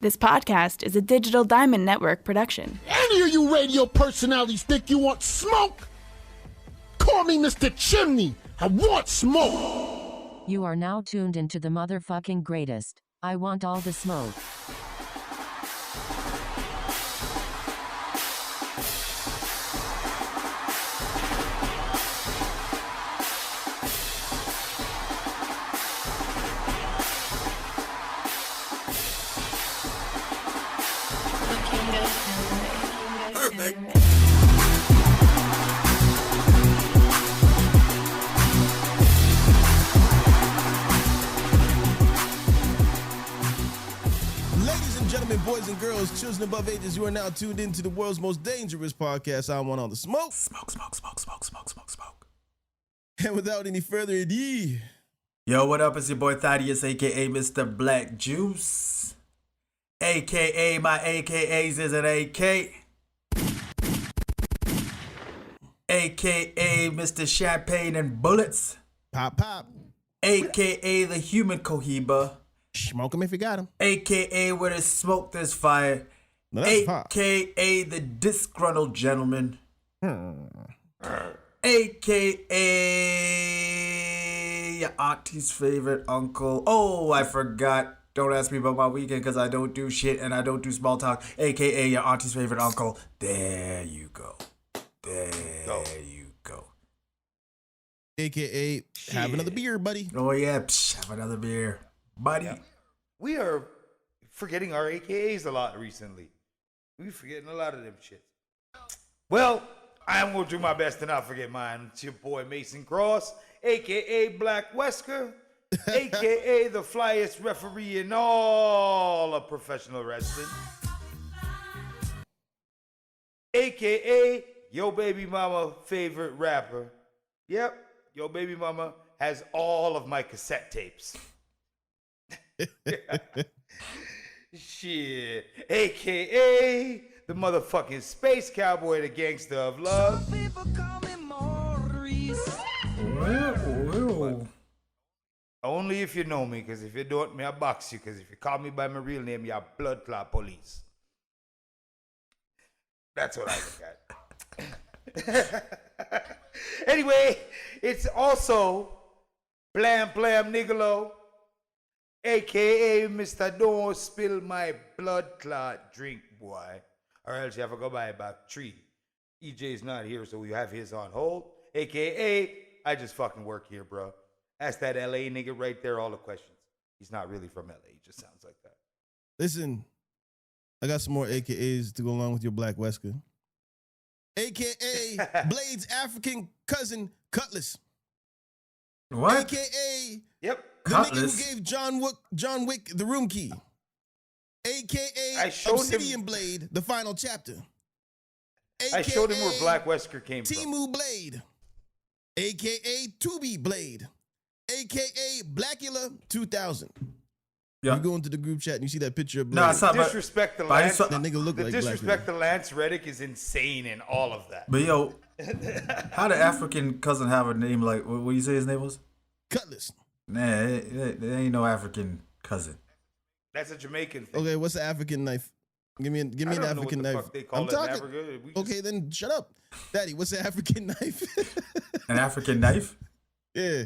This podcast is a Digital Diamond Network production. Any of you radio personalities think you want smoke? Call me Mr. Chimney. I want smoke. You are now tuned into the motherfucking greatest. I want all the smoke. Boys and girls, children above ages, you are now tuned into the world's most dangerous podcast. I want all the smoke. Smoke, smoke, smoke, smoke, smoke, smoke, smoke. And without any further ado, yo, what up? It's your boy Thaddeus, aka Mr. Black Juice, aka my AKAs is an AK, aka Mr. Champagne and Bullets, pop, pop, aka the Human Cohiba. Smoke him if you got him. AKA where there's smoke, there's fire. No, AKA the disgruntled gentleman. AKA your auntie's favorite uncle. Oh, I forgot. Don't ask me about my weekend because I don't do shit and I don't do small talk. AKA your auntie's favorite uncle. There you go. There you go. AKA have another beer, buddy. Oh, yeah. Have another beer. Buddy. Yeah. We are forgetting our AKAs a lot recently. We forgetting a lot of them shit. Well, I'm going to do my best to not forget mine. It's your boy Mason Cross, a.k.a. Black Wesker, a.k.a. the flyest referee in all of professional wrestling, a.k.a. your baby mama favorite rapper. Yep, your baby mama has all of my cassette tapes. Shit, aka the motherfucking space cowboy, the gangster of love. Some people call me Maurice. Well. Only if you know me, because if you don't, me I box you. Because if you call me by my real name, you're blood clot police. That's what I look at. Anyway, it's also Blam Blam Nigolo, a.k.a. Mr. Don't Spill My Blood Clot Drink, boy. Or else you have to go buy about 3. EJ's not here, so we have his on hold. A.k.a. I just fucking work here, bro. Ask that L.A. nigga right there all the questions. He's not really from L.A. He just sounds like that. Listen, I got some more AKAs to go along with your Black Wesker. AKA Blade's African cousin, Cutlass. What? AKA Yep. the nigga who gave John Wick the room key. AKA Obsidian Blade, the final chapter. AKA I showed him where Black Wesker came from. Timu Blade. AKA Tubi Blade. AKA Blackula 2000. Yeah. You go into the group chat and you see that picture of Blade. No, I saw Disrespect the Lance. that nigga look the like disrespect Blackula. to Lance Reddick is insane in all of that. But yo, how did African cousin have a name like, what you say his name was? Cutlass. Nah, there ain't no African cousin. That's a Jamaican thing. Okay, what's the African knife? Give me an African knife. I'm talking. Okay, then shut up, Daddy. What's the African knife? An African knife? Yeah,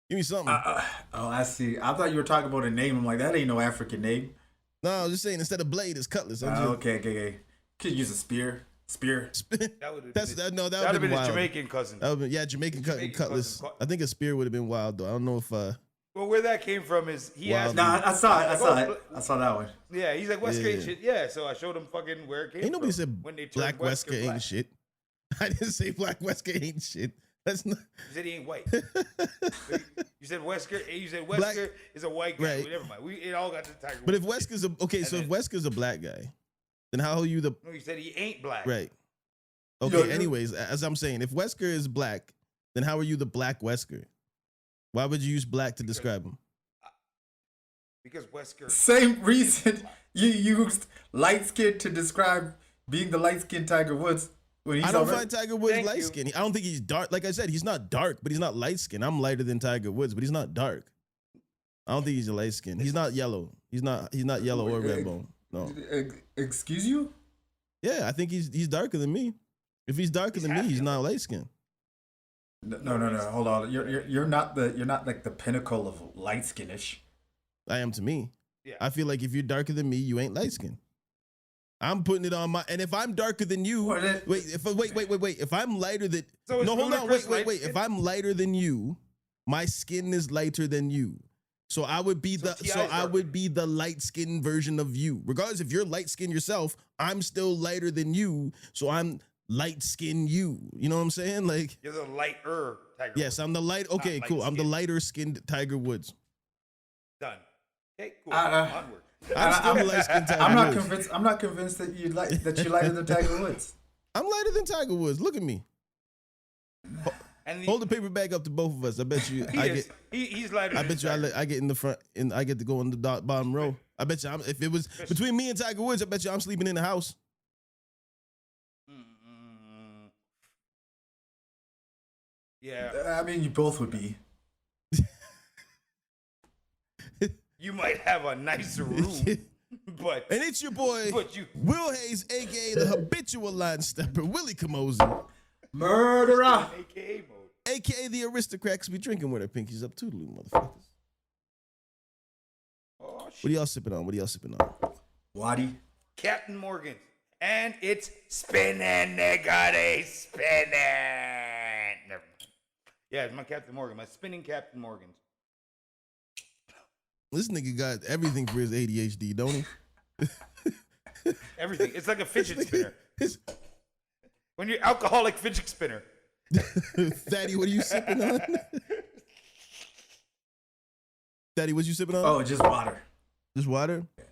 give me something. Oh, I see. I thought you were talking about a name. I'm like, that ain't no African name. No, I was just saying instead of blade, it's cutlass. Okay. Could use a spear. That would have been wild. his Jamaican cousin. Jamaican cutlass. I think a spear would have been wild though. I don't know if. Well, where that came from is he asked. Nah, I saw it. I saw that one. Yeah, he's like Wesker ain't shit. Yeah, so I showed him fucking where it came from. Ain't nobody said when they Black Wesker Wesker ain't shit. I didn't say Black Wesker ain't shit. That's not. You said he ain't white. You said Wesker. You said Wesker is a white guy. Right. Never mind. It all got to Tiger. But if Wesker's if Wesker's a black guy, then how are you the? No, you said he ain't black. Right. Okay. Anyways, as I'm saying, if Wesker is black, then how are you the Black Wesker? Why would you use black to describe him? Because Wesker. Same reason you used light skin to describe being the light skinned Tiger Woods. I don't find Tiger Woods light skinned. I don't think he's dark. Like I said, he's not dark, but he's not light skinned. I'm lighter than Tiger Woods, but he's not dark. I don't think he's a light skin. He's not yellow. He's not yellow or red bone. No. Excuse you? Yeah, I think he's darker than me. If he's darker than me, he's not light skinned. No. Hold on. You're not like the pinnacle of light skinish. I am to me. Yeah. I feel like if you're darker than me, you ain't light skinned. I'm putting it on my, and if I'm darker than you, wait. If I'm lighter than, So no, hold on, wait. light If I'm lighter than you, my skin is lighter than you. So I would be the light skinned version of you. Regardless if you're light skinned yourself, I'm still lighter than you. So I'm light skinned you. You know what I'm saying? Like, you're the lighter Tiger Woods. Yes, I'm the light. Okay, cool. I'm the lighter skinned Tiger Woods. Done. Okay, cool. Onward. I'm still light skinned Tiger Woods. I'm not convinced that you're lighter than Tiger Woods. I'm lighter than Tiger Woods. Look at me. Hold the paper bag up to both of us. I bet you. He's lighter. I bet you. I get in the front and I get to go in the bottom row. I bet you. If it was between me and Tiger Woods, I bet you I'm sleeping in the house. Yeah. I mean, you both would be. You might have a nicer room, but and it's your boy, Will Hayes, aka the habitual line stepper, Willie Camosi, murderer, aka the aristocrat. 'Cause we drinking with our pinkies up too, little motherfuckers. Oh, shit. What are y'all sipping on? Waddy. Captain Morgan, and it's spinning, nigga, they spinning. Yeah, it's my Captain Morgan, my spinning Captain Morgan. This nigga got everything for his ADHD, don't he? Everything. It's like a fidget spinner. When you're alcoholic fidget spinner. Thaddy, what are you sipping on? Thaddy, what you sipping on? Oh, just water. Just water? Yeah.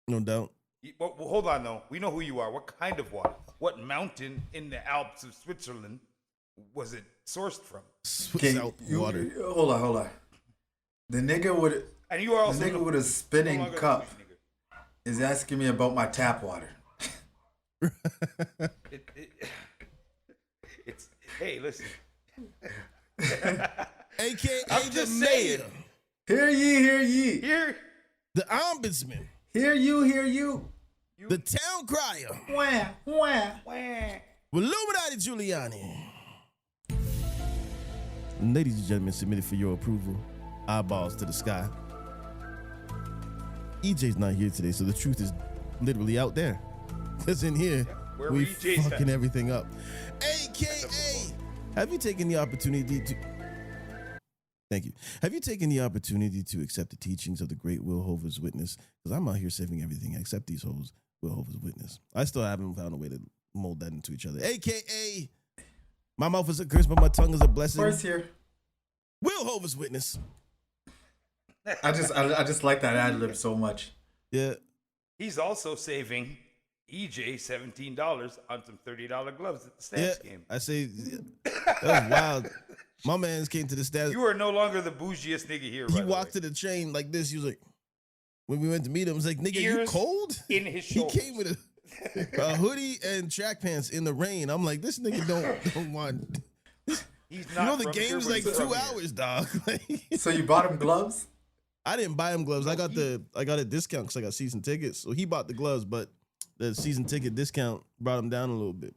No doubt. Well, hold on, though. We know who you are. What kind of water? What mountain in the Alps of Switzerland was it sourced from? Swiss Alp water. Hold on. The nigga with and you are also the nigga with a spinning cup is asking me about my tap water. It's hey, listen. AKA I'm just saying. Hear ye. Here. The ombudsman. Hear you. The town crier. Wah. Illuminati Giuliani. Ladies and gentlemen, submitted for your approval. Eyeballs to the sky. EJ's not here today, so the truth is literally out there. Because in here, we fucking everything up. AKA, have you taken the opportunity to... Thank you. Have you taken the opportunity to accept the teachings of the great Will Hover's Witness? Because I'm out here saving everything. I accept these hoes, Will Hover's Witness. I still haven't found a way to mold that into each other. AKA, my mouth is a curse, but my tongue is a blessing. First here. Will Hover's Witness. I just like that ad lib so much. Yeah. He's also saving EJ $17 on some $30 gloves at the Stamps game. I say that was wild. My man's came to the Stamps. You are no longer the bougiest nigga here. He walked to the train like this. He was like, when we went to meet him, I was like, nigga, you cold? In his shoulders. He came with a hoodie and track pants in the rain. I'm like, this nigga don't want. He's not. The game's like 2 hours, dog. So you bought him gloves? I didn't buy him gloves. I got a discount because I got season tickets. So he bought the gloves, but the season ticket discount brought him down a little bit.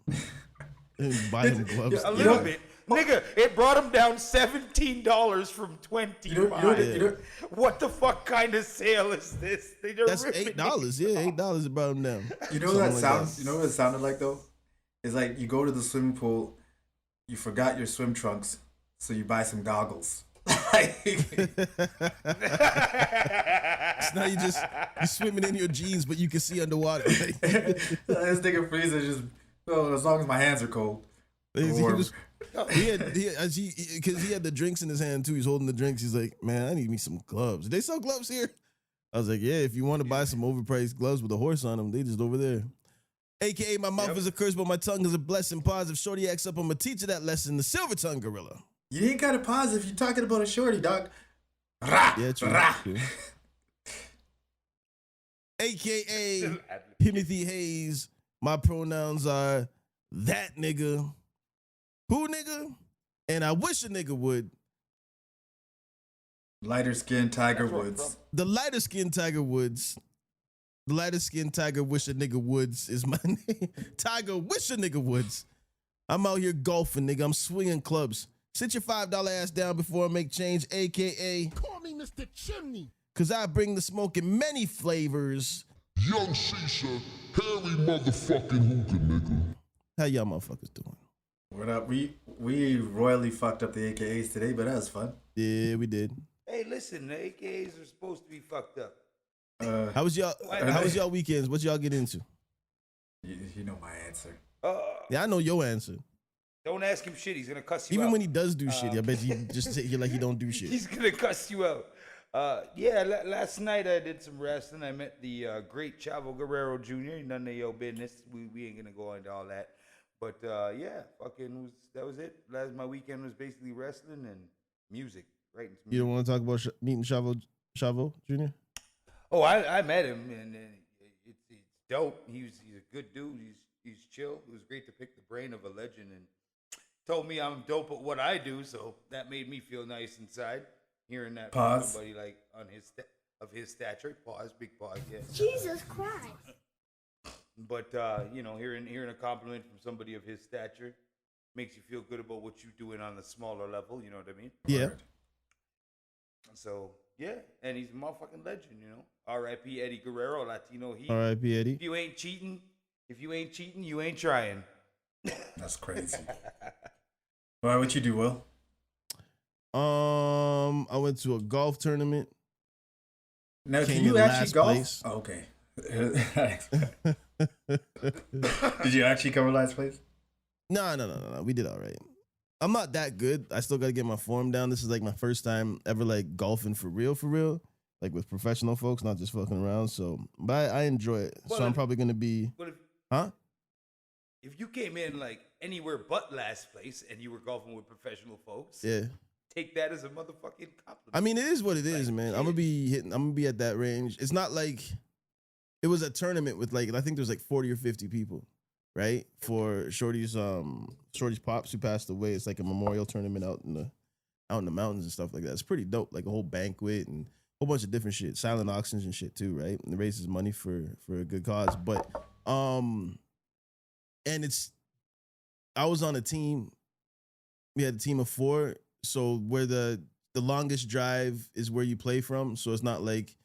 I didn't buy him gloves. A little bit. Nigga, it brought him down $17 from $25. What the fuck kind of sale is this? That's $8. Yeah, $8 it brought him down. You know what that sounds? You know what it sounded like though? It's like you go to the swimming pool, you forgot your swim trunks, so you buy some goggles. So now you're swimming in your jeans, but you can see underwater. This nigga freezer just as long as my hands are cold. He had the drinks in his hand too. He's holding the drinks. He's like, man, I need me some gloves. They sell gloves here? I was like, yeah, if you want to buy some overpriced gloves with a horse on them, they just over there. AKA, my mouth is a curse, but my tongue is a blessing. Pause if Shorty acts up, I'm going to teach her that lesson. The silver tongue gorilla. You ain't got to pause if you're talking about a shorty, dog. Rah, yeah, true. Rah. True. AKA, Timothy Hayes. My pronouns are that nigga. Who nigga? And I wish a nigga would. Lighter skinned Tiger Woods. The lighter skinned Tiger Woods. The lightest skinned Tiger Wish a Nigga Woods is my name. Tiger Wish a Nigga Woods. I'm out here golfing, nigga. I'm swinging clubs. Sit your $5 ass down before I make change, a.k.a. Call me Mr. Chimney. Because I bring the smoke in many flavors. Young Shisha, hairy motherfucking hookah, nigga. How y'all motherfuckers doing? What up? We royally fucked up the AKAs today, but that was fun. Yeah, we did. Hey, listen, the AKAs are supposed to be fucked up. How was y'all weekends? What y'all get into? You know my answer. Yeah, I know your answer. Don't ask him shit. He's gonna cuss you out. Even when he does do shit, I bet you just sit here like he don't do shit. He's gonna cuss you out. Last night I did some wrestling. I met the great Chavo Guerrero Jr. None of your business. We ain't gonna go into all that. But that was it. My weekend was basically wrestling and music. Right. You don't want to talk about meeting Chavo Jr.? Oh, I met him and it's dope. He's a good dude. He's chill. It was great to pick the brain of a legend and told me I'm dope at what I do, so that made me feel nice inside. Hearing that from somebody like on his stature. Pause, big pause, yeah. Jesus Christ. But hearing a compliment from somebody of his stature makes you feel good about what you're doing on the smaller level. You know what I mean? Yeah. Right. So yeah, and he's a motherfucking legend. You know, R.I.P. Eddie Guerrero, Latino Heat. R.I.P. Eddie. If you ain't cheating, you ain't trying. That's crazy. All right, what you do, Will? I went to a golf tournament. Now, can you actually golf? Place. Oh, okay. Did you actually come in last place? No. We did all right. I'm not that good. I still got to get my form down. This is like my first time ever like golfing for real, like with professional folks, not just fucking around. So, but I enjoy it. So I'm probably gonna be. If you came in like anywhere but last place and you were golfing with professional folks, yeah, take that as a motherfucking compliment. I mean, it is what it is, man. Yeah. I'm gonna be at that range. It's not like it was a tournament with like I think there was like 40 or 50 people, right? For Shorty's pops who passed away. It's like a memorial tournament out in the mountains and stuff like that. It's pretty dope. Like a whole banquet and a whole bunch of different shit, silent auctions and shit too, right? And it raises money for a good cause. But and I was on a team. We had a team of 4. So where the longest drive is where you play from. So it's not like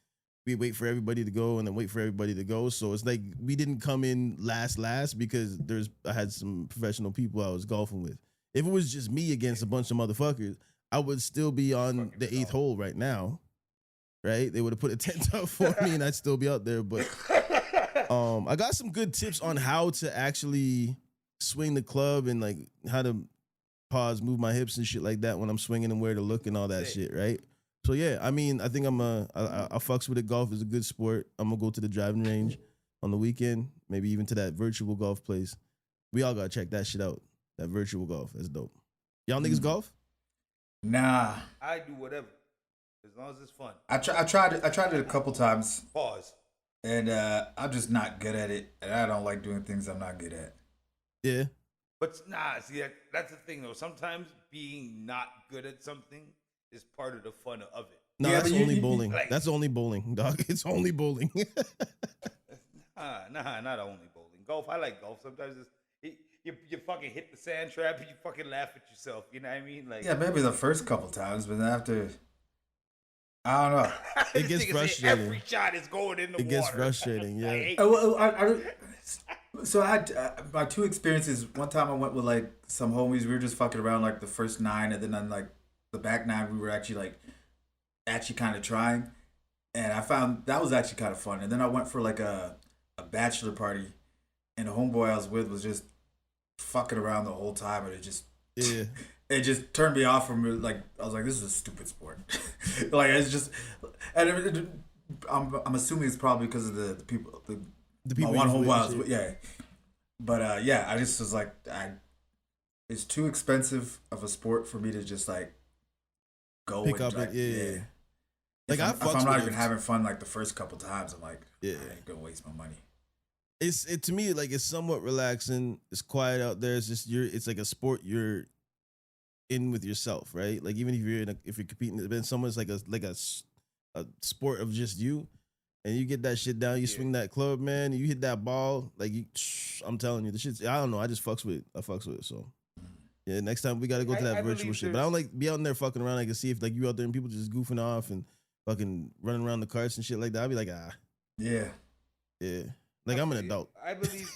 we wait for everybody to go and then wait for everybody to go. So it's like we didn't come in last because I had some professional people I was golfing with. If it was just me against a bunch of motherfuckers, I would still be on the 8th hole right now. Right? They would have put a tent up for me and I'd still be out there. But I got some good tips on how to actually swing the club and like how to move my hips and shit like that when I'm swinging and where to look and all that shit, right? So yeah, I mean, I think I fucks with it. Golf is a good sport. I'm gonna go to the driving range on the weekend, maybe even to that virtual golf place. We all gotta check that shit out. That virtual golf, that's dope. Y'all niggas golf? Nah. I do whatever, as long as it's fun. I tried it a couple times. Pause. And I'm just not good at it, and I don't like doing things I'm not good at. Yeah. But see, that's the thing though. Sometimes being not good at something is part of the fun of it. No, Yeah, that's but only you- bowling. like- That's only bowling, dog. It's only bowling. Not only bowling. Golf, I like golf. Sometimes you fucking hit the sand trap and you fucking laugh at yourself. You know what I mean? Like, Yeah, maybe the first couple times, but then after, I don't know. It gets this nigga said frustrating. Every shot is going in the water. It gets frustrating, yeah. I hate So I had my 2 experiences. One time I went with like some homies. We were just fucking around like the first 9, and then on like the back 9, we were actually kind of trying, and I found that was actually kind of fun. And then I went for like a bachelor party, and the homeboy I was with was just fucking around the whole time, and it just turned me off from it. Like I was like, this is a stupid sport. Like it's just, and I'm assuming it's probably because of the people. The people one you whole with while, and shit. yeah. But I just was like, it's too expensive of a sport for me to just like go Pick and up like, it, yeah. If Like I I'm fucks not with even it. having fun like the first couple times, I'm like, Yeah. I ain't gonna waste my money. It's to me like it's somewhat relaxing. It's quiet out there. It's just it's like a sport you're in with yourself, right? Like even if you're competing, then someone's like a sport of just you. and you get that shit down, you swing that club, man, you hit that ball, like I'm telling you, the shit's, I don't know, I just fucks with it, so. Yeah, next time we gotta go to that virtual shit. But I don't like be out there fucking around. I can see if like you out there and people just goofing off and fucking running around the carts and shit like that. I'd be like, Yeah. Yeah. Like I'm an adult. I believe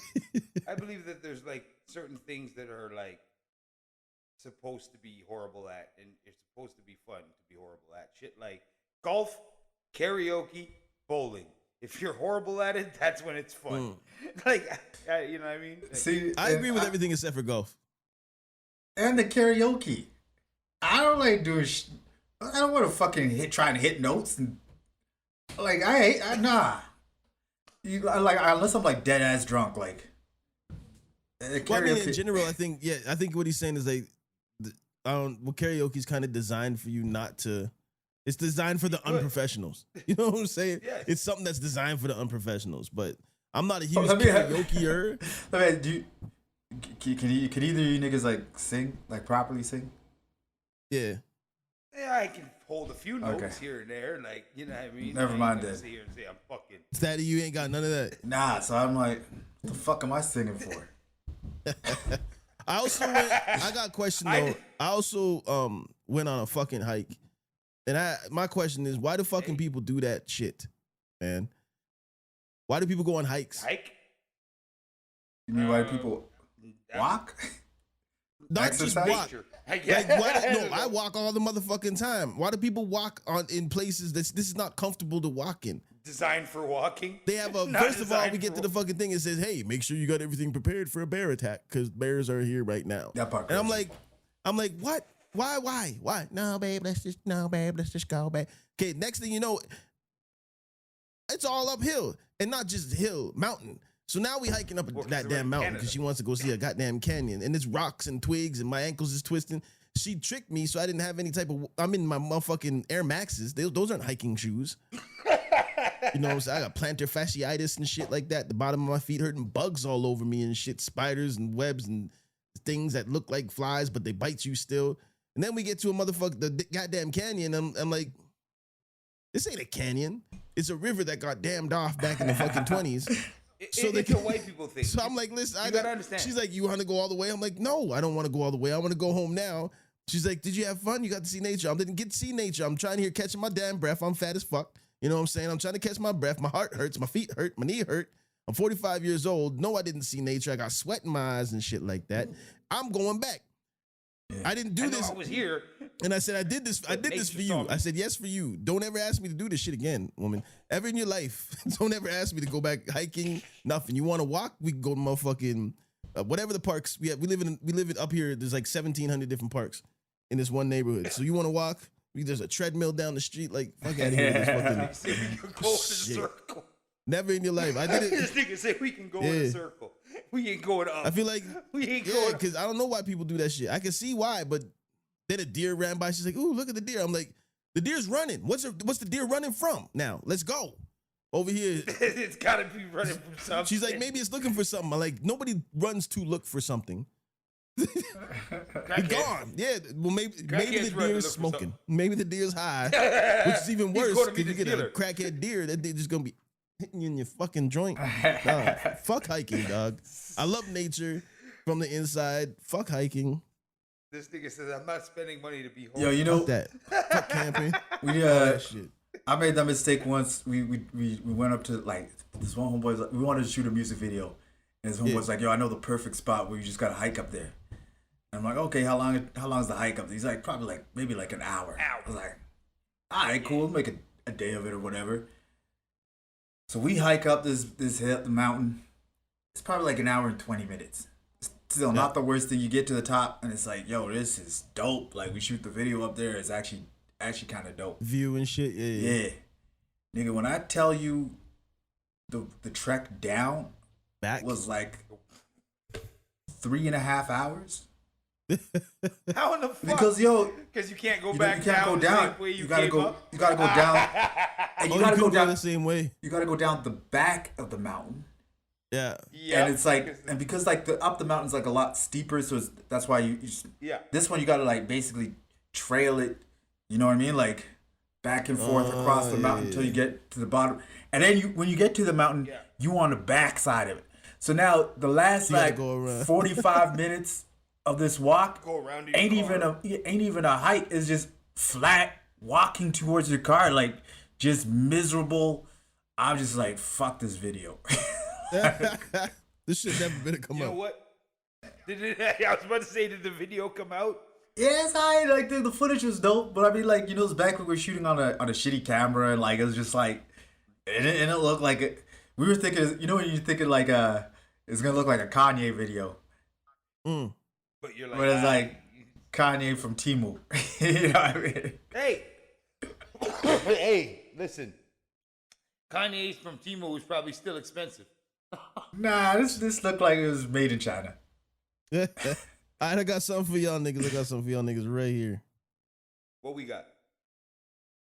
that there's like certain things that are like supposed to be horrible at, and it's supposed to be fun to be horrible at. Shit like golf, karaoke, bowling. If you're horrible at it, that's when it's fun. Like, you know what I mean? Like, See, I agree with everything except for golf. And the karaoke. I don't like doing I don't want to fucking trying to hit notes and like nah. Unless I'm like dead ass drunk, like. Well, I mean, in general, I think what he's saying is like, karaoke's kind of designed for you not to. It's designed for the unprofessionals. You know what I'm saying? Yes. It's something that's designed for the unprofessionals. But I'm not a huge karaoke-er. Can either you niggas like sing, like properly sing? Yeah, I can hold a few notes here and there, like, you know what I mean. Never mind that. Sit here and say I'm fucking. Daddy, you ain't got none of that. Nah, so I'm like, what the fuck am I singing for? I got a question though. I also went on a fucking hike, and my question is, why do fucking people do that shit, man? Why do people go on hikes? Hike? You mean why do people walk? Not just walk. Like, I walk all the motherfucking time. Why do people walk in places this is not comfortable to walk in? Designed for walking? They have first of all, we get to the fucking thing. It says, hey, make sure you got everything prepared for a bear attack because bears are here right now. That part. And I'm like, what? Why? No, babe, let's just go, babe. Okay, next thing you know, it's all uphill and not just hill, mountain. So now we hiking up that damn mountain because she wants to go see a goddamn canyon. And it's rocks and twigs and my ankles is twisting. She tricked me so I didn't have any type of... I'm in my motherfucking Air Maxes. Those aren't hiking shoes. You know what I'm saying? I got plantar fasciitis and shit like that. The bottom of my feet hurting, bugs all over me and shit. Spiders and webs and things that look like flies, but they bite you still. And then we get to the goddamn canyon. I'm like, this ain't a canyon. It's a river that got dammed off back in the fucking 20s. It's a white people thing. So I'm like, listen, you gotta understand. She's like, you want to go all the way? I'm like, no, I don't want to go all the way. I want to go home now. She's like, did you have fun? You got to see nature. I didn't get to see nature. I'm trying here catching my damn breath. I'm fat as fuck. You know what I'm saying? I'm trying to catch my breath. My heart hurts. My feet hurt. My knee hurt. I'm 45 years old. No, I didn't see nature. I got sweat in my eyes and shit like that. I'm going back. Yeah. I didn't do this. I was here. And I said, I did this for you. I said, yes, for you. Don't ever ask me to do this shit again, woman. Ever in your life. Don't ever ask me to go back hiking. Nothing. You want to walk? We can go to motherfucking, whatever the parks. We live in up here. There's like 1,700 different parks in this one neighborhood. So you want to walk? There's a treadmill down the street. Like, fuck out of here. This fucking go in a circle. Never in your life. I did it. This nigga said we can go in a circle. We ain't going up. I feel like we ain't going because I don't know why people do that shit. I can see why, but then a deer ran by. She's like, "Ooh, look at the deer." I'm like, "The deer's running. What's the deer running from? Now, let's go over here." It's gotta be running from something. She's like, "Maybe it's looking for something." I'm like, nobody runs to look for something. Gone. Yeah. Well, maybe the deer is smoking. Maybe the deer's high, which is even worse because you get a crackhead deer. That deer just gonna be hitting you in your fucking joint. Nah, fuck hiking, dog. I love nature from the inside. Fuck hiking. This nigga says I'm not spending money to be home. Yo, you know fuck that. Fuck camping. Shit. I made that mistake once. We went up to like this one homeboy's like, we wanted to shoot a music video, and this homeboy's like, yo, I know the perfect spot where you just gotta hike up there. And I'm like, okay, how long is the hike up there? He's like, probably like maybe like an hour. I was like, all right, cool, make a day of it or whatever. So we hike up this hill, the mountain. It's probably like an hour and 20 minutes. Still not the worst thing. You get to the top and it's like, yo, this is dope. Like we shoot the video up there. It's actually kind of dope. View and shit. Yeah. Nigga, when I tell you the trek down back was like 3.5 hours. How in the fuck? Because you can't go back. You can't go down. You gotta go down. And you gotta go down the same way. You gotta go down the back of the mountain. Yeah. And it's like, and because like the up the mountain's like a lot steeper, so that's why you just, this one you gotta like basically trail it. You know what I mean? Like back and forth across the mountain until you get to the bottom. And then when you get to the mountain, you on the backside of it. So now the last like 45 minutes of this walk ain't even a hike. It's just flat walking towards your car, like just miserable. I'm just like, fuck this video. This shit never better come out. You know what? I was about to say, did the video come out? Yes, I like the footage was dope, but I mean, like, you know, it's back when we were shooting on a shitty camera, and like it was just like, it looked like we were thinking, you know, when you're thinking like it's gonna look like a Kanye video, but you're like, but it's like Kanye from Temu. You know what I mean? Hey, hey, listen, Kanye's from Temu is probably still expensive. Nah, this looked like it was made in China. I got something for y'all niggas. Right here. What we got?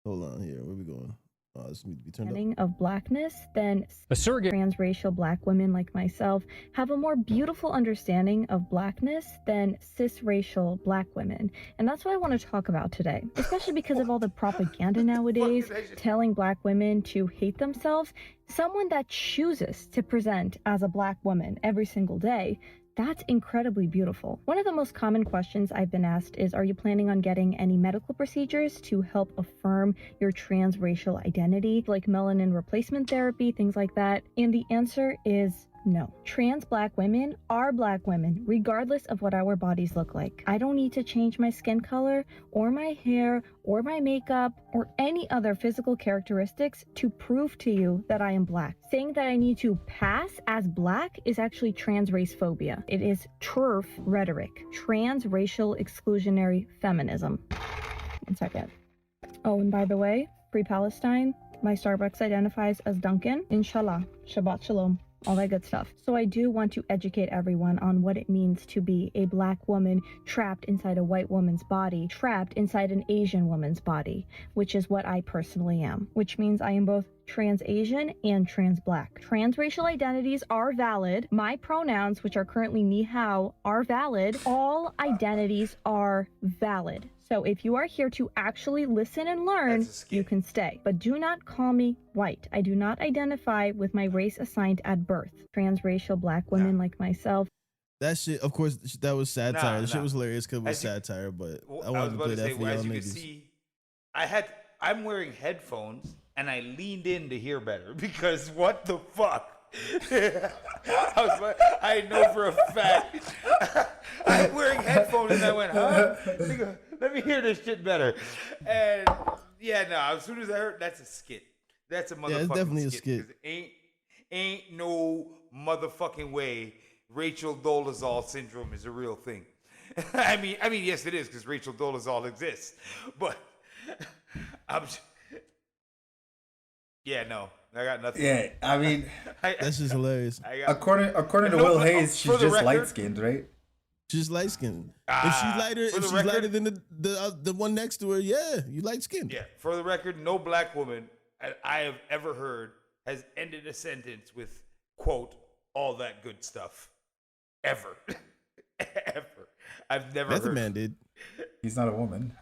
Hold on here. Where we going? Oh, this needs to be turned up. Of blackness, then A surrogate. transracial black women like myself have a more beautiful understanding of blackness than cisracial black women. And that's what I want to talk about today, especially because of all the propaganda nowadays telling black women to hate themselves. Someone that chooses to present as a black woman every single day, that's incredibly beautiful. One of the most common questions I've been asked is, are you planning on getting any medical procedures to help affirm your transracial identity, like melanin replacement therapy, things like that? And the answer is no. Trans black women are black women, regardless of what our bodies look like. I don't need to change my skin color or my hair or my makeup or any other physical characteristics to prove to you that I am black. Saying that I need to pass as black is actually trans race phobia. It is TERF rhetoric, transracial exclusionary feminism. 1 second. Oh, and by the way, Free Palestine, my Starbucks identifies as Duncan. Inshallah, Shabbat Shalom. All that good stuff. So I do want to educate everyone on what it means to be a black woman trapped inside a white woman's body, trapped inside an Asian woman's body, which is what I personally am, which means I am both trans Asian and trans black. Transracial identities are valid. My pronouns, which are currently ni hao, are valid. All identities are valid. So if you are here to actually listen and learn, you can stay. But do not call me white. I do not identify with my race assigned at birth. Transracial black women like myself. That shit, of course, that was satire. The shit was hilarious because it was As you- satire, but I I wanted was to about play to that say, for y'all as you can niggas. see, I'm wearing headphones and I leaned in to hear better because what the fuck? I know for a fact. I'm wearing headphones and I went, huh? Nigga, let me hear this shit better. And yeah, no, as soon as I heard, that's a skit. That's a motherfucking it's definitely a skit. 'Cause ain't no motherfucking way Rachel Dolezal syndrome is a real thing. I mean, yes, it is because Rachel Dolezal exists, but yeah, no, I got nothing. Yeah, I mean, That's just hilarious. according to Will Hayes, she's just light skinned, right? She's light skinned. If she's lighter than the one next to her, yeah, you light skinned. Yeah, for the record, no black woman I have ever heard has ended a sentence with, quote, all that good stuff. Ever. Ever. I've never Method heard. Man did. He's not a woman.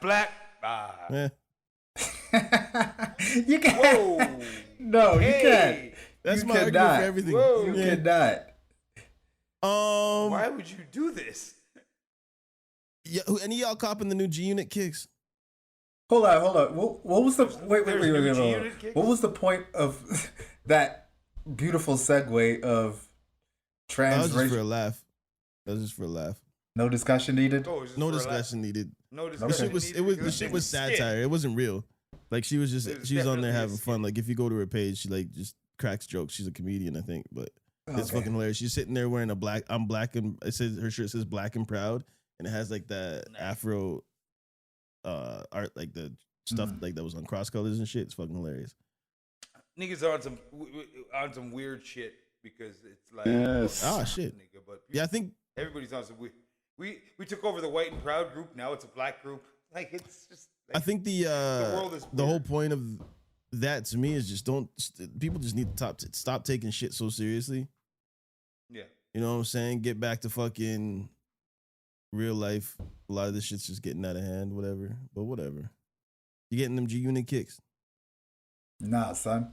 Black. Yeah. You can't. Whoa. No, you can't. That's You my argument cannot. for everything. Whoa. You Yeah. cannot. Why would you do Yeah, any of y'all copping the new G Unit kicks? Hold on. What was the wait? There's new Hold on. G-Unit kicks? What was the point of that beautiful segue of That was just for a transracial? laugh. That was just for a laugh. No discussion needed. Oh, it's just No for a laugh. discussion needed. No The discussion. shit was needed the because shit it was skit. satire. It wasn't real. Like she was It was on there definitely a having fun. skit. Like if you go to her page, she like just cracks jokes. She's a comedian, I think, but it's Okay. fucking hilarious. She's sitting there wearing I'm black and it says her shirt says black and proud, and it has like that Afro art, like the stuff like that was on cross colors and shit. It's fucking hilarious. Niggas are on some weird shit because it's like Ah shit. nigga, but Yeah, I think everybody's on some weird. We took over the white and proud group. Now it's a black group. Like it's just. Like, I think the world is the whole weird. point of that to me is just people just need to stop taking shit so seriously. Yeah. You know what I'm saying? Get back to fucking real life. A lot of this shit's just getting out of hand, whatever. But whatever. You getting them G Unit kicks? Nah, son.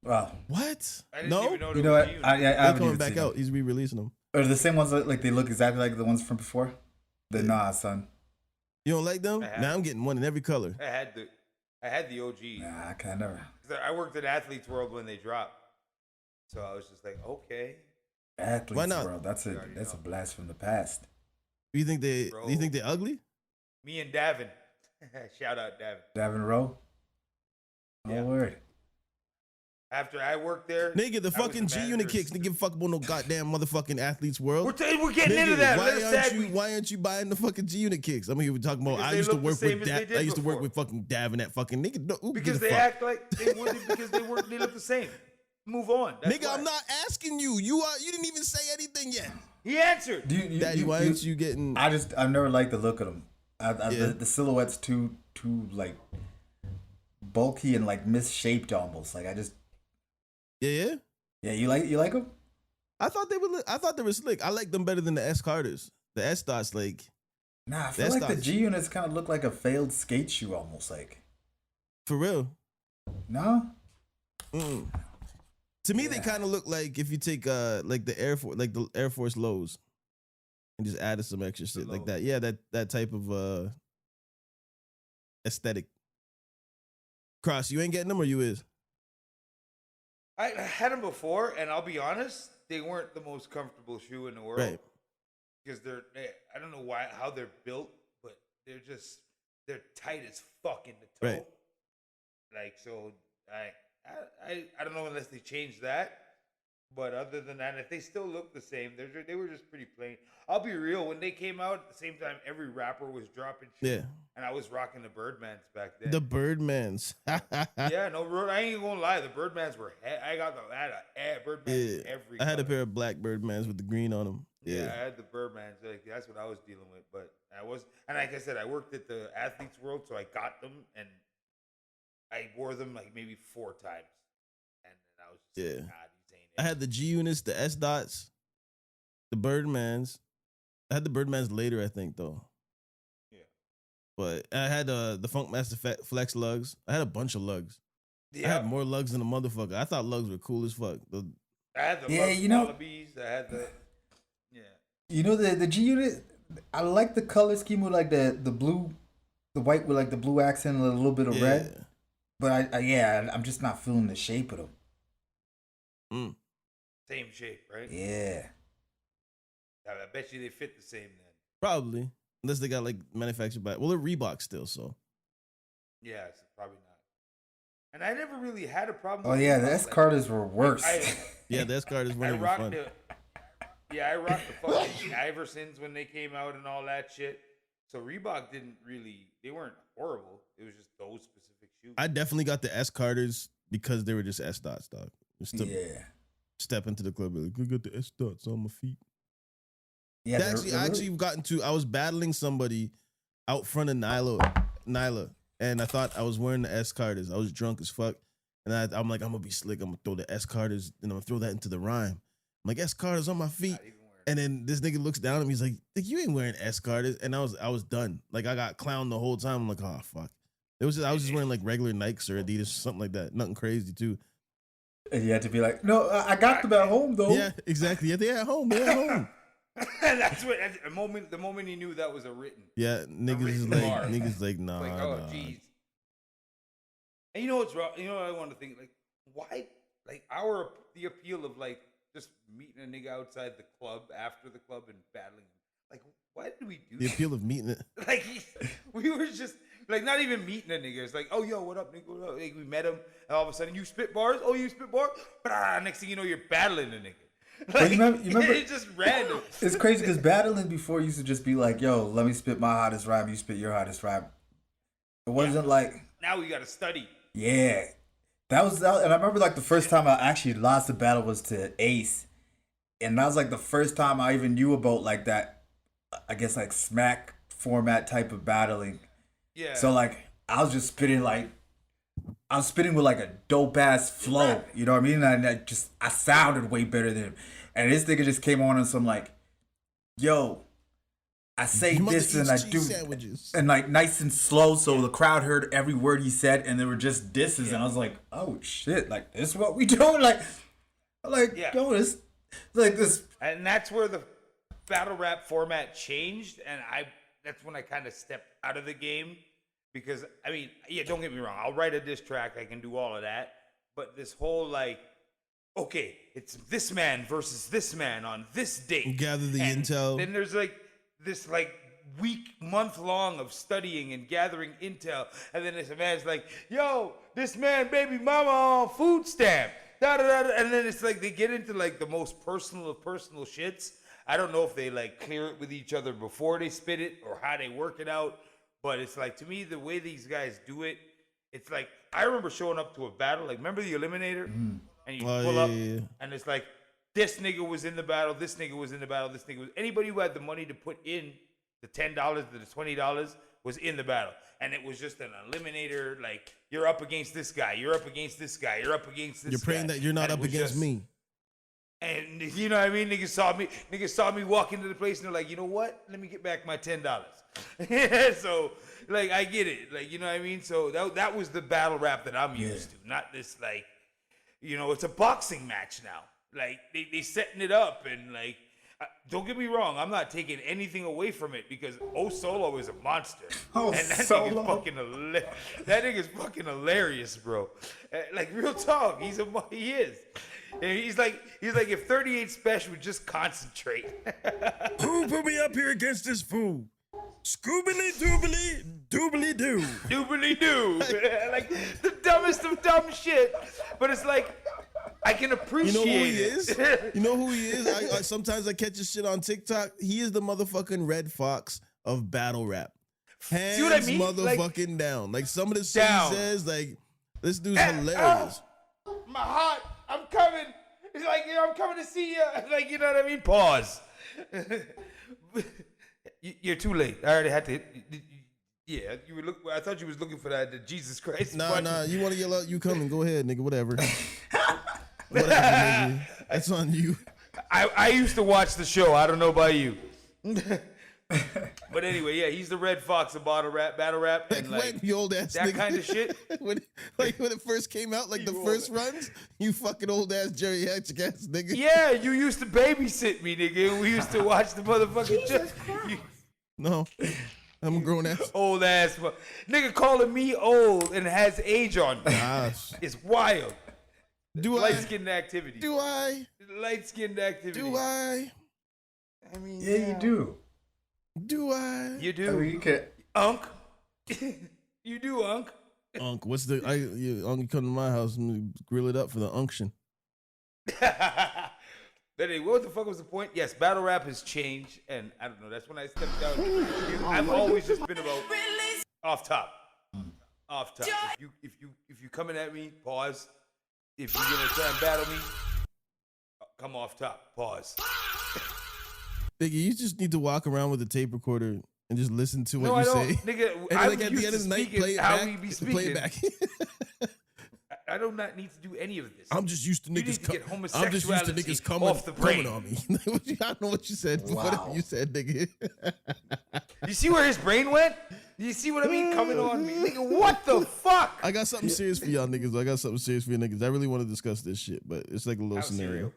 Wow. What? I didn't No? even know You they know were what? reunions. I They're haven't coming even back seen out. them. He's re-releasing them. Are the same ones that like they look exactly like the ones from before? Then Yeah. nah, son. You don't like them? I have. Now I'm getting one in every color. I had the OGs. Nah, I can't never. 'Cause I worked at Athlete's World when they dropped, so I was just like, okay. Athletes Why not? World. That's You already a know. blast from the past. Do you think they? Bro. Do you think they're ugly? Me and Davin. Shout out Davin. Davin Rowe. Oh Yeah. word. After I worked there, Nigga, the I was fucking the G manager unit of kicks. They give a fuck about no goddamn motherfucking Athletes World. We're getting into Nigga, that. Let us tag. why aren't you buying the fucking G unit kicks? I mean, we're talking about. Because I they used to look the work same with as they did I used to work before. with fucking Davin. That fucking nigga. No, who Because gives a they fuck? act like they wouldn't because they weren't. They look the same. Move on. That's Nigga, why. I'm not asking you. You didn't even say anything yet. He answered. Daddy, why aren't you getting? I've never liked the look of them. Yeah. The silhouette's too like bulky and like misshaped almost. Like I just Yeah. you like them? I thought they were slick. I like them better than the S Carters. The S dots, like Nah, I feel That's like the not- G units kind of look like a failed skate shoe almost. Like for real. no, Mm. To me, they kind of look like if you take like the Air Force lows, and just added some extra shit like that. Yeah, that type of aesthetic. Cross, you ain't getting them, or you is? I had them before, and I'll be honest, they weren't the most comfortable shoe in the world. Right. Because I don't know how they're built, but they're tight as fuck in the toe. Right. Like, so I don't know unless they changed that. But other than that, if they still look the same, they were just pretty plain. I'll be real. When they came out at the same time, every rapper was dropping shit. Yeah. And I was rocking the Birdmans back then. The Birdmans. Yeah, no, I ain't gonna lie. The Birdmans were. I had a Birdman every. I had a color. pair of black Birdmans with the green on them. Yeah, I had the Birdmans. Like, that's what I was dealing with. But and like I said, I worked at the Athletes World, so I got them and I wore them like maybe 4 times, and then I was just like, nah, these ain't it. I had the G units, the S dots, the Birdmans. I had the Birdmans later, I think, though. Yeah. But I had the Funkmaster Flex lugs. I had a bunch of lugs. Yeah. I had more lugs than a motherfucker. I thought lugs were cool as fuck. I had the Wallabies. I had the You know the G unit. I like the color scheme with like the blue, the white with like the blue accent and a little bit of red. But I'm just not feeling the shape of them. Same shape, right? Yeah. I bet you they fit the same then. Probably. Unless they got like manufactured by, well, they're Reebok still, so. Yeah, so probably not. And I never really had a problem. Oh with yeah, Reebok, the S Carters were worse. Yeah, the S Carters weren't even fun. I rocked the fucking Iversons when they came out and all that shit. So Reebok they weren't horrible. It was just those specific shoes. I definitely got the S Carters because they were just S dots, dog. Just to step into the club, like, I got the S dots on my feet. Yeah, I actually got into. I was battling somebody out front of Nyla, and I thought I was wearing the S Carters. I was drunk as fuck, and I'm like, I'm gonna be slick. I'm gonna throw the S Carters, and I'm gonna throw that into the rhyme. I'm like, S Carters on my feet, and then this nigga looks down at me. He's like, you ain't wearing S Carters, and I was done. Like I got clowned the whole time. I'm like, oh fuck. I was just wearing like regular Nikes or Adidas or something like that. Nothing crazy too. And you had to be like, no, I got them at home though. Yeah, exactly. Yeah, they're at home. They're at home. That's what the moment he knew that was a written. Yeah, niggas is like, nah. Like, oh jeez. And you know what's wrong? You know what I want to think? Like, why? Like the appeal of like just meeting a nigga outside the club after the club and battling him. Like, why did we do the that? appeal of meeting it? Like we were just like not even meeting a nigga. It's like, oh yo, what up, nigga? What up? Like, we met him, and all of a sudden you spit bars. Oh, you spit bars. But next thing you know, you're battling a nigga. Like, you remember? It's just random. It's crazy because battling before used to just be like, yo, let me spit my hottest rhyme, you spit your hottest rhyme. It wasn't like now we gotta study. Yeah. And I remember like the first time I actually lost a battle was to Ace. And that was like the first time I even knew about like that, I guess like smack format type of battling. Yeah. So like I was spitting with like a dope ass flow, you know what I mean? And I sounded way better than him. And this nigga just came on some like, yo, I say You must this eat and I cheese do, sandwiches. and like nice and slow, so the crowd heard every word he said, and they were just disses, and I was like, oh shit, like this is what we doing, like yo, this, like this, and that's where the battle rap format changed, and that's when I kind of stepped out of the game, because I mean, yeah, don't get me wrong, I'll write a diss track, I can do all of that, but this whole like, okay, it's this man versus this man on this date, Gather the and intel. then there's like this like week, month long of studying and gathering intel, and then this man's like, yo, this man baby mama on food stamp, da, da, da, and then it's like they get into like the most personal of personal shits. I don't know if they like clear it with each other before they spit it or how they work it out, but it's like, to me, the way these guys do it, it's like, I remember showing up to a battle, like, remember the Eliminator? And you pull up, and it's like, this nigga was in the battle, this nigga was in the battle, this nigga was, anybody who had the money to put in the $10 to the $20 was in the battle. And it was just an eliminator, like, you're up against this guy, you're up against this guy, you're up against this guy. You're praying that you're not up against me. And you know what I mean? Niggas saw me walk into the place and they're like, you know what? Let me get back my $10. So, like, I get it. Like, you know what I mean? So that was the battle rap that I'm used to. Not this, like, you know, it's a boxing match now. Like, they setting it up, and like, don't get me wrong, I'm not taking anything away from it, because Solo is a monster. And that nigga's fucking hilarious, bro. Like, real talk, he is. And he's like if 38 Special would just concentrate. Who put me up here against this fool? Scoobily doobily doobily doo. Doobily doo. Like the dumbest of dumb shit. But it's like, I can appreciate it. You know who he is? You know who he is? I sometimes I catch his shit on TikTok. He is the motherfucking Red Fox of battle rap. Hands, see what I mean? Motherfucking like, down. Like some of the shit he says, like, this dude's hilarious. My heart, I'm coming. It's like, you know, I'm coming to see you. Like, you know what I mean? Pause. You're too late. I already had to. Yeah, you were I thought you was looking for that. The Jesus Christ. Nah. You want to yell out? You coming? Go ahead, nigga. Whatever. Whatever, nigga. That's on you. I used to watch the show. I don't know about you. But anyway, yeah, he's the Red Fox of battle rap, and like you old ass that nigga. kind of shit. when it first came out, like the first runs, you fucking old ass geriatric ass nigga. Yeah, you used to babysit me, nigga. We used to watch the motherfucking show. No, I'm a grown ass. Old ass nigga calling me old and has age on me. Gosh. It's wild. Light-skinned activity. Do I? Light-skinned activity. Do I? I mean, yeah, you do. Do I? You do. I mean, you can. Unk. You do, Unk. Unk, what's the? Unk, come to my house and grill it up for the unction. But anyway, what the fuck was the point? Yes, battle rap has changed, and I don't know. That's when I stepped down. I've always just been about off top. Off top. If you coming at me, pause. If you're gonna try and battle me, come off top. Pause. Nigga, you just need to walk around with a tape recorder and just listen to what you say. Nigga, and I'm like at the end of the night, play it back. I do not need to do any of this. I'm just used to niggas. I'm just used to niggas coming on me. I don't know what you said. Wow. Whatever you said, nigga. You see where his brain went? You see what I mean? Coming on me, nigga. What the fuck? I got something serious for y'all niggas. I really want to discuss this shit, but it's like a little scenario.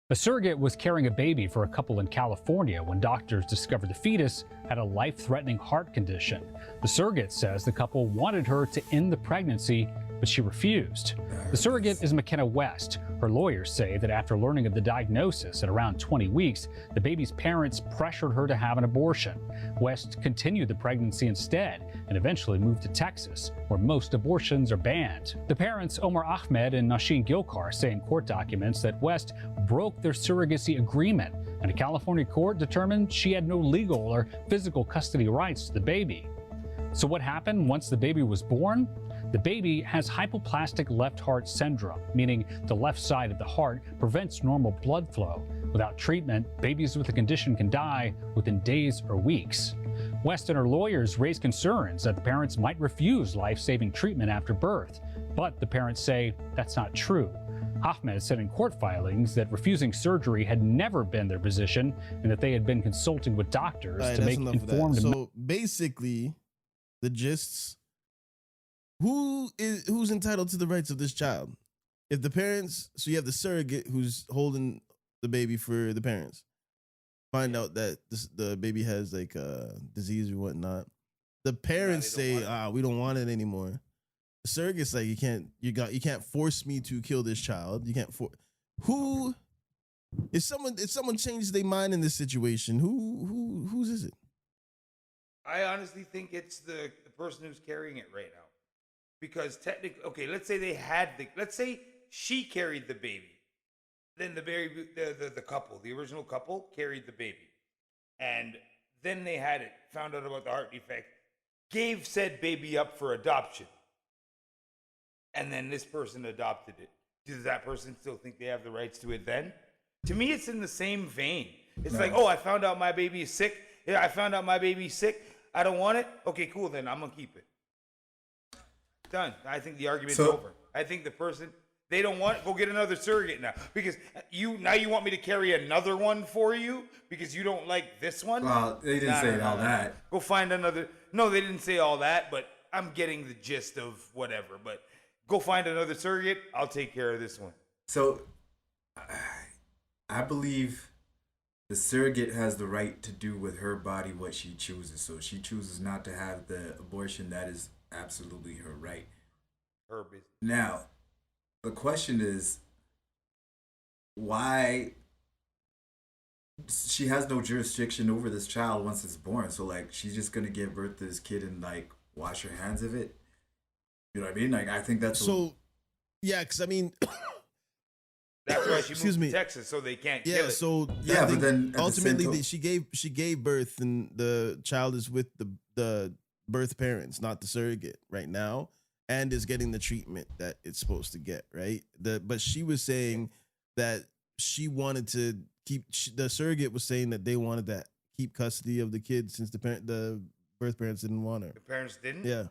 A surrogate was carrying a baby for a couple in California when doctors discovered the fetus had a life-threatening heart condition. The surrogate says the couple wanted her to end the pregnancy, but she refused. The surrogate is McKenna West. Her lawyers say that after learning of the diagnosis at around 20 weeks, the baby's parents pressured her to have an abortion. West continued the pregnancy instead and eventually moved to Texas, where most abortions are banned. The parents, Omar Ahmed and Nasheen Gilkar, say in court documents that West broke their surrogacy agreement, and a California court determined she had no legal or physical custody rights to the baby. So what happened once the baby was born? The baby has hypoplastic left heart syndrome, meaning the left side of the heart prevents normal blood flow. Without treatment, babies with the condition can die within days or weeks. West and her lawyers raised concerns that the parents might refuse life-saving treatment after birth, but the parents say that's not true. Ahmed said in court filings that refusing surgery had never been their position and that they had been consulting with doctors to make informed. So basically, the gists: who's entitled to the rights of this child? If the parents, so you have the surrogate who's holding the baby for the parents, find out that the baby has like a disease or whatnot. The parents say, we don't want it anymore. The surrogate's like, you can't force me to kill this child. You can't who if someone changes their mind in this situation, whose is it? I honestly think it's the person who's carrying it right now. Because technically, okay, let's say she carried the baby. Then the couple, the original couple, carried the baby. And then they had it, found out about the heart defect, gave said baby up for adoption. And then this person adopted it. Does that person still think they have the rights to it then? To me, it's in the same vein. It's like, I found out my baby is sick. Yeah, I found out my baby's sick. I don't want it. Okay, cool, then I'm going to keep it. Done. I think the argument's over. I think the person, they don't want it, go get another surrogate now. Because you want me to carry another one for you because you don't like this one? Well, they didn't say all that. Go find another. No, they didn't say all that, but I'm getting the gist of whatever. But go find another surrogate. I'll take care of this one. So I believe the surrogate has the right to do with her body what she chooses. So if she chooses not to have the abortion, that is absolutely her right. Her business. Now, the question is, why she has no jurisdiction over this child once it's born? So like, she's just gonna give birth to this kid and like wash her hands of it. You know what I mean? Like, I think that's yeah, because I mean. That's why she moved to Texas, so they can't kill it. So but then ultimately she gave birth, and the child is with the birth parents, not the surrogate right now, and is getting the treatment that it's supposed to get, right? But she was saying that she wanted to the surrogate was saying that they wanted to keep custody of the kid since the birth parents didn't want her. The parents didn't? Yeah.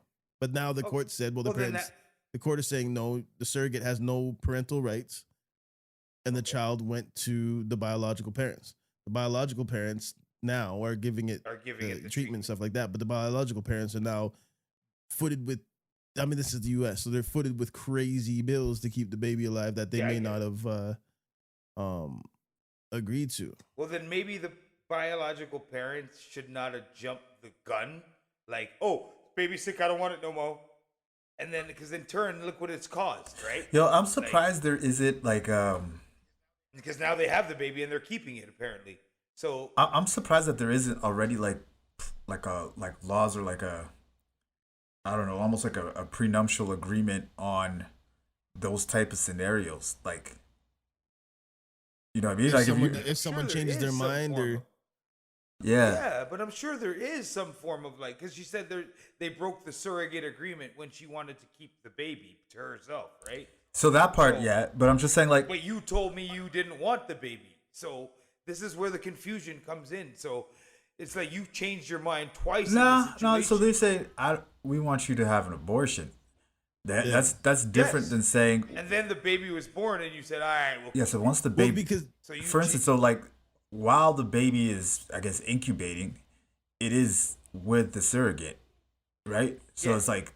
But now the court said, the court is saying no, the surrogate has no parental rights. And the child went to the biological parents. The biological parents now are giving it the treatment, stuff like that. But the biological parents are now footed with, I mean, this is the U.S., so they're footed with crazy bills to keep the baby alive that they may not have agreed to. Well, then maybe the biological parents should not have jumped the gun. Like, oh, baby's sick, I don't want it no more. And then, because in turn, look what it's caused, right? Yo, I'm surprised there isn't like because now they have the baby and they're keeping it apparently. So I'm surprised that there isn't already like laws or like I don't know, almost like a prenuptial agreement on those type of scenarios. Like, you know what I mean? Like if someone changes their mind or yeah, but I'm sure there is some form of like, because she said they broke the surrogate agreement when she wanted to keep the baby to herself, right? So that part, but I'm just saying like. But you told me you didn't want the baby, so this is where the confusion comes in. So it's like you changed your mind twice. No. So they say we want you to have an abortion. That's different than saying. And then the baby was born, and you said, "All right." Well, yeah. So once the baby, for instance, so like while the baby is, I guess, incubating, it is with the surrogate, right? So it's like.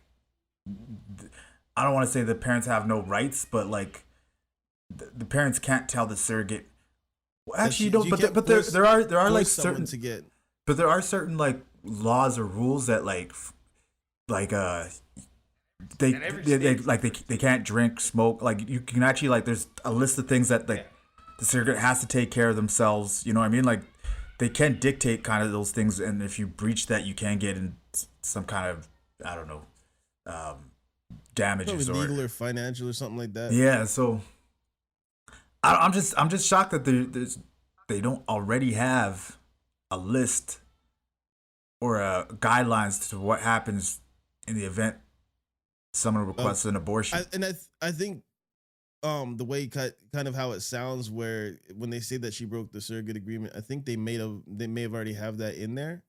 I don't want to say the parents have no rights, but like the parents can't tell the surrogate. Well, actually, you don't. But there are like certain but there are certain like laws or rules that they can't drink, smoke. Like you can actually like there's a list of things that like the surrogate has to take care of themselves. You know what I mean? Like they can dictate kind of those things, and if you breach that, you can get in some kind of I don't know. Damages or legal or financial or something like that. Yeah, so I'm just shocked that they don't already have a list or guidelines to what happens in the event someone requests an abortion. I think the way kind of how it sounds, where when they say that she broke the surrogate agreement, I think they may have already have that in there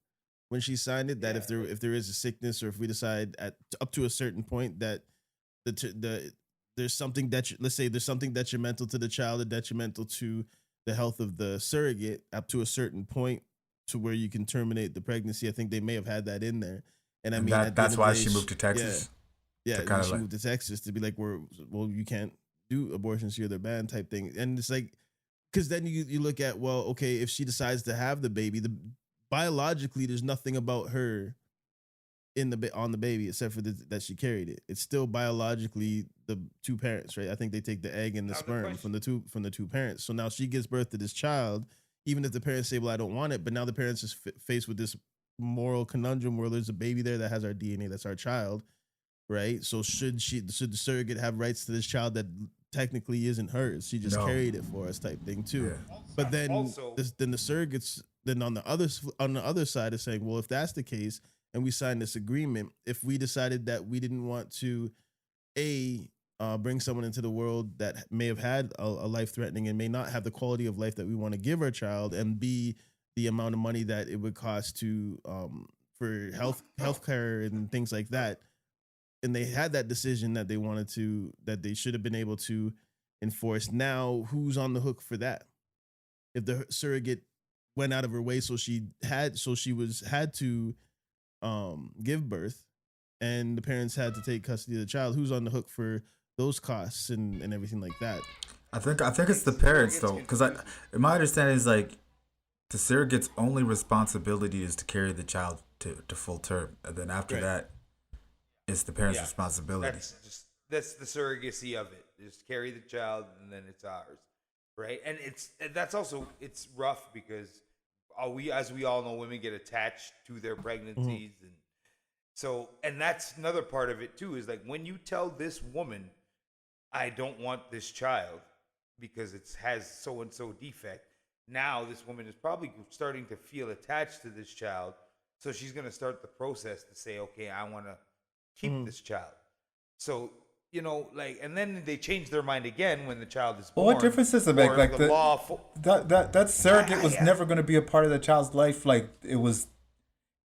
when she signed it. That if there is a sickness or if we decide up to a certain point that there's something let's say there's something detrimental to the child or detrimental to the health of the surrogate up to a certain point to where you can terminate the pregnancy. I think they may have had that in there. And I mean, that's why she moved to Texas. Yeah, she moved to Texas to be like, well, you can't do abortions here, they're banned type thing. And it's like, because then you look at, well, okay, if she decides to have the baby, biologically, there's nothing about her on the baby except for that she carried it. It's still biologically the two parents, right? I think they take the egg and the sperm from the two parents. So now she gives birth to this child, even if the parents say, well, I don't want it, but now the parents is faced with this moral conundrum where there's a baby there that has our DNA, that's our child, right? So should the surrogate have rights to this child that technically isn't hers? She just carried it for us type thing too. Yeah. But then then the surrogates then on the other side is saying, well, if that's the case and we signed this agreement, if we decided that we didn't want to bring someone into the world that may have had a life-threatening and may not have the quality of life that we want to give our child, and B, the amount of money that it would cost to for healthcare and things like that, and they had that decision that they should have been able to enforce. Now, who's on the hook for that? If the surrogate went out of her way, so she had to give birth, and the parents had to take custody of the child, who's on the hook for those costs and everything like that? I think it's the parents though, because my understanding is like the surrogate's only responsibility is to carry the child to full term, and then after that, it's the parents' responsibility. That's the surrogacy of it. Just carry the child, and then it's ours, right? And that's also rough because as we all know, women get attached to their pregnancies, and that's another part of it too. Is like when you tell this woman, I don't want this child because it has so and so defect. Now this woman is probably starting to feel attached to this child, so she's going to start the process to say, okay, I want to keep this child. So, and then they change their mind again when the child is born. Well, what difference does it make? Like that surrogate was never going to be a part of the child's life. Like it was,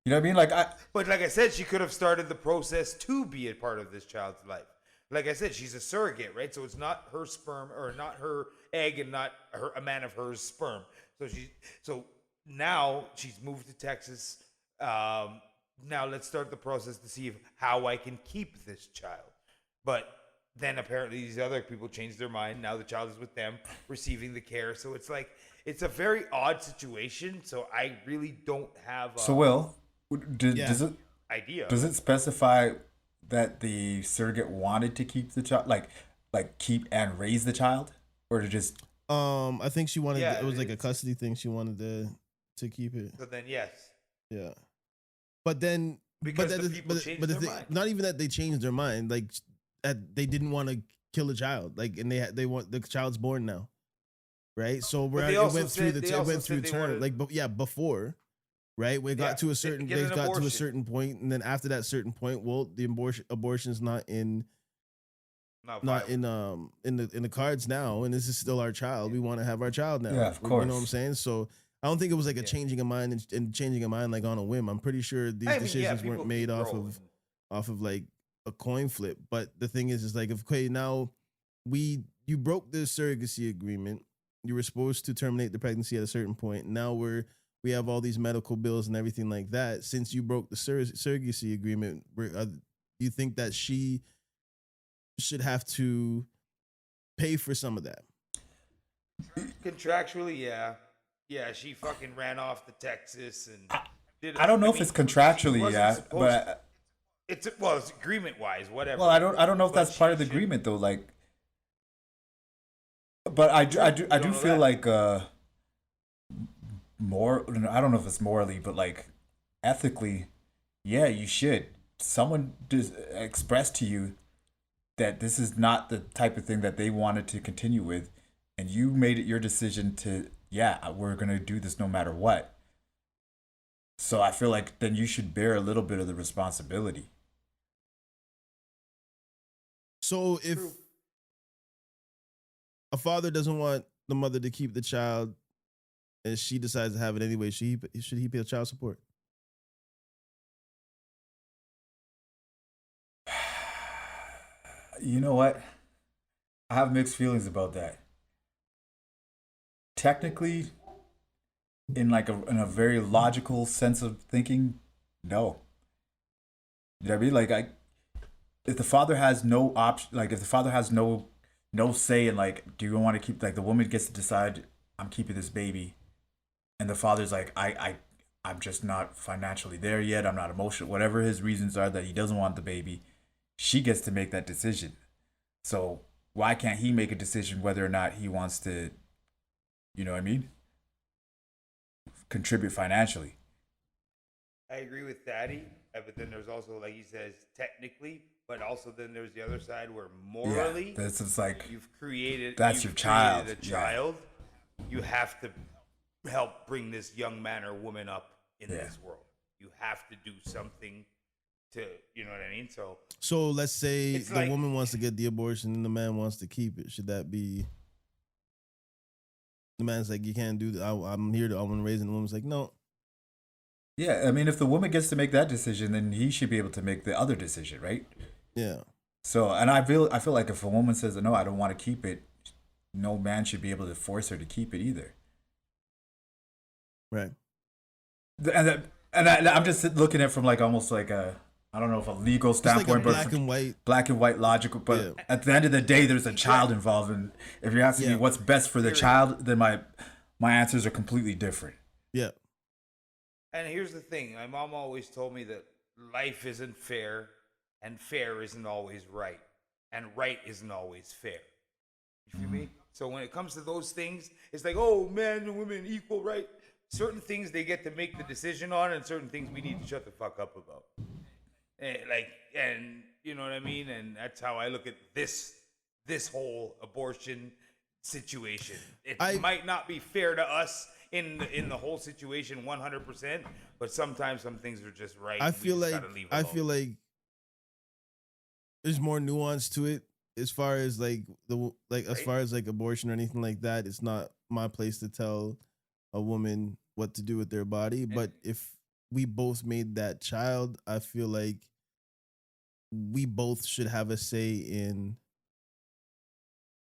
you know what I mean? But like I said, she could have started the process to be a part of this child's life. Like I said, she's a surrogate, right? So it's not her sperm or not her egg and not a man of her sperm. So now she's moved to Texas. Now let's start the process to see how I can keep this child. But then apparently these other people changed their mind. Now the child is with them, receiving the care. So it's like, it's a very odd situation. So I really don't have So Will, does it specify that the surrogate wanted to keep the child, like keep and raise the child, or to just? I think she wanted. It was like a custody thing. She wanted to keep it. So then, yes. Yeah, but then because the people changed their mind. Not even that they changed their mind. Like they didn't want to kill a child. Like, and they want the child's born now, right? So it went through term. Like, before. Right, we got to a certain. They got to a certain point, and then after that certain point, well, the abortion's not in the cards now, and this is still our child. We want to have our child now. Yeah, of course. You know what I'm saying? So I don't think it was like a changing of mind and changing a mind like on a whim. I'm pretty sure these decisions weren't made off of like a coin flip. But the thing is like, okay, now you broke the surrogacy agreement. You were supposed to terminate the pregnancy at a certain point. Now we have all these medical bills and everything like that. Since you broke the surrogacy agreement, do you think that she should have to pay for some of that? Contractually, yeah. Yeah, she fucking ran off to Texas and did. I don't know if it's contractually, but it's agreement wise, whatever. Well, I don't know if that's part of the agreement though. Like, but I do feel like I don't know if it's morally, but like ethically, yeah, you should. Someone expressed to you that this is not the type of thing that they wanted to continue with, and you made it your decision to, we're going to do this no matter what. So I feel like then you should bear a little bit of the responsibility. So if a father doesn't want the mother to keep the child and she decides to have it anyway, should he pay child support? You know what? I have mixed feelings about that. Technically, in like in a very logical sense of thinking, no. You know what I mean? Like if the father has no option, like if the father has no say in like, do you want to keep, like the woman gets to decide, I'm keeping this baby, and the father's like, I'm just not financially there yet. I'm not emotional. Whatever his reasons are that he doesn't want the baby, she gets to make that decision. So why can't he make a decision whether or not he wants to, you know what I mean, contribute financially? I agree with Daddy, but then there's also, like he says, technically, but also then there's the other side where morally, that's just like you've created your child. A child, you have to help bring this young man or woman up in this world. You have to do something to, you know what I mean? So let's say the woman wants to get the abortion and the man wants to keep it. Should that be? The man's like, you can't do that. I'm here to. I want to raise it. And the woman's like, no. Yeah, I mean, if the woman gets to make that decision, then he should be able to make the other decision, right? Yeah. So, and I feel like if a woman says no, I don't want to keep it, no man should be able to force her to keep it either. Right. And I'm just looking at it from like almost like a, I don't know if a legal standpoint, like a black and white logical. But at the end of the day, there's a child involved, and if you're asking me what's best for the child, then my answers are completely different. Yeah. And here's the thing: my mom always told me that life isn't fair, and fair isn't always right, and right isn't always fair. You feel me? So when it comes to those things, it's like, oh, men and women equal, right? Certain things they get to make the decision on, and certain things we need to shut the fuck up about. And you know what I mean? And that's how I look at this whole abortion situation. It might not be fair to us in the whole situation 100%, but sometimes some things are just right. I feel like there's more nuance to it as far as as far as like abortion or anything like that. It's not my place to tell a woman what to do with their body, but if we both made that child, I feel like we both should have a say in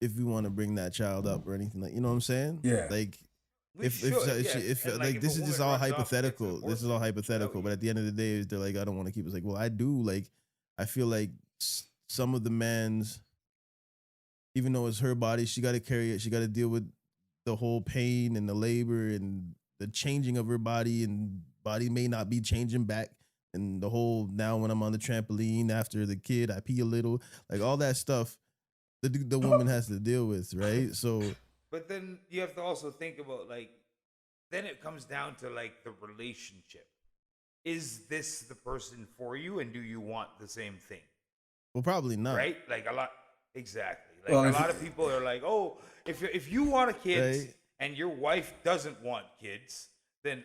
if we want to bring that child up or anything, like, you know what I'm saying? Yeah. Like if this is just all hypothetical. This is all hypothetical, but at the end of the day, they're like, I don't want to keep it. It's like, well, I do. Like, I feel like some of the man's, even though it's her body, she got to carry it. She got to deal with the whole pain and the labor and the changing of her body, and body may not be changing back. And the whole, now when I'm on the trampoline after the kid, I pee a little, like all that stuff the woman has to deal with, right? So, but then you have to also think about, like, then it comes down to like the relationship. Is this the person for you, and do you want the same thing? Well, probably not. Right? Like a lot. Exactly. Like a lot of people are like, oh, if you want a kid, right, and your wife doesn't want kids, then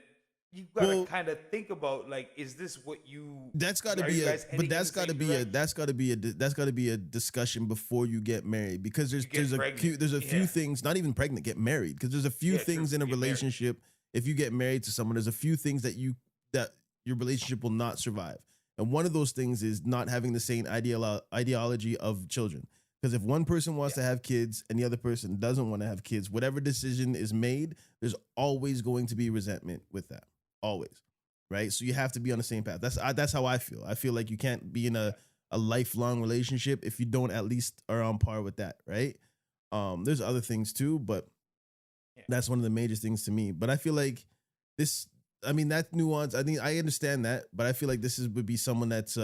you've got to kind of think about, like, is this what you? That's got to be that's got to be a discussion before you get married, because there's a few things, not even pregnant, get married, because there's a few things in a relationship. If you get married to someone, there's a few things that your relationship will not survive, and one of those things is not having the same ideology of children. Because if one person wants to have kids and the other person doesn't want to have kids, whatever decision is made, there's always going to be resentment with that. Always. Right? So you have to be on the same path. That's how I feel. I feel like you can't be in a lifelong relationship if you don't at least are on par with that. Right? There's other things too, but that's one of the major things to me. But I feel like that nuance, I think I understand that, but I feel like would be someone that's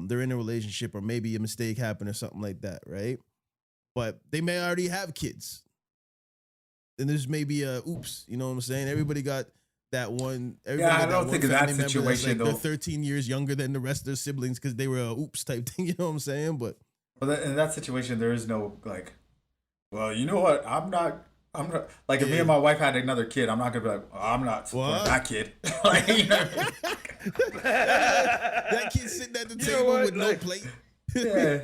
they're in a relationship, or maybe a mistake happened or something like that, right? But they may already have kids. And there's maybe oops, you know what I'm saying? Everybody got that one. I don't think of that situation, though. They're 13 years younger than the rest of their siblings because they were a oops type thing, you know what I'm saying? But in that situation, there is no, like, well, you know what? I'm not like, if me and my wife had another kid, I'm not gonna be like, oh, I'm not supporting that kid. Like, you know what I mean? That kid sitting at the table with no plate. Yeah.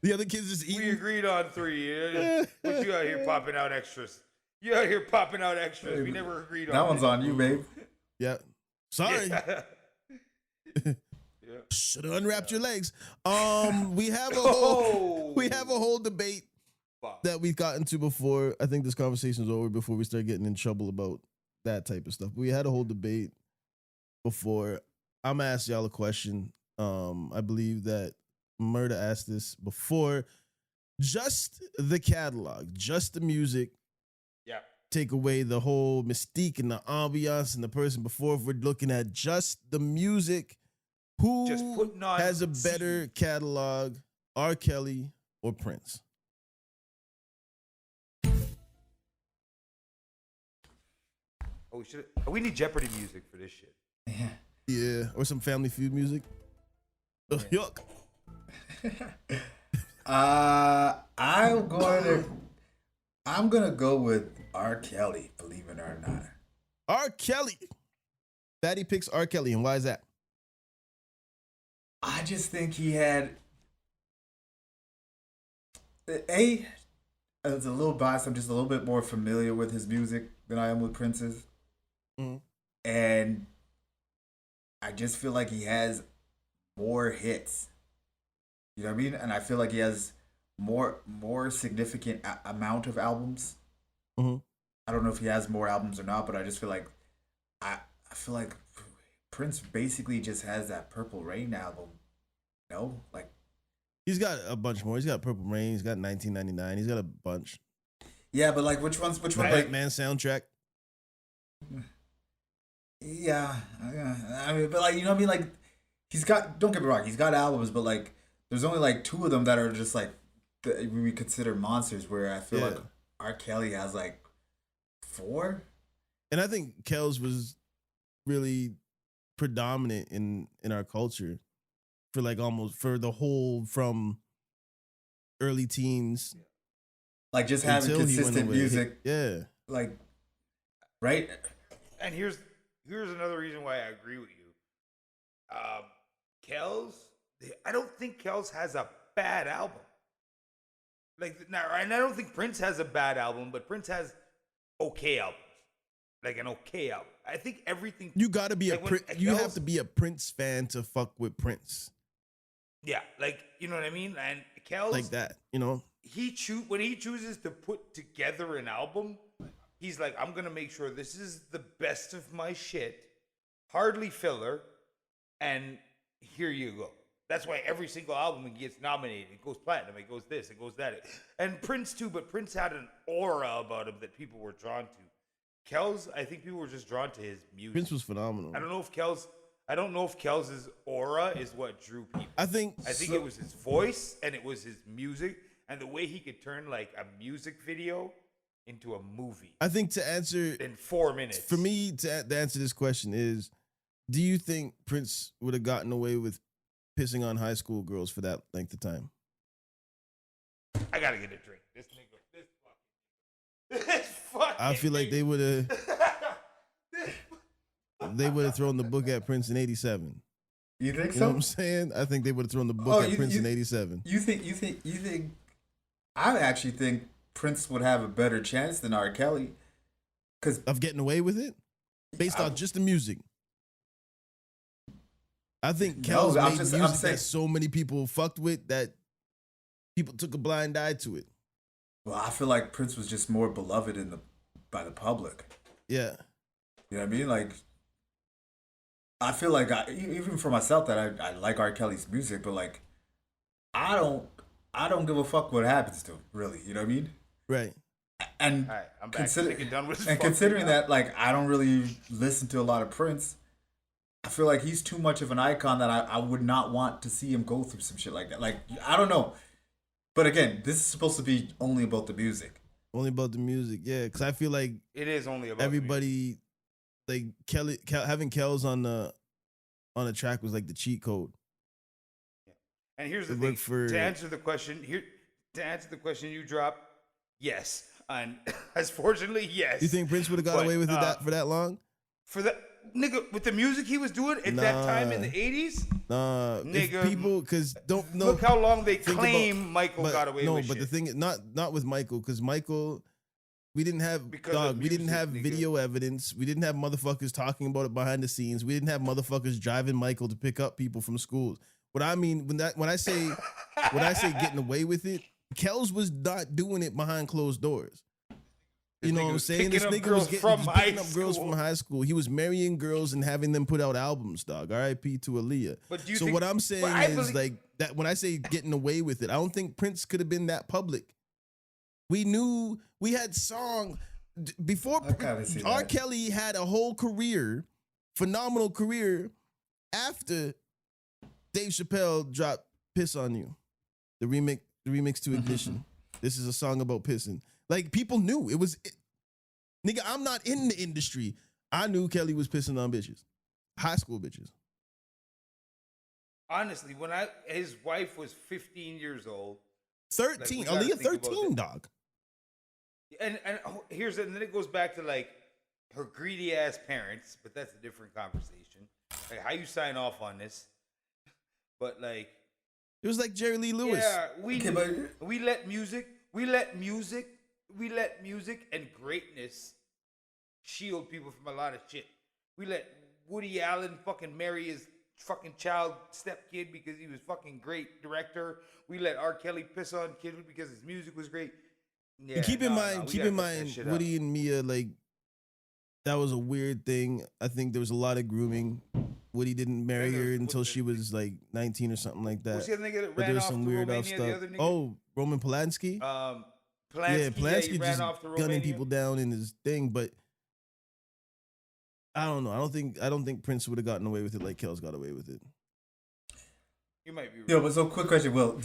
The other kids just eating. We agreed on 3. But you out here popping out extras. You out here popping out extras. We never agreed on that. One's on you, babe. Yeah. Sorry. Should have unwrapped your legs. We have a whole debate that we've gotten to before. I think this conversation's over before we start getting in trouble about that type of stuff. We had a whole debate before. I'm gonna ask y'all a question. I believe that Murda asked this before. Just the catalog, just the music. Yeah. Take away the whole mystique and the ambiance and the person before. If we're looking at just the music, who Just putting on has a better catalog, R. Kelly or Prince? Oh, we need Jeopardy music for this shit. Yeah, or some Family Feud music. Ugh, yuck. I'm gonna go with R. Kelly, believe it or not. R. Kelly. Fatty picks R. Kelly, and why is that? I just think he had it's a little biased. I'm just a little bit more familiar with his music than I am with Prince's. Mm-hmm. And I just feel like he has more hits. You know what I mean? And I feel like he has more significant amount of albums. Mm-hmm. I don't know if he has more albums or not, but I just feel like I feel like Prince basically just has that Purple Rain album. No, like he's got a bunch more. He's got Purple Rain. He's got 1999. He's got a bunch. Yeah, but like which one? Like Man soundtrack. Yeah, I mean, but like, you know what I mean? Like, he's got, don't get me wrong, he's got albums, but like, there's only like 2 of them that are just like, we consider monsters, where I feel like R. Kelly has like 4. And I think Kells was really predominant in our culture for like almost for the whole from early teens. Like just having consistent music. Yeah. Like, right? And here's another reason why I agree with you. Kells, I don't think Kells has a bad album. Like now, and I don't think Prince has a bad album, but Prince has okay albums, like an okay album. I think everything. You gotta be you have to be a Prince fan to fuck with Prince. Yeah, like you know what I mean. And Kells like that, you know. When he chooses to put together an album, he's like, I'm gonna make sure this is the best of my shit, hardly filler, and here you go. That's why every single album he gets nominated, it goes platinum, it goes this, it goes that. And Prince too, but Prince had an aura about him that people were drawn to. Kells, I think people were just drawn to his music. Prince was phenomenal. I don't know if Kells's aura is what drew people. I think it was his voice and it was his music and the way he could turn like a music video into a movie. I think to answer in 4 minutes. For me to answer this question is, do you think Prince would have gotten away with pissing on high school girls for that length of time? I gotta get a drink. This fucking I feel like they would have thrown the book at Prince in 87. You think so? You know what I'm saying? I think they would have thrown the book at Prince in 87. You think I actually think Prince would have a better chance than R. Kelly of getting away with it based on just the music. I think Kells made music that so many people fucked with that people took a blind eye to it. Well, I feel like Prince was just more beloved by the public. Yeah. You know what I mean? Like, I feel like even for myself that I like R. Kelly's music, but like, I don't give a fuck what happens to him, really. You know what I mean? Right. I'm And back done with considering that, like, I don't really listen to a lot of Prince, I feel like he's too much of an icon that I would not want to see him go through some shit like that. Like, I don't know. But again, this is supposed to be only about the music. Only about the music, yeah. Because I feel like it is only about everybody, like having Kells on the track was like the cheat code. Yeah. And here's the thing: to answer the question you dropped, yes, and as fortunately, yes. You think Prince would have got away with it for that long? For that. Nigga, with the music he was doing at that time in the 80s? Nigga. People, because don't know. Look how long they claim Michael got away with shit. No, but the thing is, not with Michael, because Michael, we didn't have, we didn't have video evidence. We didn't have motherfuckers talking about it behind the scenes. We didn't have motherfuckers driving Michael to pick up people from schools. What I mean, when I say getting away with it, Kels was not doing it behind closed doors. You know what I'm saying? This nigga was picking up girls from high school. He was marrying girls and having them put out albums, dog. R.I.P. to Aaliyah. So what I'm saying is like that when I say getting away with it, I don't think Prince could have been that public. We knew we had song before R. Kelly had a whole career, phenomenal career after Dave Chappelle dropped Piss on You, the remix to Ignition. This is a song about pissing. Like, people knew it was, nigga, I'm not in the industry. I knew Kelly was pissing on bitches, high school bitches. Honestly, when his wife was 15 years old. 13, like, Aaliyah 13, dog. And here's it, and then it goes back to like her greedy ass parents, but that's a different conversation. Like, how you sign off on this? But like, it was like Jerry Lee Lewis. Yeah, we let music and greatness shield people from a lot of shit. We let Woody Allen fucking marry his fucking child stepkid because he was fucking great director. We let R. Kelly piss on kids because his music was great. Yeah, keep in mind, Woody and Mia, like, that was a weird thing. I think there was a lot of grooming. Woody didn't marry her until she was like 19 or something like that. What's the other nigga that but ran there was off some to weird Romania, stuff. Oh, Roman Polanski? Polanski ran just off to gunning Romania. people down in his thing, but I don't know. I don't think Prince would have gotten away with it like Kells got away with it. You might be right. Yo, but so quick question, Will.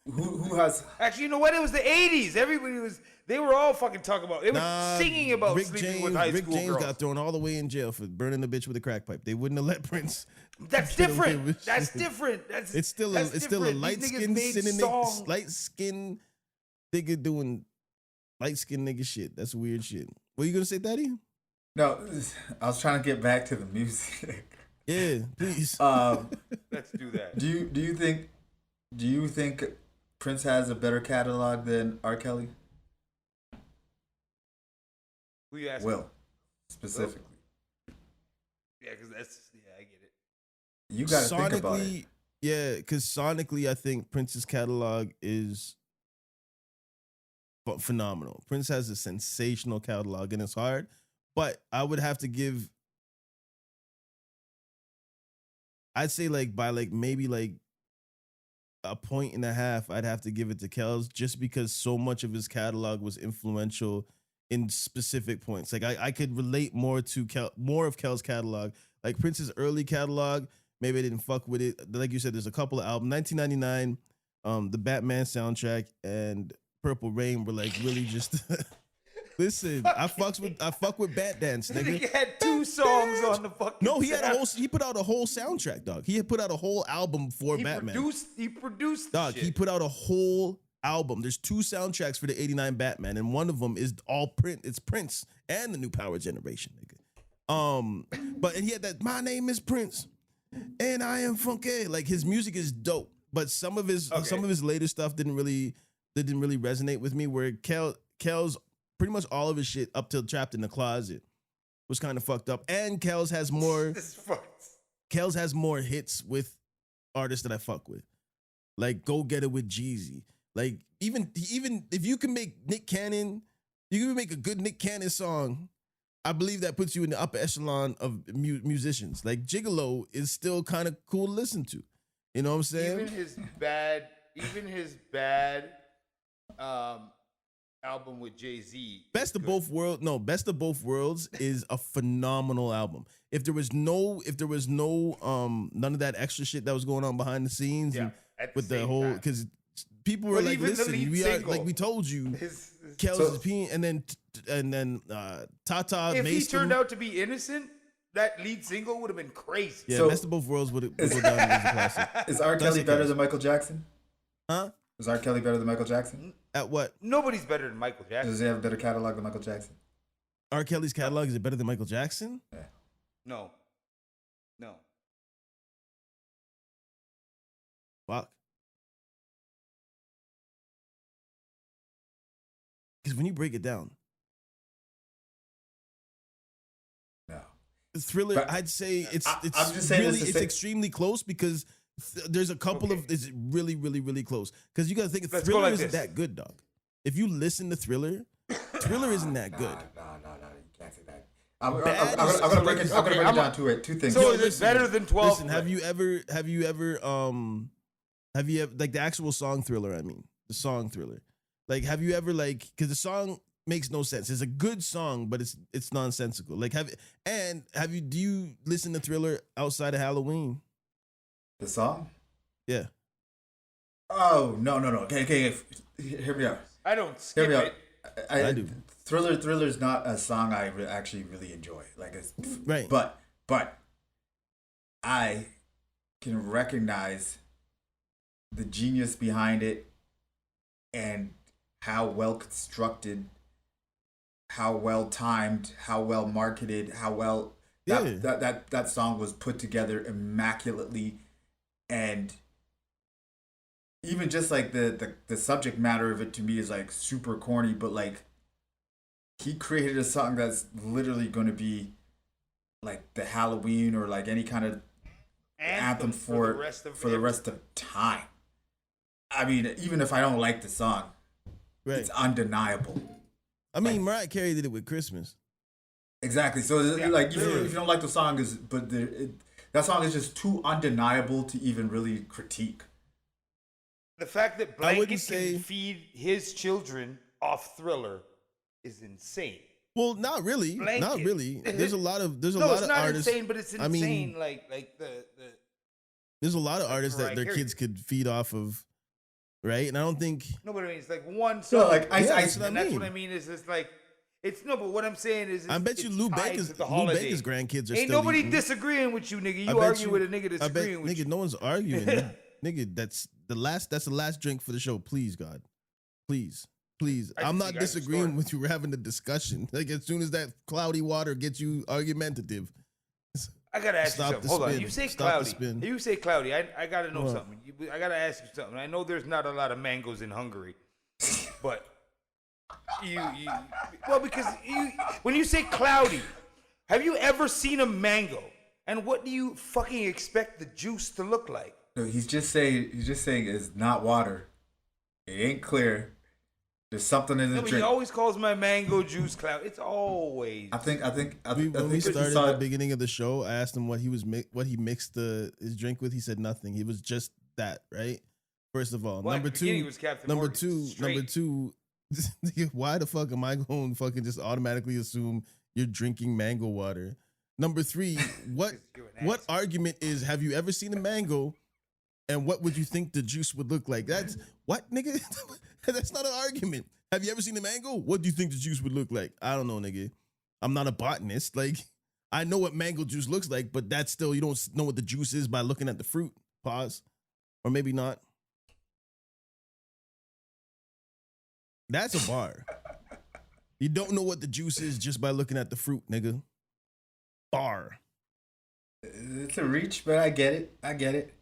Who has actually? You know what? It was the 80s. They were all fucking talking about. They were singing about sleeping with high Rick school James girls. got thrown all the way in jail for burning the bitch with a crack pipe. They wouldn't have let Prince. That's different. That's different. It's still a light skinned nigga doing light skinned nigga shit. That's weird shit. What are you gonna say, Daddy? No, I was trying to get back to the music. Yeah, please. Let's do that. Do you think Prince has a better catalog than R. Kelly? Who you asking? Will, specifically. Yeah, because I get it. You got to think about it. Yeah, because sonically, I think Prince's catalog is phenomenal. Prince has a sensational catalog, and it's hard. But I would have to give, I'd say like by like maybe like a point and a half, I'd have to give it to Kells just because so much of his catalog was influential in specific points. Like I could relate more to more of Kells' catalog. Like Prince's early catalog, maybe I didn't fuck with it. Like you said, there's a couple of albums. 1999, the Batman soundtrack and Purple Rain were like really just listen, I fuck with Bat Dance, nigga. He had 2 songs on the fucking. No, he put out a whole soundtrack, dog. He had put out a whole album for Batman. He produced dog. He put out a whole album. There's 2 soundtracks for the '89 Batman, and one of them is all print. It's Prince and the New Power Generation, nigga. But he had that. My name is Prince, and I am funky. Like his music is dope, but some of his later stuff didn't really resonate with me. Where Kells. Pretty much all of his shit up till Trapped in the Closet was kind of fucked up. And Kells has more hits with artists that I fuck with. Like Go Get It with Jeezy. Like even if you can make Nick Cannon, you can make a good Nick Cannon song, I believe that puts you in the upper echelon of musicians. Like Gigolo is still kind of cool to listen to. You know what I'm saying? Even his bad album with Jay-Z. Best of Both Worlds is a phenomenal album. If there was no none of that extra shit that was going on behind the scenes with the whole, because people were like, listen, we told you, Kells is and then Tata. If he turned out to be innocent, that lead single would have been crazy. Yeah, Best of Both Worlds would go down as a classic. Is R. Kelly better than Michael Jackson? Huh? Is R. Kelly better than Michael Jackson? At what? Nobody's better than Michael Jackson. Does he have a better catalog than Michael Jackson? R. Kelly's catalog, is it better than Michael Jackson? Yeah. No. Fuck. Because when you break it down, no. Thriller, but I'd say it's I'm just saying really it's extremely close because There's a couple of it's really, really, really close because you got to think Let's Thriller go like isn't this. that good, dog. If you listen to Thriller, Thriller isn't that good. No, you can't say that. I'm gonna break it down to two things. So is it better than 12? Listen, have you ever like the actual song Thriller? I mean, the song Thriller. Like, have you ever like because the song makes no sense. It's a good song, but it's nonsensical. Like, do you listen to Thriller outside of Halloween? The song? Yeah. Oh no. Okay. Hear me out. I don't skip Hear me it. out. I do. Thriller's not a song I actually really enjoy. Like, it's right. But I can recognize the genius behind it and how well constructed, how well timed, how well marketed, how well that song was put together immaculately. And even just like the subject matter of it to me is like super corny, but like he created a song that's literally going to be like the Halloween or like any kind of anthem for the rest of time. I mean, even if I don't like the song, it's undeniable. I mean, Mariah Carey did it with Christmas. Exactly. So like, if you don't like the song, that song is just too undeniable to even really critique. The fact that Blanket can feed his children off Thriller is insane. Well, not really. Blanket. Not really. There's a lot of it's artists. not insane, but it's insane. I mean, like the there's a lot of artists that their kids could feed off of, right? And I don't think. No, but I mean, it's like one song. No, like that's what I mean. Is it's like. It's no, but what I'm saying is, I bet you Lou Baker's grandkids are Ain't still nobody eating. disagreeing with you, nigga. You argue with a nigga disagreeing with you. Nigga, no one's arguing. Nigga, that's the last drink for the show. Please, God. Please. I'm not disagreeing with you. We're having a discussion. Like, as soon as that cloudy water gets you argumentative. I gotta ask you something. Hold on. You say cloudy. You say cloudy. I gotta know something. I gotta ask you something. I know there's not a lot of mangoes in Hungary, but because when you say cloudy, have you ever seen a mango? And what do you fucking expect the juice to look like? No, he's just saying it's not water. It ain't clear. There's something in the drink. He always calls my mango juice cloudy. It's always. When we started at the beginning of the show, I asked him what he mixed his drink with. He said nothing. It was just that, right? First of all, number two, why the fuck am I going to fucking just automatically assume you're drinking mango water? Number three, what argument is, have you ever seen a mango and what would you think the juice would look like? That's what, nigga? That's not an argument. Have you ever seen a mango? What do you think the juice would look like? I don't know, nigga. I'm not a botanist. Like, I know what mango juice looks like, but that's still, you don't know what the juice is by looking at the fruit. Pause. Or maybe not. That's a bar. You don't know what the juice is just by looking at the fruit, nigga. Bar. It's a reach, but I get it.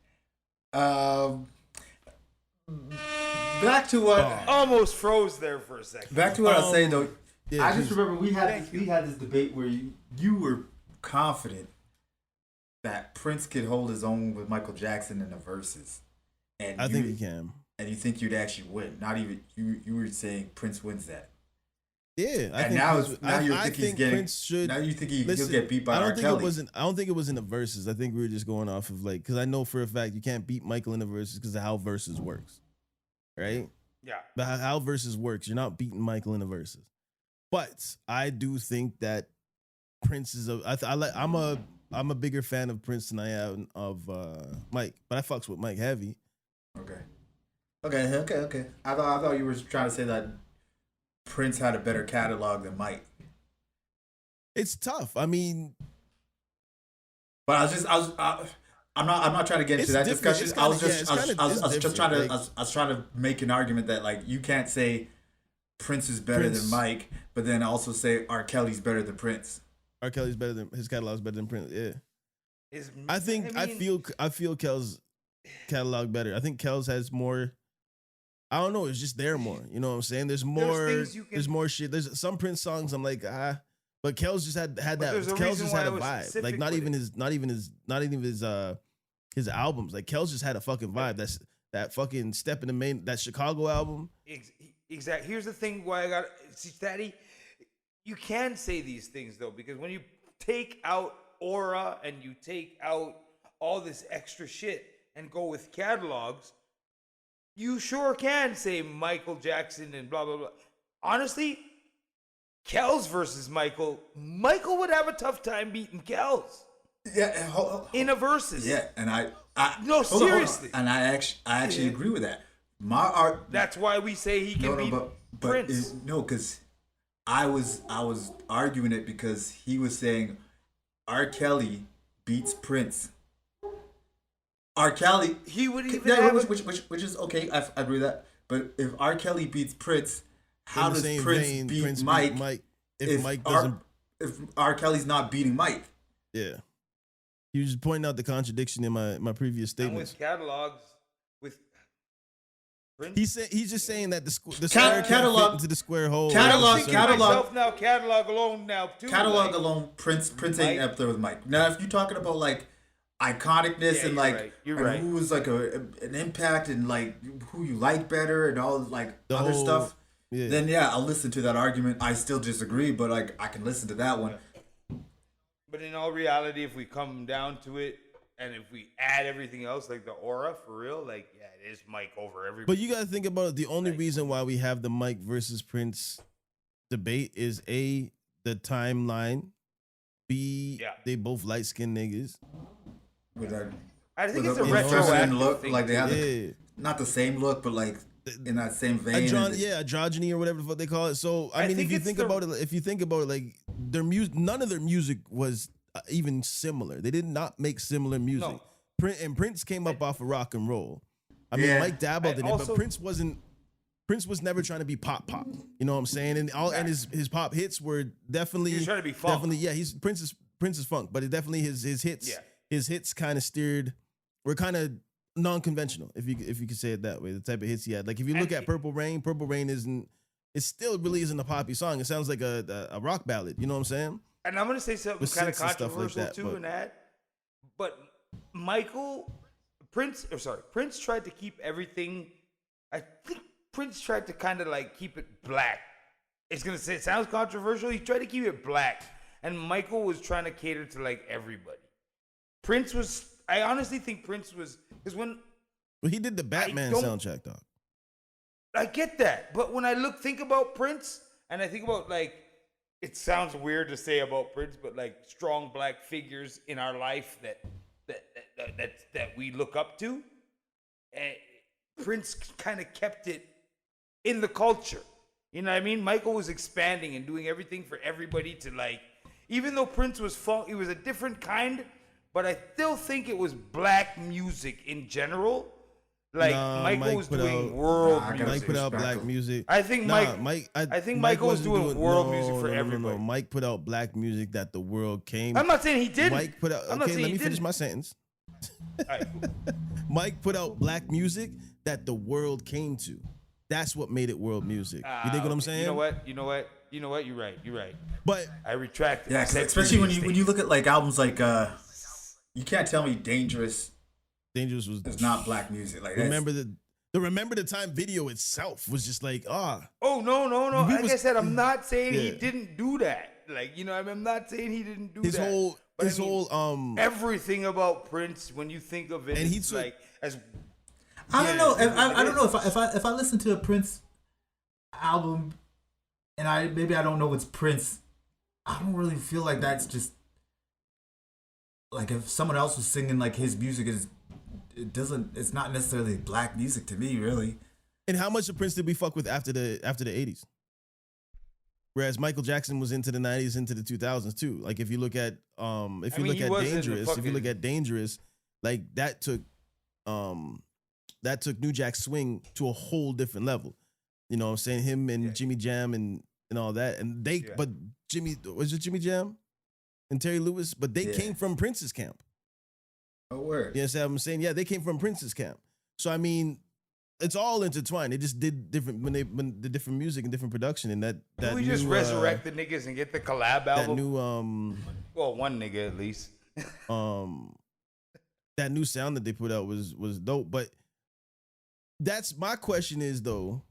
Back to what almost froze there for a second. Back to what I was saying though. Yeah, I just remember we had this debate where you were confident that Prince could hold his own with Michael Jackson in the verses, and I think he can. And you think you'd actually win? Not even you were saying Prince wins that. Yeah, I think Prince should. Now you think he'll get beat by R. Kelly. I don't think it was in the verses. I think we were just going off of like, because I know for a fact you can't beat Michael in the verses because of how verses works, right? Yeah. But how verses works, you're not beating Michael in the verses. But I do think that Prince is I'm a bigger fan of Prince than I am of Mike, but I fucks with Mike heavy. Okay. I thought you were trying to say that Prince had a better catalog than Mike. It's tough. I mean, but I'm not trying to get into that discussion. I was just trying to make an argument that like you can't say Prince is better than Mike, but then also say R. Kelly's better than Prince. R. Kelly's better than his catalog's better than Prince. Yeah. I feel Kel's catalog better. I think Kel's has more. I don't know. It's just there more. You know what I'm saying? There's more. There's more shit. There's some Prince songs I'm like but Kel's just had that. Kel's just had a vibe. Like not even his his albums. Like Kells just had a fucking vibe. That's that fucking Step in the Main, that Chicago album. Exactly. Here's the thing why I got see, Daddy, you can say these things though, because when you take out aura and you take out all this extra shit and go with catalogs, you sure can say Michael Jackson and blah blah blah. Honestly, Kells versus Michael would have a tough time beating Kells. Yeah, in a versus. Yeah, and I no, seriously. And I actually agree with that. My art. That's why we say he can beat Prince. Because I was arguing it because he was saying R. Kelly beats Prince. R. Kelly, he would even which is okay. I agree with that. But if R. Kelly beats Prince, how does Prince beat Mike? If Mike doesn't, if R. Kelly's not beating Mike, yeah. He was just pointing out the contradiction in my previous statements. And with catalogs, with Prince, he's just saying that the square catalog fit into the square hole. Catalog alone now too. Catalog like, alone, Prince ain't up there with Mike. Now, if you're talking about like iconicness and like who was like an impact and like who you like better and all like the other stuff, then I'll listen to that argument. I still disagree, but like I can listen to that one. But in all reality, if we come down to it, and if we add everything else, like the aura, for real, like, yeah, it is Mike over everybody. But you got to think about it. The only reason why we have the Mike versus Prince debate is A, the timeline. B, they both light-skinned niggas. I think it's a retroactive look. Thing like they have not the same look, but like in that same vein. Androgyny or whatever the fuck they call it. So I mean, if you think about it, like their music, none of their music was even similar. They did not make similar music. No. Prince came up off of rock and roll. I mean, Mike dabbled in it, but Prince was never trying to be pop. You know what I'm saying? And his pop hits were definitely he was trying to be funk. Definitely, he's Prince is funk, but it definitely his hits. Yeah. His hits kind of were kind of non-conventional, if you could say it that way. The type of hits he had, like if you look at Purple Rain it still really isn't a poppy song. It sounds like a rock ballad. You know what I'm saying? And I'm gonna say something kind of controversial too in that. But Prince tried to keep everything. I think Prince tried to kind of like keep it black. It sounds controversial. He tried to keep it black, and Michael was trying to cater to like everybody. I honestly think Prince was, because he did the Batman soundtrack, dog. I get that, but when I think about Prince, and I think about like, it sounds weird to say about Prince, but like strong black figures in our life that we look up to, Prince kind of kept it in the culture. You know what I mean? Michael was expanding and doing everything for everybody to like. Even though Prince was funk, he was a different kind. But I still think it was black music in general. Like Michael was doing world music. Mike put out black music. I think Michael was doing world music for everybody. No. Mike put out black music that the world came. I'm not saying he didn't. Mike put out. Okay, let me finish my sentence. All right, cool. Mike put out black music that the world came to. That's what made it world music. You dig what I'm saying? You know what? You're right. But I retract it. Yeah, especially when you look at like albums like you can't tell me Dangerous was not black music. Like Remember the Time video itself was just like Oh no. Like I said, I'm not saying he didn't do that. Like, you know, I'm not saying he didn't do that. His whole everything about Prince, when you think of it, and it's like as I don't know. I don't know if I listen to a Prince album and I don't know it's Prince, I don't really feel like that's just like if someone else was singing like his music it's not necessarily black music to me, really. And how much of Prince did we fuck with after the 80s? Whereas Michael Jackson was into the 90s, into the 2000s too. Like if you look at Dangerous, like that took New Jack Swing to a whole different level. You know what I'm saying? Him and Jimmy Jam and all that. And but was it Jimmy Jam and Terry Lewis? But they came from Prince's camp. Oh, word. You understand what I'm saying? Yeah, they came from Prince's camp. So I mean, it's all intertwined. They just did different the different music and different production, and that Can we just resurrect the niggas and get the collab album? That new well, one nigga at least. that new sound that they put out was dope. But that's my question is though,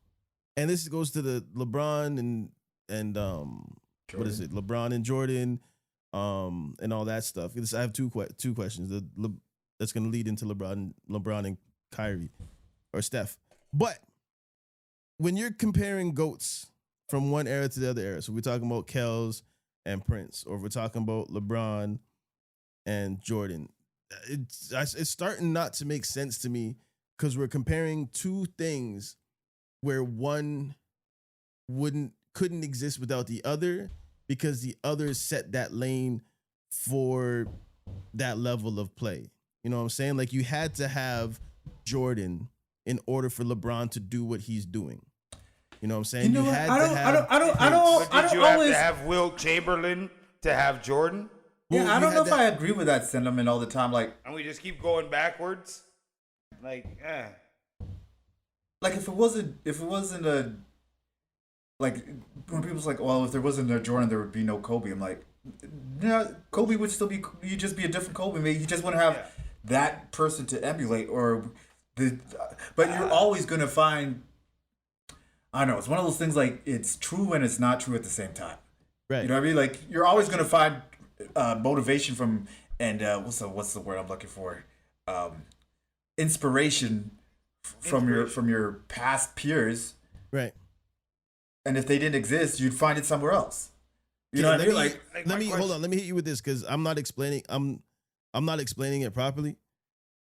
and this goes to the LeBron and what is it, LeBron and Jordan, and all that stuff. I have two questions. That's going to lead into LeBron and Kyrie or Steph. But when you're comparing GOATs from one era to the other era, so we're talking about Kels and Prince, or we're talking about LeBron and Jordan, it's starting not to make sense to me because we're comparing two things where one couldn't exist without the other because the other set that lane for that level of play. You know what I'm saying? Like you had to have Jordan in order for LeBron to do what he's doing. You know what I'm saying? You know what? I don't always have Wilt Chamberlain to have Jordan. Yeah, I don't know if I agree with that sentiment all the time. Like, and we just keep going backwards. Like if it wasn't a, like when people's like, well, if there wasn't a Jordan, there would be no Kobe. I'm like, yeah, Kobe would still be. You'd just be a different Kobe. Maybe you just wouldn't have that person to emulate, but you're always gonna find. I don't know. It's one of those things like it's true and it's not true at the same time. Right. You know what I mean? Like you're always gonna find motivation from and what's the word I'm looking for? Inspiration from your past peers. Right. And if they didn't exist, you'd find it somewhere else. You know what I mean? Like let me hold on. Let me hit you with this because I'm not explaining. I'm not explaining it properly.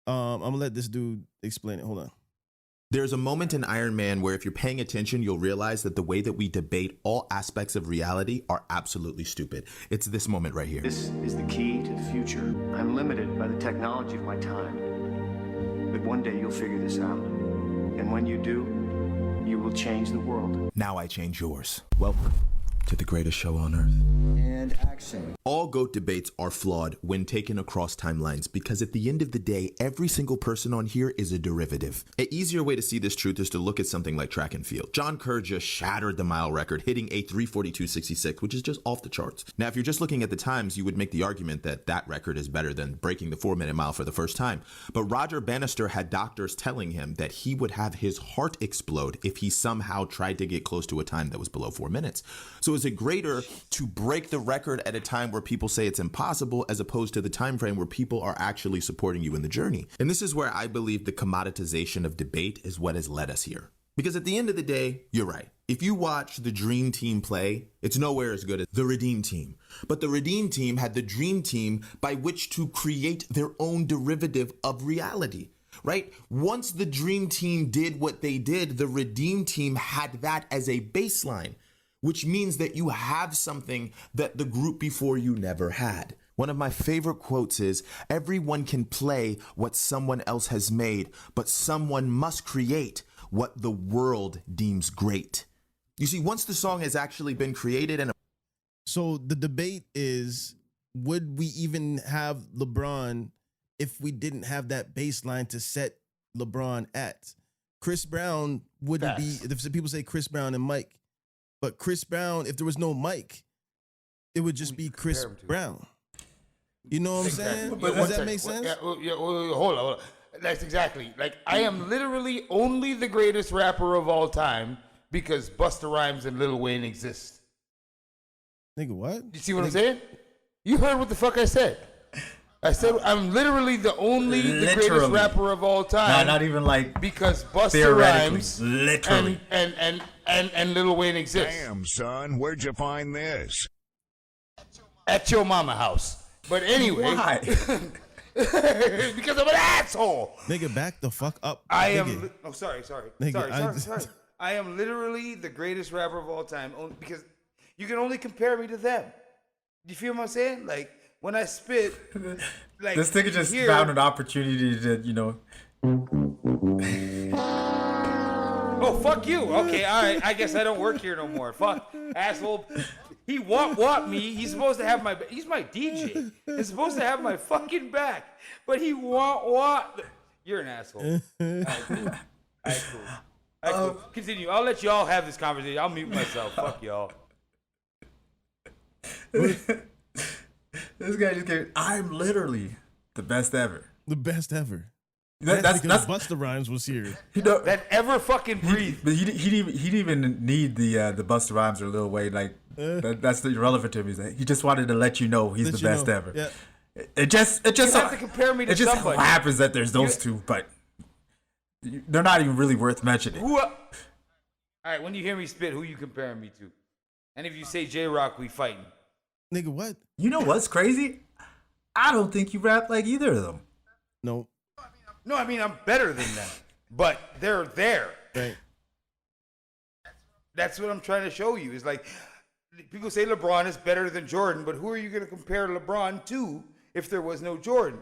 I'm gonna let this dude explain it. Hold on. There's a moment in Iron Man where if you're paying attention, you'll realize that the way that we debate all aspects of reality are absolutely stupid. It's this moment right here. This is the key to the future. I'm limited by the technology of my time. But one day you'll figure this out. And when you do, you will change the world. Now I change yours. Welcome to the greatest show on earth. And action. All GOAT debates are flawed when taken across timelines because at the end of the day, every single person on here is a derivative. An easier way to see this truth is to look at something like track and field. John Kerr just shattered the mile record, hitting a 3:42.66, which is just off the charts. Now, if you're just looking at the times, you would make the argument that that record is better than breaking the 4-minute mile for the first time. But Roger Bannister had doctors telling him that he would have his heart explode if he somehow tried to get close to a time that was below 4 minutes. So is it greater to break the record at a time where people say it's impossible as opposed to the time frame where people are actually supporting you in the journey? And this is where I believe the commoditization of debate is what has led us here. Because at the end of the day, you're right. If you watch the Dream Team play, it's nowhere as good as the Redeem Team. But the Redeem Team had the Dream Team by which to create their own derivative of reality. Right? Once the Dream Team did what they did, the Redeem Team had that as a baseline, which means that you have something that the group before you never had. One of my favorite quotes is, everyone can play what someone else has made, but someone must create what the world deems great. You see, once the song has actually been created and... So the debate is, would we even have LeBron if we didn't have that baseline to set LeBron at? Chris Brown wouldn't be, if people say Chris Brown and Mike, but Chris Brown, if there was no Mike, it would just be Chris Brown. You know what I'm saying? Does that make sense? Hold on. That's exactly. Like, I am literally only the greatest rapper of all time because Busta Rhymes and Lil Wayne exist. Nigga, what? You see what I'm saying? You heard what the fuck I said. I said I'm literally the greatest rapper of all time. No, not even like because Busta Rhymes literally and Lil Wayne exist. Damn, son, where'd you find this? At your mama house. But anyway, why? Because I'm an asshole. Nigga, back the fuck up. I nigga. am. Oh, sorry. Nigga, Sorry. I am literally the greatest rapper of all time because you can only compare me to them. You feel what I'm saying? Like, when I spit, like this nigga just found an opportunity to, you know. Oh, fuck you. Okay, all right. I guess I don't work here no more. Fuck, asshole. He want me. He's supposed to have my. He's my DJ. He's supposed to have my fucking back, but he want. You're an asshole. All right, cool. Continue. I'll let y'all have this conversation. I'll mute myself. Fuck y'all. This guy just came. I'm literally the best ever. The best ever. That's because Busta Rhymes was here. That ever fucking breathe. But he didn't even need the Busta Rhymes or Lil Wayne. Like that's irrelevant to him. He just wanted to let you know he's the best ever. Yeah. It just you have to compare me to somebody. So happens that there's those two, but they're not even really worth mentioning. All right, when you hear me spit, who you comparing me to? And if you say J-Rock, we fighting. Nigga, what? You know what's crazy? I don't think you rap like either of them. No. No, I mean, I'm better than them, but they're there. Right. That's what I'm trying to show you. Is like, people say LeBron is better than Jordan, but who are you going to compare LeBron to if there was no Jordan?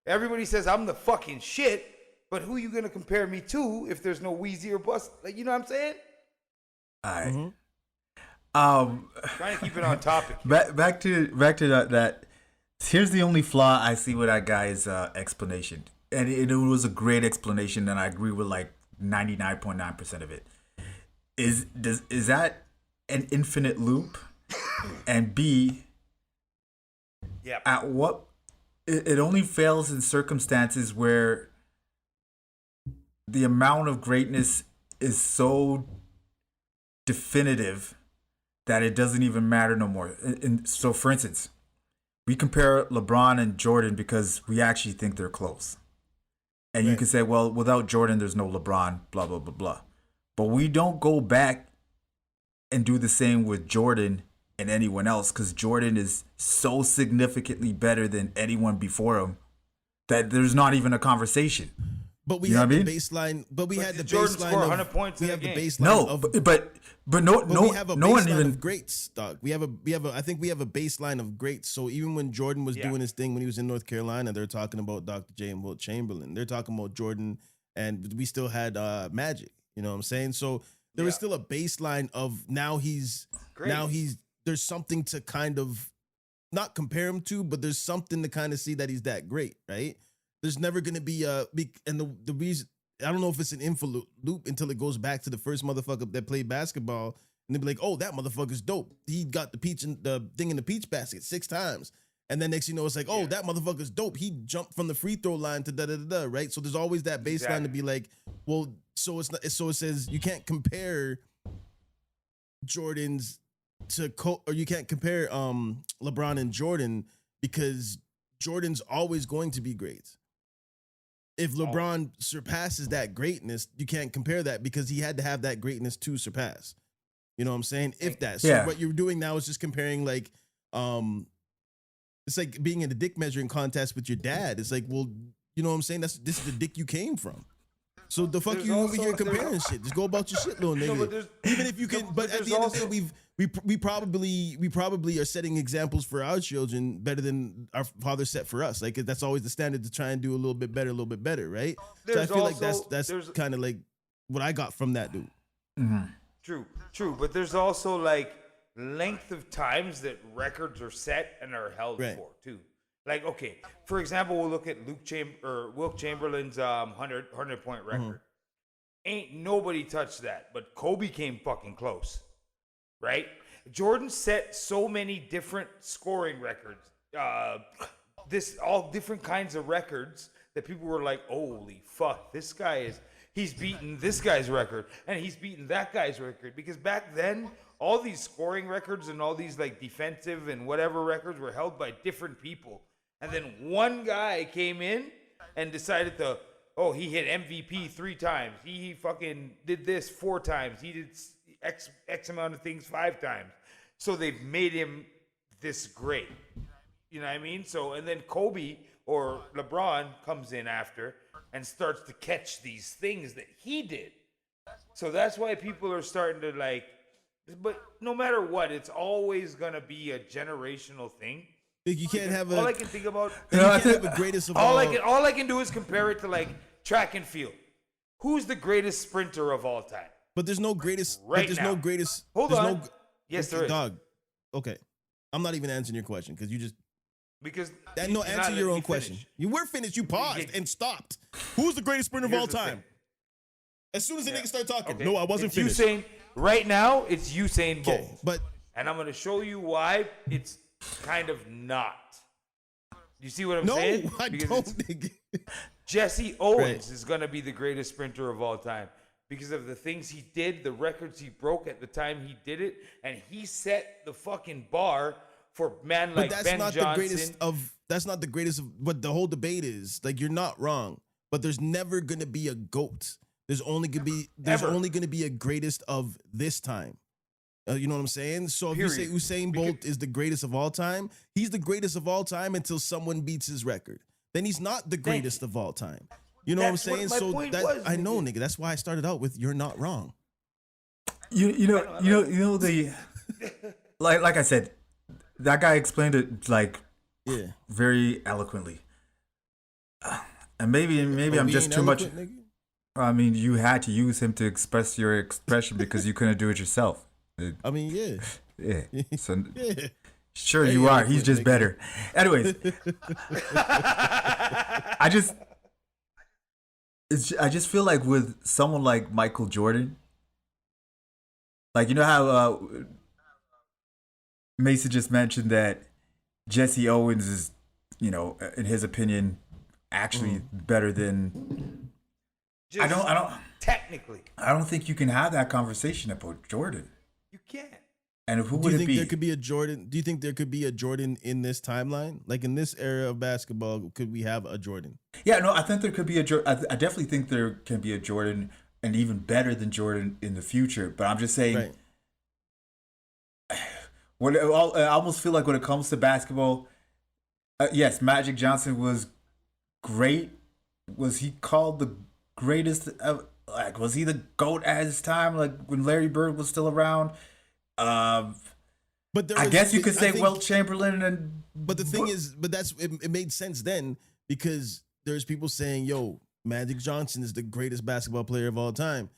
Everybody says I'm the fucking shit, but who are you going to compare me to if there's no Weezy or Bust? Like, you know what I'm saying? All right. Mm-hmm. Trying to keep it on topic. Back to that. Here's the only flaw I see with that guy's explanation, and it was a great explanation, and I agree with like 99.9% of it. Is that an infinite loop? And B, at what it only fails in circumstances where the amount of greatness is so definitive that it doesn't even matter no more. And so, for instance, we compare LeBron and Jordan because we actually think they're close. And you can say, well, without Jordan, there's no LeBron, blah, blah, blah, blah. But we don't go back and do the same with Jordan and anyone else because Jordan is so significantly better than anyone before him that there's not even a conversation. But we had the baseline. But we had the Jordan baseline score of 100 points. We have the baseline. No, of, but no, we have a no baseline one even of greats, dog. I think we have a baseline of greats. So even when Jordan was doing his thing when he was in North Carolina, they're talking about Dr. J and Wilt Chamberlain. They're talking about Jordan, and we still had Magic. You know what I'm saying? So there was still a baseline of now he's there's something to kind of not compare him to, but there's something to kind of see that he's that great, right? There's never going to be and the reason, I don't know if it's an info loop until it goes back to the first motherfucker that played basketball and they'll be like, oh, that motherfucker's dope. He got the thing in the peach basket 6 times. And then next you know, it's like, oh, that motherfucker's dope. He jumped from the free throw line to da-da-da-da, right? So there's always that baseline to be like, well, so it's not, so it says you can't compare Jordan's or you can't compare LeBron and Jordan because Jordan's always going to be great. If LeBron surpasses that greatness, you can't compare that because he had to have that greatness to surpass. You know what I'm saying? If that. So what you're doing now is just comparing like, it's like being in a dick measuring contest with your dad. It's like, well, you know what I'm saying? This is the dick you came from. So the fuck you over here comparing shit? Just go about your shit, little nigga. No, even if you can, but at the end of the day, we probably are setting examples for our children better than our father set for us. Like that's always the standard to try and do a little bit better, right? So I feel like that's kind of like what I got from that dude. Mm-hmm. True, but there's also like length of times that records are set and are held for too. Like, okay, for example, we'll look at Wilt Chamberlain's 100-point record. Mm-hmm. Ain't nobody touched that, but Kobe came fucking close, right? Jordan set so many different scoring records, all different kinds of records that people were like, holy fuck, he's beaten this guy's record, and he's beaten that guy's record. Because back then, all these scoring records and all these like defensive and whatever records were held by different people. And then one guy came in and decided he hit MVP 3 times. He fucking did this 4 times. He did X amount of things 5 times. So they've made him this great. You know what I mean? So, and then Kobe or LeBron comes in after and starts to catch these things that he did. So that's why people are starting to like, but no matter what, it's always going to be a generational thing. You can't have all I can think about. You can't have the greatest of all. All I can do is compare it to like track and field. Who's the greatest sprinter of all time? But there's no greatest. No greatest. Hold on. Yes, there is. Dog. Okay, I'm not even answering your question because you just. Because answer your own question. You were finished. You paused and stopped. Who's the greatest sprinter of all time? As soon as the nigga start talking, no, I wasn't finished. Right now, it's Usain Bolt. But and I'm going to show you why it's kind of not. You see what I'm No, saying? I don't think. Jesse Owens is going to be the greatest sprinter of all time because of the things he did, the records he broke at the time he did it, and he set the fucking bar for man like Ben Johnson. That's not the greatest of what the whole debate is. Like, you're not wrong, but there's never gonna be a GOAT. There's only gonna be a greatest of this time. You know what I'm saying? So if you say Usain Bolt is the greatest of all time, he's the greatest of all time until someone beats his record. Then he's not the greatest of all time. You know what I'm saying? So I know, nigga. That's why I started out with "you're not wrong." You know the like I said, that guy explained it like very eloquently. And maybe I'm just too much. Nigga? I mean, you had to use him to express your expression because you couldn't do it yourself. I mean, yeah. So, sure, you are. He's just better. Anyways, I just feel like with someone like Michael Jordan, like, you know how Mason just mentioned that Jesse Owens is, you know, in his opinion, actually better than. I don't technically. I don't think you can have that conversation about Jordan. You can't. And who Do would you it think be? there could be a Jordan? Do you think there could be a Jordan in this timeline? Like in this era of basketball, could we have a Jordan? Yeah, no, I think there could be a Jordan. I definitely think there can be a Jordan, and even better than Jordan in the future. But I'm just saying, I almost feel like when it comes to basketball, yes, Magic Johnson was great. Was he called the greatest? Like, was he the GOAT at his time? Like when Larry Bird was still around? But I guess you could say Wilt Chamberlain and. But the thing is, it made sense then because there's people saying, "Yo, Magic Johnson is the greatest basketball player of all time."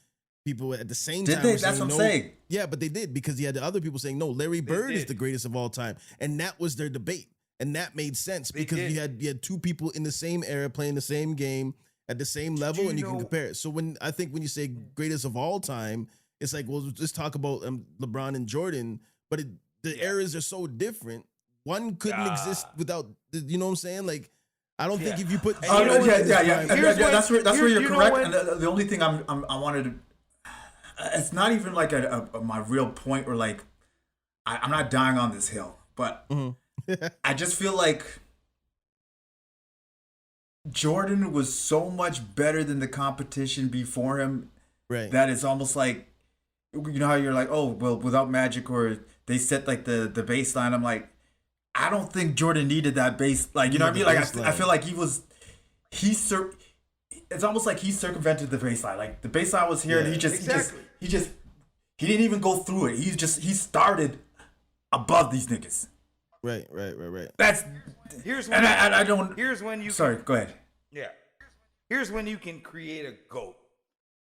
People at the same time. Did they? That's what I'm saying. Yeah, but they did because you had the other people saying, "No, Larry Bird is the greatest of all time," and that was their debate, and that made sense because you had two people in the same era playing the same game at the same level, and you can compare it. So when you say greatest of all time, it's like, well, let's talk about LeBron and Jordan, but the eras are so different. One couldn't exist without, you know what I'm saying? Like, I don't think if you put, that's where you're correct. And the only thing I wanted to, it's not even like my real point, or like, I'm not dying on this hill, but I just feel like Jordan was so much better than the competition before him, right? That it's almost like, you know how you're like, oh, well, without Magic, or they set like the baseline. I'm like, I don't think Jordan needed that base. Like, you know what I mean? Like, I feel like it's almost like he circumvented the baseline. Like the baseline was here, and he didn't even go through it. He started above these niggas. Right. Here's when I don't. Here's when you. Sorry, go ahead. Yeah. Here's when you can create a GOAT.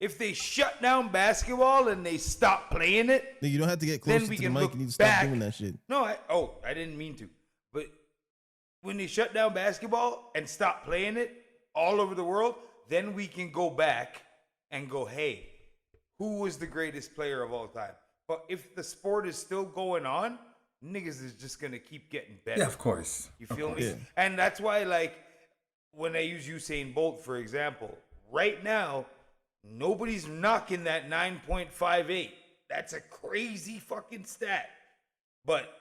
If they shut down basketball and they stop playing it, you don't have to get closer to the mic. You need to stop doing that shit. No, I didn't mean to. But when they shut down basketball and stop playing it all over the world, then we can go back and go, hey, who was the greatest player of all time? But if the sport is still going on, niggas is just gonna keep getting better. Yeah, of course. You feel me? Yeah. And that's why, like, when I use Usain Bolt, for example, right now, nobody's knocking that 9.58. That's a crazy fucking stat. But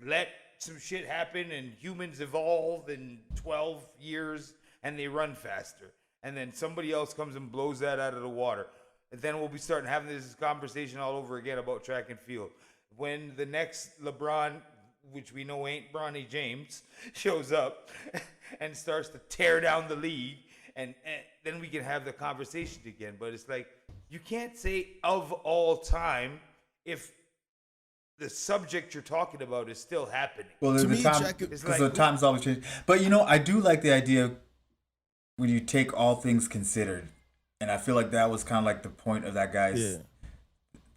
let some shit happen and humans evolve in 12 years and they run faster. And then somebody else comes and blows that out of the water. And then we'll be starting having this conversation all over again about track and field. When the next LeBron, which we know ain't Bronny James, shows up and starts to tear down the league, and then we can have the conversation again. But it's like, you can't say of all time if the subject you're talking about is still happening. Well, the time's always changed. But, you know, I do like the idea when you take all things considered. And I feel like that was kind of like the point of that guy's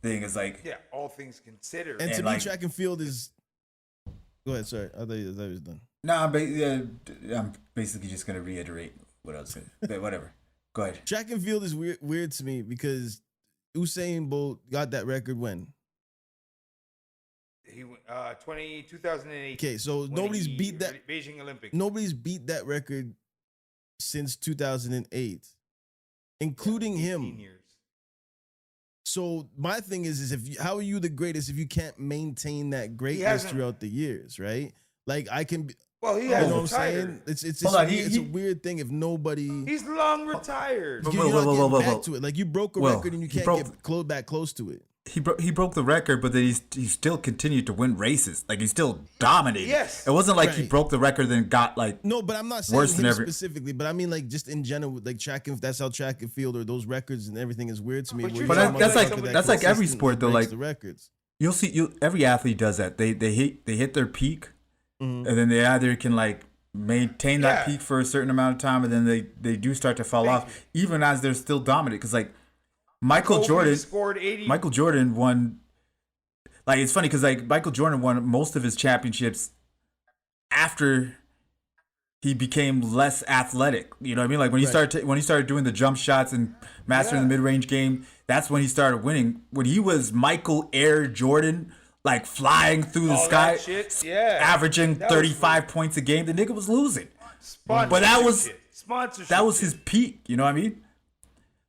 thing, is like... Yeah, all things considered. And to me, track and field is... Go ahead, sorry. I thought you was done. Nah, I'm basically just going to reiterate what I was saying. But whatever. Go ahead. Track and field is weird to me because Usain Bolt got that record when? He 2008. Okay, so nobody's beat that Beijing Olympics. Nobody's beat that record since 2008, including him. Years. So my thing is how are you the greatest if you can't maintain that greatness throughout the years, right? Like I can be. Well, he you has know what I'm retired. saying? It's a weird thing if nobody. He's long retired. You're not getting back to it. Like you broke a record and you can't get back close to it. He broke the record, but then he still continued to win races. Like he still dominated. Yes. It wasn't like he broke the record and got like no, but I'm not saying him specifically. But I mean like just in general, like that's how track and field or those records and everything is weird to me. But that's like every sport though. Like the records. You'll see every athlete does that. They hit their peak, and then they either can like maintain that peak for a certain amount of time, and then they do start to fall off, even as they're still dominant. Because like Michael Jordan scored 80. Michael Jordan won. Like it's funny because like Michael Jordan won most of his championships after he became less athletic. You know what I mean? Like when he started doing the jump shots and mastering the mid range game, that's when he started winning. When he was Michael Air Jordan, like flying through the sky, averaging 35 points a game, the nigga was losing. But that was his peak. You know what I mean?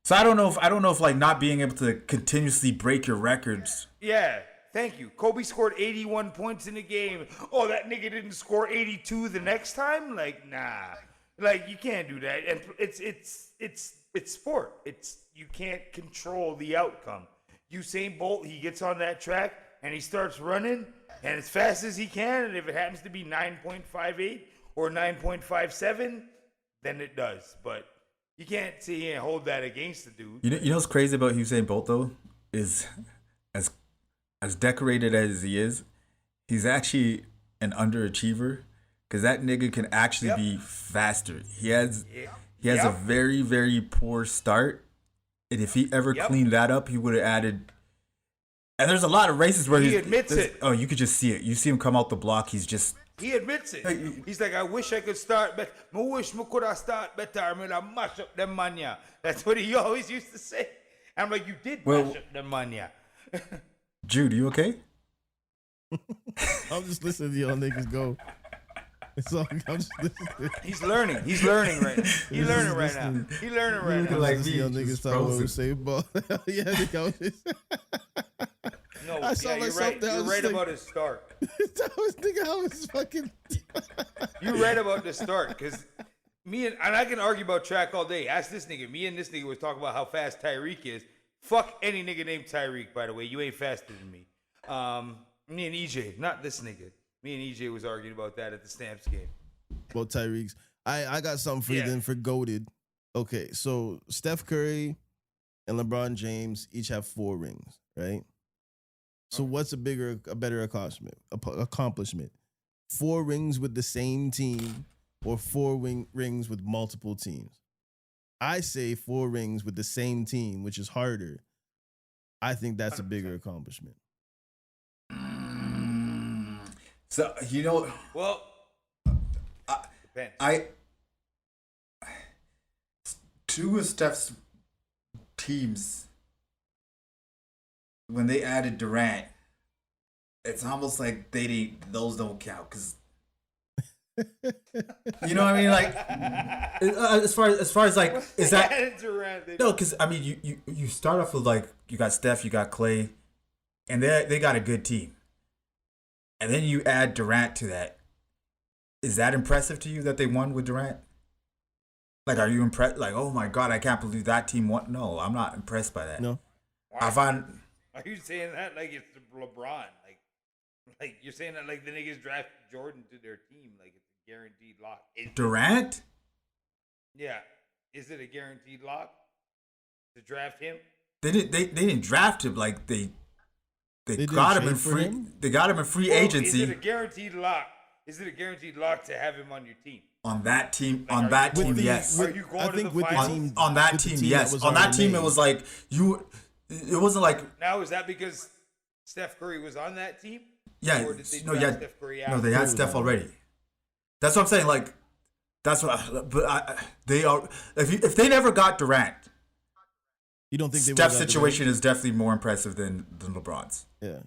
So I don't know if like not being able to continuously break your records. Yeah, thank you. Kobe scored 81 points in a game. Oh, that nigga didn't score 82 the next time? Like, nah. Like you can't do that. And it's sport. You can't control the outcome. Usain Bolt, he gets on that track and he starts running and as fast as he can, and if it happens to be 9.58 or 9.57, then it does. But you can't sit here and hold that against the dude. You know what's crazy about Usain Bolt though is as decorated as he is, he's actually an underachiever because that nigga can actually be faster. He has a very, very poor start, and if he ever cleaned that up, he would have added. And there's a lot of races where he admits it. Oh, you could just see it. You see him come out the block. He's just. He admits it. He's like, I wish I could start better. I wish I could have started better. I'm gonna mash up them mania. That's what he always used to say. I'm like, you did mash up them mania. Jude, you okay? I'm just listening to y'all niggas go. It's all, I'm just listening. He's learning right now. He's learning right now. He's learning right now. Like y'all niggas talking about Usain Bolt. Yeah, I saw you're right. You're right about his start. I was fucking. You're right about the start because me and I can argue about track all day. Ask this nigga. Me and this nigga was talking about how fast Tyreek is. Fuck any nigga named Tyreek, by the way. You ain't faster than me. Me and EJ, not this nigga. Me and EJ was arguing about that at the Stamps game. Well, Tyreek's. I got something for you then for goated. Okay, so Steph Curry and LeBron James each have 4 rings, right? So what's a better accomplishment? 4 rings with the same team or 4 rings with multiple teams? I say 4 rings with the same team, which is harder. I think that's 100%. A bigger accomplishment. So, you know, well, I 2 of Steph's teams, when they added Durant, it's almost like those don't count because you know what I mean. Like as far as like is that Durant, no? Because I mean you start off with like you got Steph, you got Clay, and they got a good team, and then you add Durant to that. Is that impressive to you that they won with Durant? Like, are you impressed? Like, oh my God, I can't believe that team won. No, I'm not impressed by that. No, I find. Are you saying that like it's LeBron? Like you're saying that like the niggas draft Jordan to their team, like it's a guaranteed lock. Durant? Yeah, is it a guaranteed lock to draft him? They didn't draft him. Like they got him in free. They got him in free agency. Is it a guaranteed lock? Is it a guaranteed lock to have him on your team? On that team, yes. Are you going to the finals? On that team, yes. On that team, it was like you. It wasn't like. Now, is that because Steph Curry was on that team? Yeah. Or did they draft Steph Curry out? No, they had Steph already. That's what I'm saying. Like, that's what. They are. If they never got Durant, you don't think Steph's situation is definitely more impressive than LeBron's. Yeah.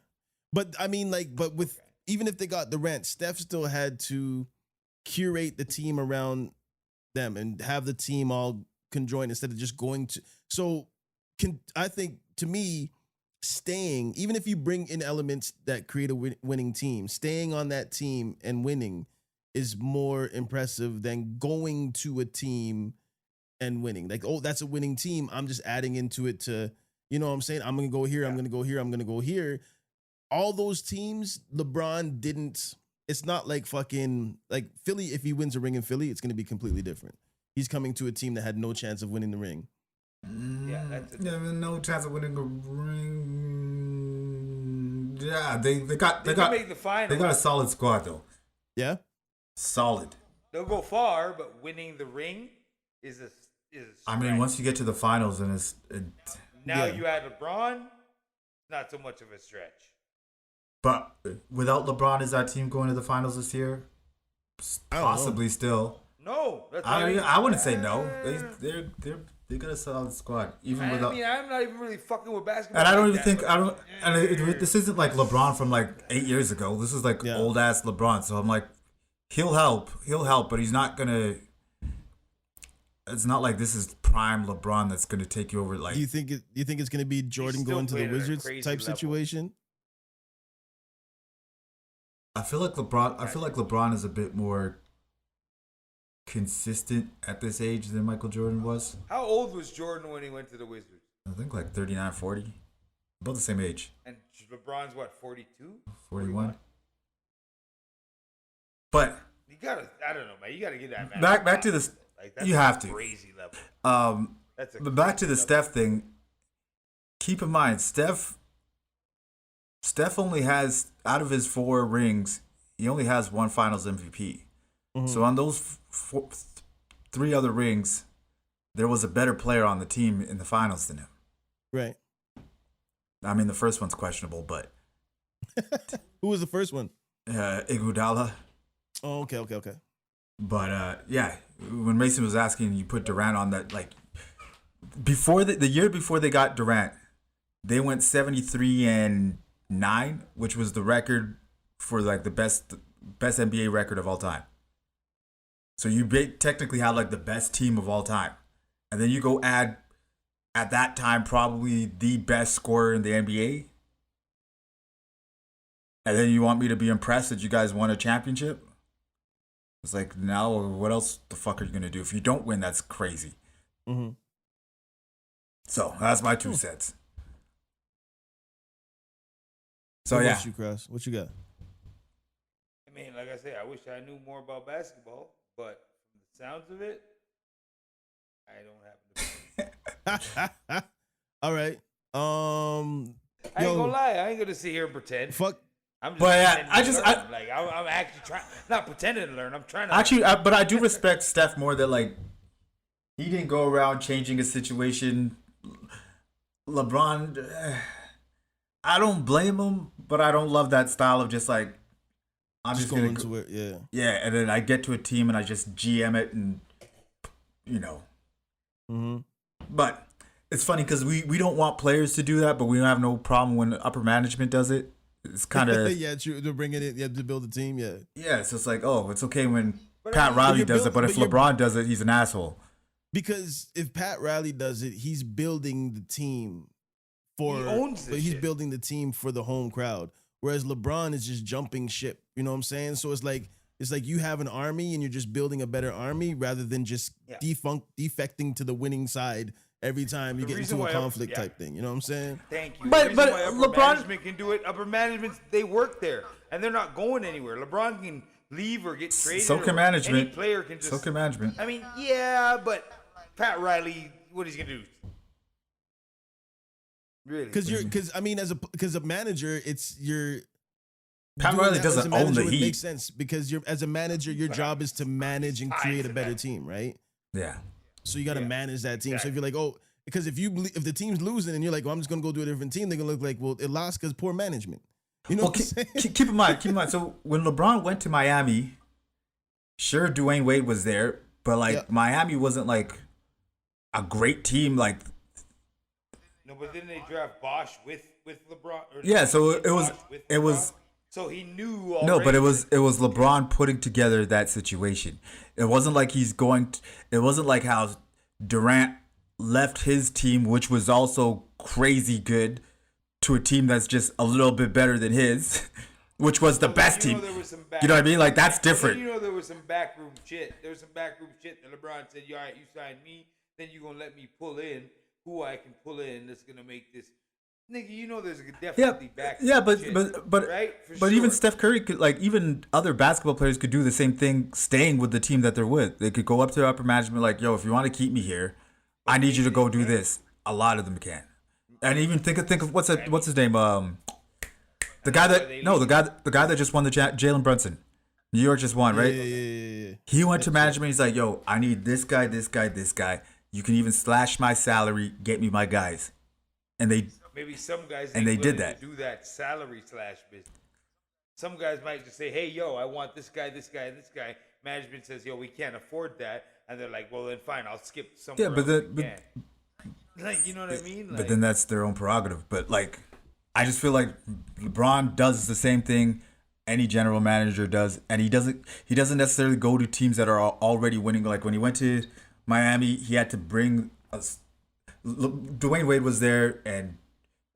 But I mean, like, but with even if they got Durant, Steph still had to curate the team around them and have the team all conjoined instead of just going to. So, I think to me, staying, even if you bring in elements that create a winning team, staying on that team and winning is more impressive than going to a team and winning. Like, oh, that's a winning team. I'm just adding into it to, you know what I'm saying? I'm going to go here. I'm going to go here. I'm going to go here. All those teams, LeBron didn't. It's not like fucking like Philly. If he wins a ring in Philly, it's going to be completely different. He's coming to a team that had no chance of winning the ring. Yeah, that's no chance of winning a ring. Yeah, they got make the finals. They got a solid squad though. Yeah, solid. They'll go far, but winning the ring is a. I mean, once you get to the finals, and now you add LeBron, not so much of a stretch. But without LeBron, is that team going to the finals this year? Possibly still. No, I wouldn't say no. They got a solid squad even without. I mean, I'm not even really fucking with basketball. And I don't even think this isn't like LeBron from like 8 years ago. This is like old ass LeBron. So I'm like, he'll help, but he's not gonna. It's not like this is prime LeBron that's gonna take you over. Like, do you think it's gonna be Jordan going to the Wizards type situation? I feel like LeBron is a bit more consistent at this age than Michael Jordan was. How old was Jordan when he went to the Wizards? I think like 39, 40. About the same age. And LeBron's what, 42? 41. But you gotta, I don't know, man. You gotta get that man. Back to this. Like, that's you have to. Crazy level. But back to the Steph thing. Keep in mind, Steph only has, out of his 4 rings, he only has 1 Finals MVP. Mm-hmm. So on those 3 other rings, there was a better player on the team in the finals than him. Right. I mean, the first one's questionable, but who was the first one? Iguodala. Oh, okay. But yeah, when Mason was asking, you put Durant on that. Like before the year before they got Durant, they went 73-9, which was the record for like the best NBA record of all time. So you technically had like the best team of all time. And then you go add, at that time, probably the best scorer in the NBA. And then you want me to be impressed that you guys won a championship? It's like, now what else the fuck are you going to do? If you don't win, that's crazy. Mm-hmm. So that's my 2 cents. So what yeah. About you, Cross? What you got? I mean, like I said, I wish I knew more about basketball, but from the sounds of it, I don't happen to be. All right. I ain't gonna lie. I ain't gonna sit here and pretend. Fuck. I'm just. But I'm actually trying, not pretending to learn. I'm trying to. Actually, but I do respect Steph more that like he didn't go around changing a situation. LeBron, I don't blame him, but I don't love that style of just like I'm just going gonna to it. Yeah. Yeah, and then I get to a team and I just GM it and you know. Mm-hmm. But it's funny because we don't want players to do that, but we don't have no problem when upper management does it. It's kind of yeah, true. They're bringing it. You have to build a team. Yeah. Yeah, so it's like, oh, it's okay when Pat Riley does it, but if LeBron does it, he's an asshole. Because if Pat Riley does it, he's building the team for. He owns this he's shit. building the team for the home crowd. Whereas LeBron is just jumping ship. You know what I'm saying? So it's like you have an army and you're just building a better army rather than just defecting to the winning side every time you get into a conflict type thing. You know what I'm saying? Thank you. But upper LeBron management can do it. Upper management, they work there and they're not going anywhere. LeBron can leave or get traded. So can management. Any player can just. So can management. I mean, yeah, but Pat Riley, what is he gonna do? Really? Because I mean, as a manager, it's your. Pat Riley doesn't own the Heat. Makes sense because as a manager, your job is to manage and create a better team, right? Yeah. So you got to manage that team. So if you're like, oh, because if the team's losing and you're like, well, I'm just gonna go to a different team, they're gonna look like, well, it lost because poor management. You know what I'm saying? Keep in mind. So when LeBron went to Miami, sure, Dwayne Wade was there, but like Miami wasn't like a great team. Like No, but then they draft Bosch with LeBron. Yeah, so it was. So he knew already. No, but it was LeBron putting together that situation. It wasn't like it wasn't like how Durant left his team, which was also crazy good, to a team that's just a little bit better than his, which was the best team. You know what I mean? Like, that's different. You know there was some backroom shit. There was some backroom shit that LeBron said, "All right, you signed me, then you're gonna let me pull in who I can pull in that's gonna make this." Nigga, you know there's definitely backroom shit, right? But even Steph Curry could, like, even other basketball players could do the same thing, staying with the team that they're with. They could go up to upper management like, "Yo, if you want to keep me here, I need you to go do this." A lot of them can. And even think of what's his name? The guy that just won the Jalen Brunson. New York just won, right? Yeah. He went to management. He's like, "Yo, I need this guy, this guy, this guy. You can even slash my salary, get me my guys." And maybe some guys did that. Do that salary slash business. Some guys might just say, "Hey, yo, I want this guy, this guy, this guy." Management says, "Yo, we can't afford that," and they're like, "Well, then fine, I'll skip somewhere." Yeah, but like, you know what I mean? Like, but then that's their own prerogative. But like, I just feel like LeBron does the same thing any general manager does, and he doesn't necessarily go to teams that are already winning. Like when he went to Miami, he had to bring us. Dwayne Wade was there, and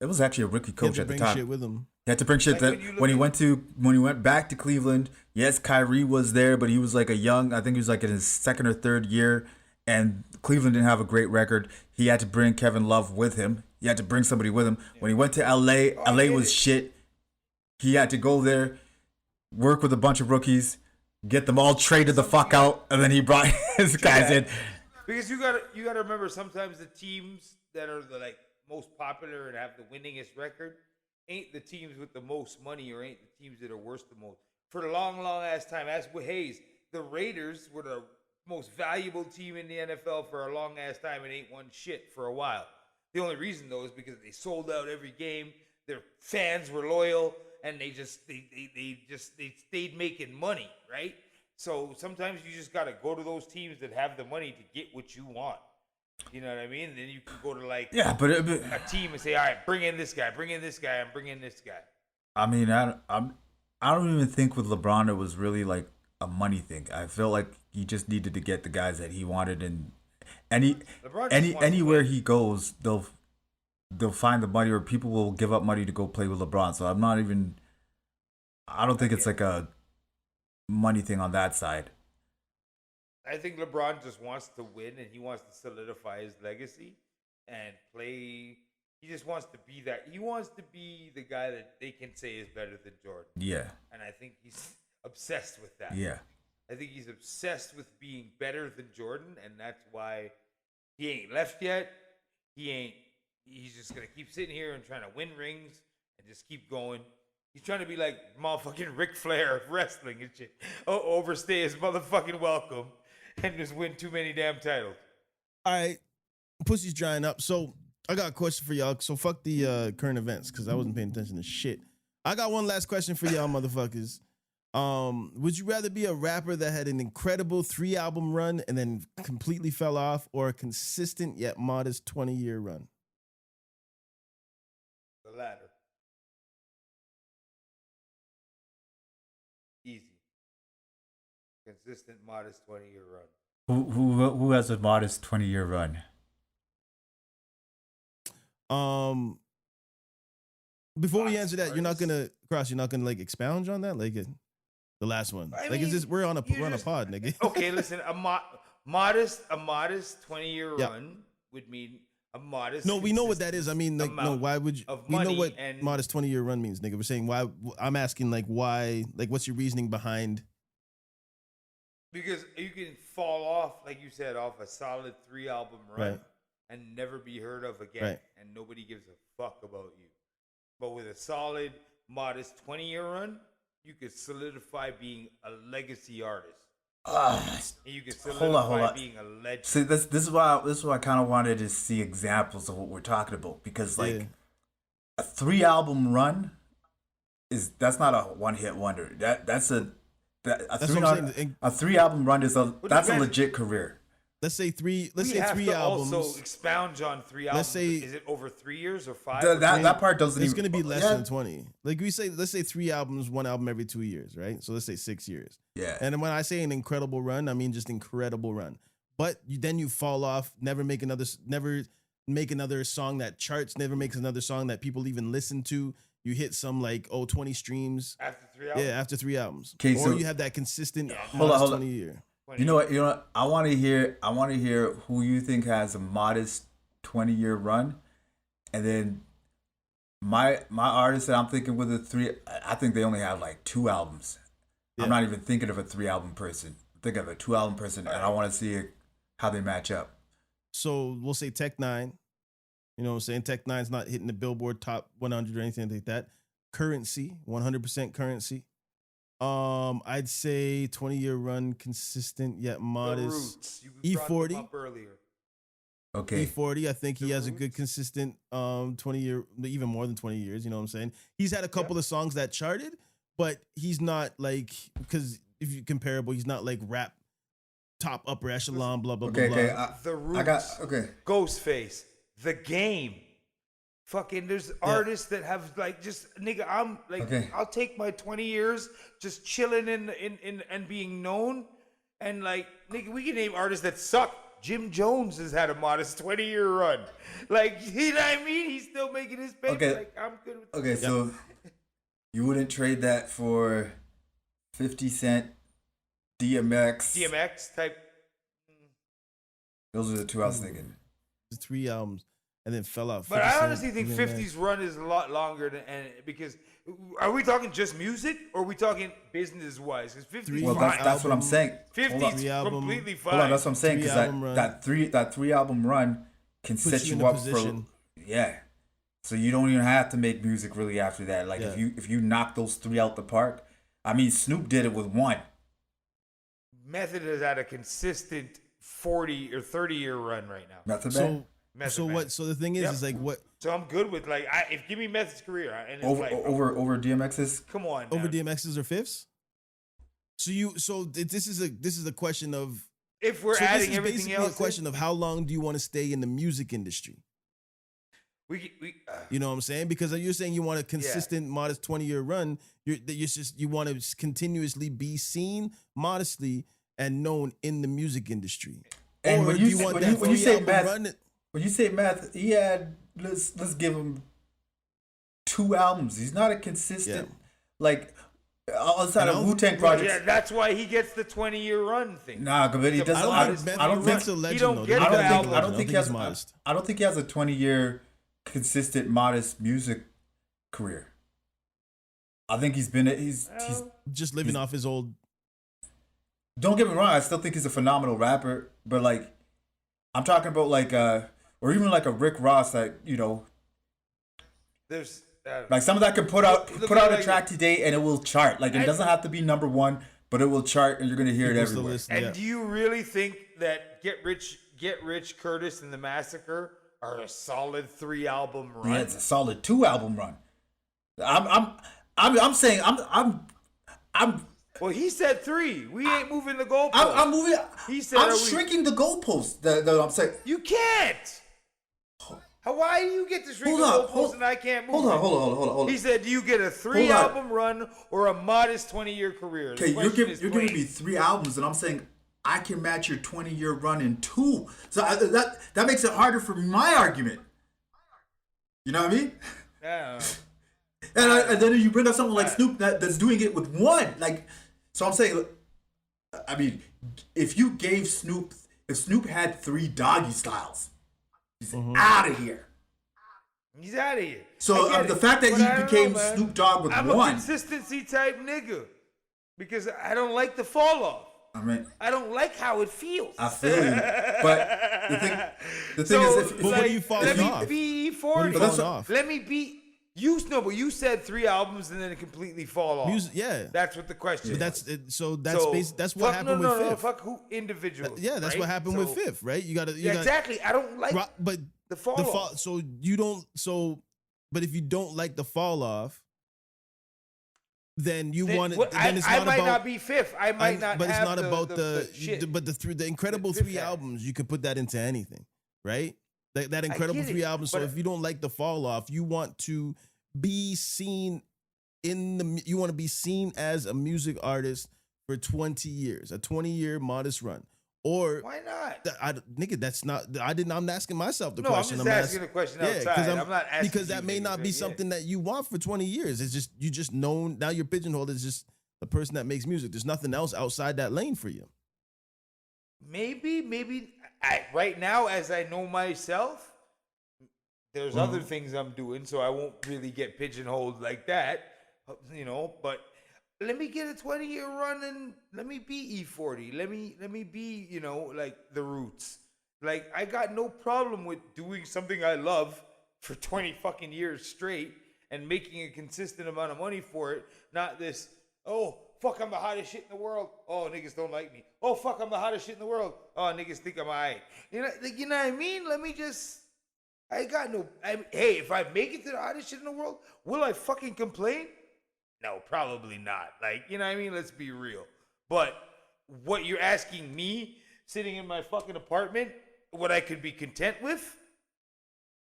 it was actually a rookie coach at the time. Shit with him. He had to bring shit. Like when he went back to Cleveland, yes, Kyrie was there, but he was like I think he was like in his second or third year, and Cleveland didn't have a great record. He had to bring Kevin Love with him. He had to bring somebody with him. When he went to LA, LA was shit. He had to go there, work with a bunch of rookies, get them all traded the fuck out, and then he brought his guys in. Because you gotta remember, sometimes the teams that are the like most popular and have the winningest record ain't the teams with the most money, or ain't the teams that are worth the most. For a long ass time, as with Hayes, the Raiders were the most valuable team in the NFL for a long ass time and ain't won shit for a while. The only reason though is because they sold out every game, their fans were loyal, and they stayed making money, right? So sometimes you just gotta go to those teams that have the money to get what you want. You know what I mean? And then you can go to like a team and say, "All right, bring in this guy, bring in this guy, and bring in this guy." I mean, I don't even think with LeBron it was really like a money thing. I feel like he just needed to get the guys that he wanted, and anywhere he goes, they'll find the money, or people will give up money to go play with LeBron. So I don't think it's like a money thing on that side. I think LeBron just wants to win, and he wants to solidify his legacy and play. He just wants to be that. He wants to be the guy that they can say is better than Jordan. Yeah. And I think he's obsessed with that. Yeah. I think he's obsessed with being better than Jordan, and that's why he ain't left yet. He's just going to keep sitting here and trying to win rings and just keep going. He's trying to be like motherfucking Ric Flair of wrestling and shit. Overstay his motherfucking welcome and just win too many damn titles. All right. Pussy's drying up. So I got a question for y'all. So fuck the current events, because I wasn't paying attention to shit. I got one last question for y'all motherfuckers. Would you rather be a rapper that had an incredible 3-album run and then completely fell off, or a consistent yet modest 20-year run? The latter. Easy. Consistent, modest 20-year run. Who has a modest 20-year run? Before we answer that, you're not gonna like expound on that, like the last one. We're on a pod, nigga. Okay, listen, a modest 20-year run would mean a modest. No, we know what that is. I mean, like, no, why would you? We know what modest 20-year run means, nigga. We're saying why. I'm asking, like, why? Like, what's your reasoning behind? Because you can fall off, like you said, off a solid 3-album run, right, and never be heard of again, right, and nobody gives a fuck about you. But with a solid, modest 20-year run, you could solidify being a legacy artist. And you could solidify being a legend. See, this is why I kind of wanted to see examples of what we're talking about, because like a 3-album run that's not a one-hit wonder. That's a 3-album run that's a legit career. let's say three albums. Also expound on 3 albums. Let's say, is it over 3 years or 5? That part doesn't. It's gonna be less than 20. Like let's say 3 albums, 1 album every 2 years, right? So let's say 6 years. Yeah. And when I say an incredible run, I mean just incredible run. But then you fall off, never make another song that charts, never makes another song that people even listen to. You hit some 20 streams after 3 albums. Yeah, after 3 albums. Okay, or so you have that consistent hold on. 20 year. You know what? I want to hear who you think has a modest 20-year run, and then my artist that I'm thinking with I think they only have 2 albums. Yeah. I'm not even thinking of a 3-album person. I'm thinking of a 2-album person, and I want to see how they match up. So we'll say Tech 9. You know what I'm saying? Tech 9's not hitting the Billboard top 100 or anything like that. Currency, 100% Currency. I'd say 20-year run, consistent yet modest. E40 up earlier. Okay. E40, I think he has a good consistent 20-year, even more than 20 years. You know what I'm saying? He's had a couple of songs that charted, but he's not because if you comparable, he's not rap top upper echelon. Blah blah blah. Okay. The Roots. I got Ghostface. The Game. Fucking, there's artists that have just nigga. I'm I'll take my 20 years just chilling in and being known, and nigga, we can name artists that suck. Jim Jones has had a modest 20-year run. You know what I mean? He's still making his paper. Okay. I'm good with Okay, so you wouldn't trade that for 50 Cent, DMX type. Those are the 2 I was thinking. The 3 albums. And then fell off. But I honestly think 50's run is a lot longer because are we talking just music or are we talking business wise? Because 50's well, fine. that's what I'm saying. 50's completely fine. Hold on, that's what I'm saying because that 3-album run can set you up for So you don't even have to make music really after that. If you knock those 3 out the park, I mean Snoop did it with 1. Method is at a consistent 40 or 30-year run right now. Method Man. So the thing is what? So I'm good with if give me Method's career and over DMX's. Come on, over DMX's or Fifth's. So this is a question of if we're adding everything else. A question of how long do you want to stay in the music industry? You know what I'm saying? Because you're saying you want a consistent, modest 20-year run. You want to continuously be seen modestly and known in the music industry. And when you say Math, he had let's give him 2 albums. He's not a consistent outside of Wu-Tang projects. Yeah, that's why he gets the 20-year run thing. Nah, but he doesn't. I don't think so. He don't get the album. I don't think he has modest. I don't think he has a 20-year consistent modest music career. I think he's just living off his old. Don't get me wrong. I still think he's a phenomenal rapper, but I'm talking about or even a Rick Ross, there's someone that can put out a track today and it will chart. It doesn't have to be number 1, but it will chart and you're gonna hear it everywhere. And do you really think that Get Rich Curtis and the Massacre are a solid 3-album run? Yeah, it's a solid 2-album run. I'm saying I'm. Well, he said 3. We ain't moving the goalpost. I'm moving. He said I'm shrinking the goalpost. That I'm saying. You can't. Why do you get to shrink the goalpost and I can't move? Hold on. He said, do you get a 3-album run or a modest 20-year career? Okay, you're giving me 3 albums, and I'm saying I can match your 20-year run in 2. So that makes it harder for my argument. You know what I mean? Yeah. And then you bring up something like Snoop that's doing it with 1. So I'm saying, I mean, if Snoop had 3 Doggy Styles, he's out of here. He's out of here. So the fact that he became Snoop Dogg with 1. I'm a consistency type nigga because I don't like the fall off. I don't like how it feels. I feel you. But the thing is, what are you falling off? Let me be E40. Let me be. But you said 3 albums and then it completely fall off. That's what the question is. That's what happened with Fifth. Fuck who individuals. That's what happened with Fifth, right? You got exactly. I don't like the fall off. So you don't. But if you don't like the fall off, then you want it. Well, Then it's I not might about, not be fifth. I might not but it's have not about the shit. but the incredible The fifth three half. albums. You could put that into anything, right? That incredible get it, three albums. So but- if you don't like the fall off, you want to be seen you want to be seen as a music artist for 20 years, a 20-year modest run. Or why not? Nigga, that's not. I'm asking myself the No, question. I'm just asking the question outside. I'm not asking because that you may niggas, not be yeah. something that you want for 20 years. It's just you just known now. You're pigeonholed as just the person that makes music. There's nothing else outside that lane for you. Maybe right now, as I know myself, there's other things I'm doing, so I won't really get pigeonholed like that, you know. But let me get a 20-year run and let me be E40. Let me be, you know, like the Roots. Like, I got no problem with doing something I love for 20 fucking years straight and making a consistent amount of money for it. Not this, oh, fuck, I'm the hottest shit in the world. Oh, niggas don't like me. Oh, fuck, I'm the hottest shit in the world. Oh, niggas think I'm alright. You know what I mean? Let me just, hey, if I make it to the hottest shit in the world, will I fucking complain? No, probably not. Like, you know what I mean? Let's be real. But what you're asking me, sitting in my fucking apartment, what I could be content with?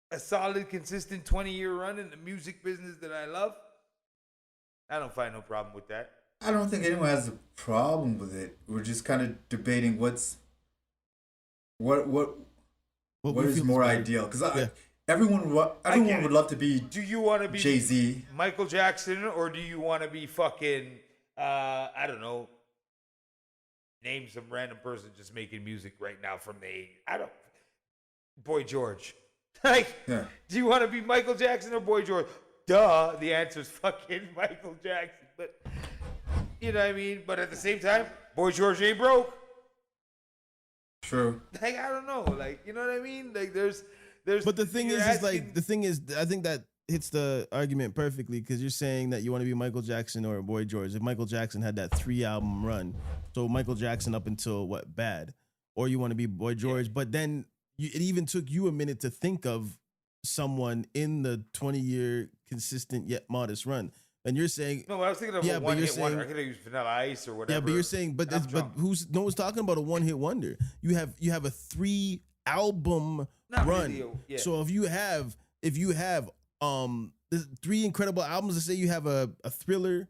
A solid, consistent 20-year run in the music business that I love? I don't find no problem with that. I don't think anyone has a problem with it. We're just kind of debating what is more ideal. Because everyone would love to be. Do you want to be Jay-Z, Michael Jackson, or do you want to be fucking I don't know, name some random person just making music right now from the 80s? Boy George. Like, do you want to be Michael Jackson or Boy George? Duh, the answer is fucking Michael Jackson. But you know what I mean? But at the same time, Boy George ain't broke. True. Like, I don't know. Like, you know what I mean? Like, there's. But the thing is I think that hits the argument perfectly because you're saying that you want to be Michael Jackson or Boy George. If Michael Jackson had that 3-album run, so Michael Jackson up until what, Bad, or you want to be Boy George, but then it even took you a minute to think of someone in the 20-year consistent yet modest run. And you're saying no, I was thinking of a one-hit wonder. I could have used Vanilla Ice or whatever. Yeah, but you're saying, but no one's talking about a one-hit wonder. You have a 3-album run. Really, yeah. So if you have there's 3 incredible albums, let's say you have a Thriller.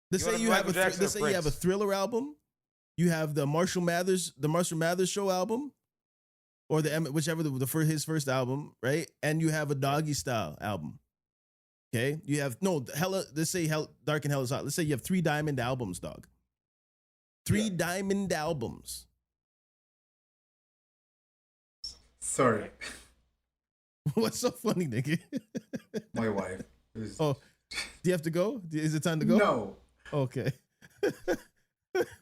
Let's say you have a Thriller album. You have the Marshall Mathers Show album, or whichever his first album, right? And you have a Doggy Style album. Okay, you have let's say Dark and Hell is Hot. Let's say you have 3 diamond albums, dog. 3 diamond albums. Sorry. What's so funny, nigga? My wife. Oh, do you have to go? Is it time to go? No. Okay.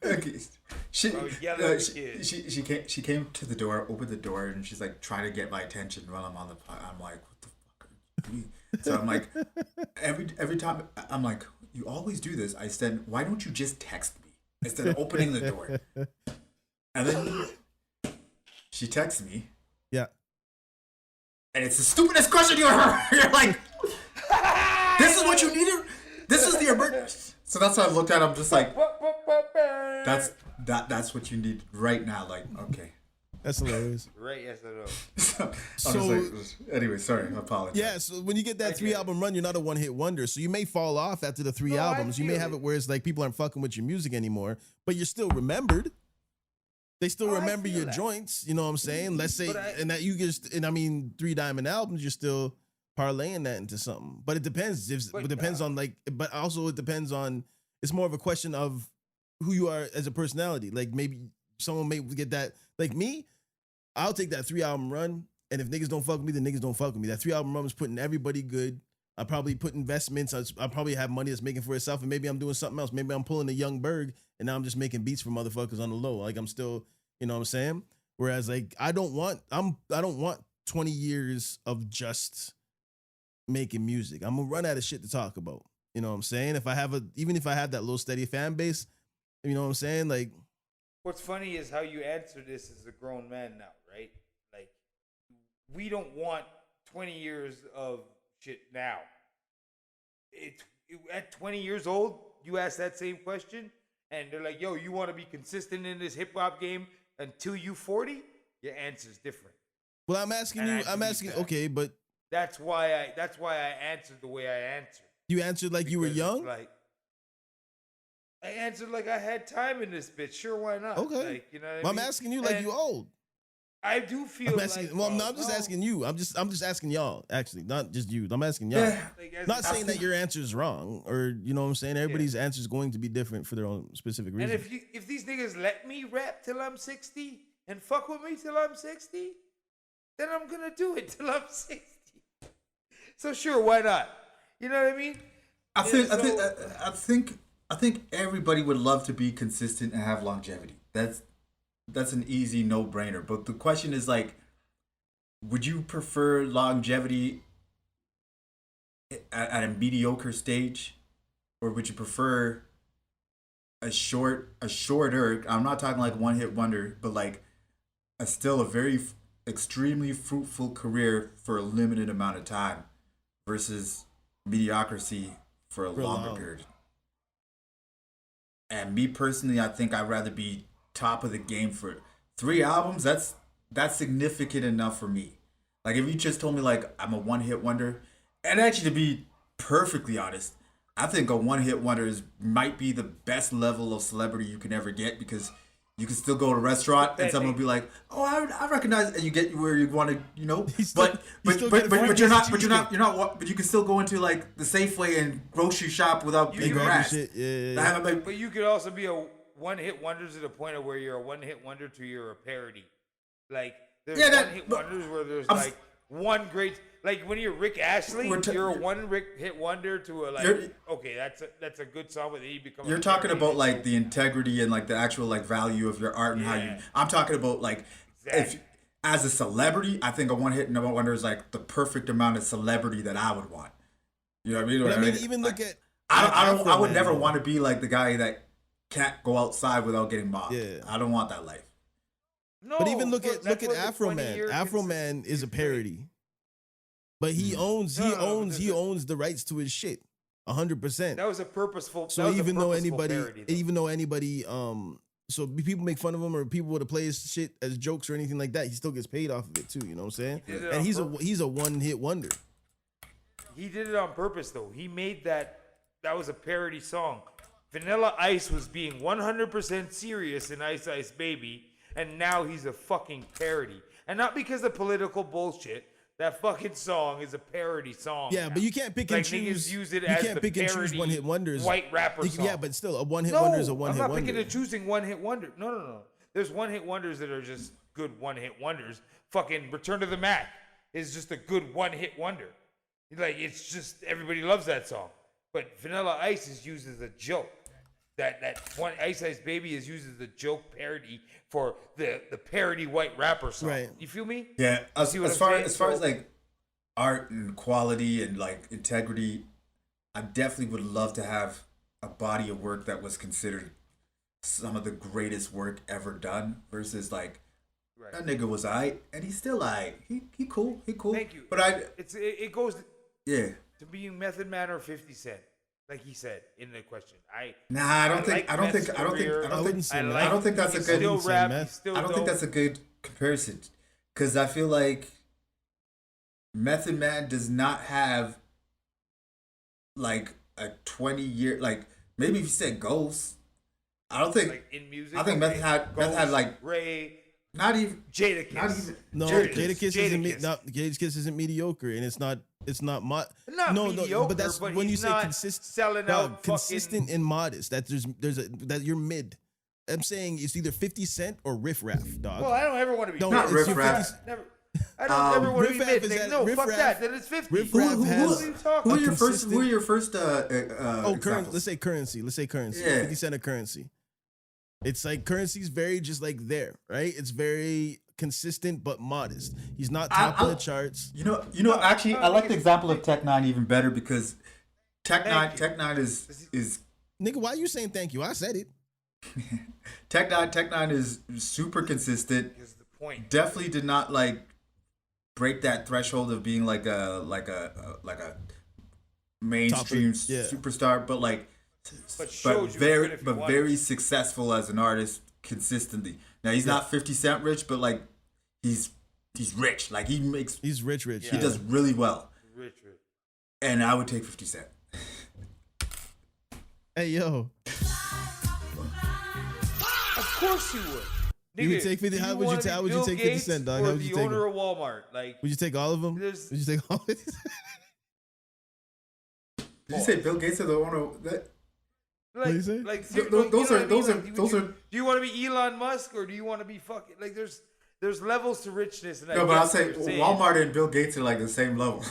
Okay. She came to the door, opened the door, and she's like trying to get my attention while I'm on the. I'm like, what the fuck are you doing? So I'm like, every time I'm like, you always do this. I said, why don't you just text me instead of opening the door? And then she texts me. Yeah. And it's the stupidest question you ever heard. You're like, this is what you needed? This is the emergency. So that's why I looked at him just like, that's what you need right now. Like, okay. That's hilarious. Right, yes or no. So anyway, sorry, I apologize. Yeah, so when you get that 3-album run, you're not a one-hit wonder. So you may fall off after the 3 albums. You may have it where it's like people aren't fucking with your music anymore, but you're still remembered. They still remember your joints, you know what I'm saying? Let's say, I mean, 3 diamond albums, you're still parlaying that into something. But it depends. It depends on but also it depends on, it's more of a question of who you are as a personality. Like maybe someone may get that, like me, I'll take that 3-album run. And if niggas don't fuck with me, then niggas don't fuck with me. That 3-album run is putting everybody good. I probably put investments. I probably have money that's making for itself. And maybe I'm doing something else. Maybe I'm pulling a Young Berg and now I'm just making beats for motherfuckers on the low. Like I'm still, you know what I'm saying? Whereas like I don't want 20 years of just making music. I'm gonna run out of shit to talk about. You know what I'm saying? Even if I have that little steady fan base, you know what I'm saying? Like, what's funny is how you answer this as a grown man now, right? Like, we don't want 20 years of shit now. at 20 years old, you ask that same question, and they're like, "Yo, you want to be consistent in this hip hop game until you 40?" Your answer's different. Well, I'm asking you. I'm asking. that. Okay, but That's why I answered the way I answered. you answered like you were young. Like I answered like I had time in this bitch. Sure, why not? Okay. Like, you know what I Well, I'm mean? asking you like And you old. I do feel I'm asking, like. well, no, I'm just asking you. I'm just asking y'all. Actually, not just you. I'm asking y'all. Like, Not saying that your answer is wrong, or you know what I'm saying. Everybody's answer is going to be different for their own specific reason. And if these niggas let me rap till I'm 60 and fuck with me till I'm 60, then I'm gonna do it till I'm 60. So sure, why not? You know what I mean? I think everybody would love to be consistent and have longevity. That's an easy no-brainer. But the question is like, would you prefer longevity at a mediocre stage, or would you prefer a shorter? I'm not talking like one-hit wonder, but like still a very extremely fruitful career for a limited amount of time, versus mediocrity for a longer period. And me personally, I think I'd rather be top of the game for 3 albums. That's significant enough for me. Like if you just told me like I'm a one-hit wonder, and actually to be perfectly honest, I think a one-hit wonder might be the best level of celebrity you can ever get, because you can still go to a restaurant and someone will be like, "Oh, I recognize," and you get where you want to, you know. But you're not, but you can still go into like the Safeway and grocery shop without being harassed. Yeah. But you could also be a one-hit wonder to the point of where you're a one-hit wonder to you're a parody. Like there's one-hit wonders where there's like one great, like when you're Rick Astley, you're a one-hit wonder to a like. Okay, that's a good song, but then you become. You're talking about like the integrity and like the actual like value of your art and how you. I'm talking about like if as a celebrity, I think a one-hit wonder is like the perfect amount of celebrity that I would want. You know what I mean? But I mean, even look at. I would never want to be like the guy that can't go outside without getting mobbed. Yeah. I don't want that life. No, but even look at Afro Man. Afro Man is a parody, but he owns the rights to his shit, 100%. That was a purposeful. So even though anybody, so people make fun of him or people would play his shit as jokes or anything like that, he still gets paid off of it too. You know what I'm saying? And he's a one-hit wonder. He did it on purpose though. He made that was a parody song. Vanilla Ice was being 100% serious in Ice Ice Baby. And now he's a fucking parody. And not because of political bullshit. That fucking song is a parody song. Yeah, now. but you can't pick and choose. Use it you as can't pick and choose one-hit wonders. White rapper song. Yeah, but still, a one-hit wonder is a one-hit wonder. I'm not picking and choosing one-hit wonder. No. There's one-hit wonders that are just good one-hit wonders. Fucking Return to the Mac is just a good one-hit wonder. Like, it's just, everybody loves that song. But Vanilla Ice is used as a joke. That one Ice Ice Baby is used as a joke parody for the parody white rapper song. Right. You feel me? Yeah. As far as like art and quality and like integrity, I definitely would love to have a body of work that was considered some of the greatest work ever done, versus like that nigga was aight and he's still aight. He cool. Thank you. But it goes to being Method Man or 50 Cent. Like he said in the question, I don't think that's a good comparison, because I feel like Method Man does not have like a 20-year, like maybe if you said Ghost, I don't think like in music. I think Method had like Ray. Not even Jadakiss. Jadakiss isn't mediocre, and it's not mediocre, but that's when you say consistent and modest. That that you're mid. I'm saying it's either 50 Cent or Riff Raff, dog. Well, I don't ever want to be not Riff Raff. I don't ever want to be mid. No, fuck that. Then it's 50. Riff Raff has. Who are your first? Let's say Currency. Yeah. 50 Cent of Currency. It's like Currency's very just like there, right? It's very consistent but modest. He's not top of the charts. You know. Actually, I like the example of Tech Nine even better, because Tech Nine is nigga. Why are you saying thank you? I said it. Tech Nine is super consistent. Is the point. Definitely did not like break that threshold of being like a mainstream superstar, but like, very successful as an artist consistently. Now he's not 50 Cent rich, but like he's rich. Like he's rich. He does really well. Rich. And I would take 50 Cent. Hey yo. Of course you would. Nigga, You would take 50. How would you take 50 Cent, dog? How would you take owner him? of Walmart? Like, would you take all of them? Would you take all of them? Did you say Bill Gates is the owner? That? Like, what do you say? Like, those are. Do you want to be Elon Musk or do you want to be fucking like? There's levels to richness. And No, but I'll say Walmart and Bill Gates are like the same level.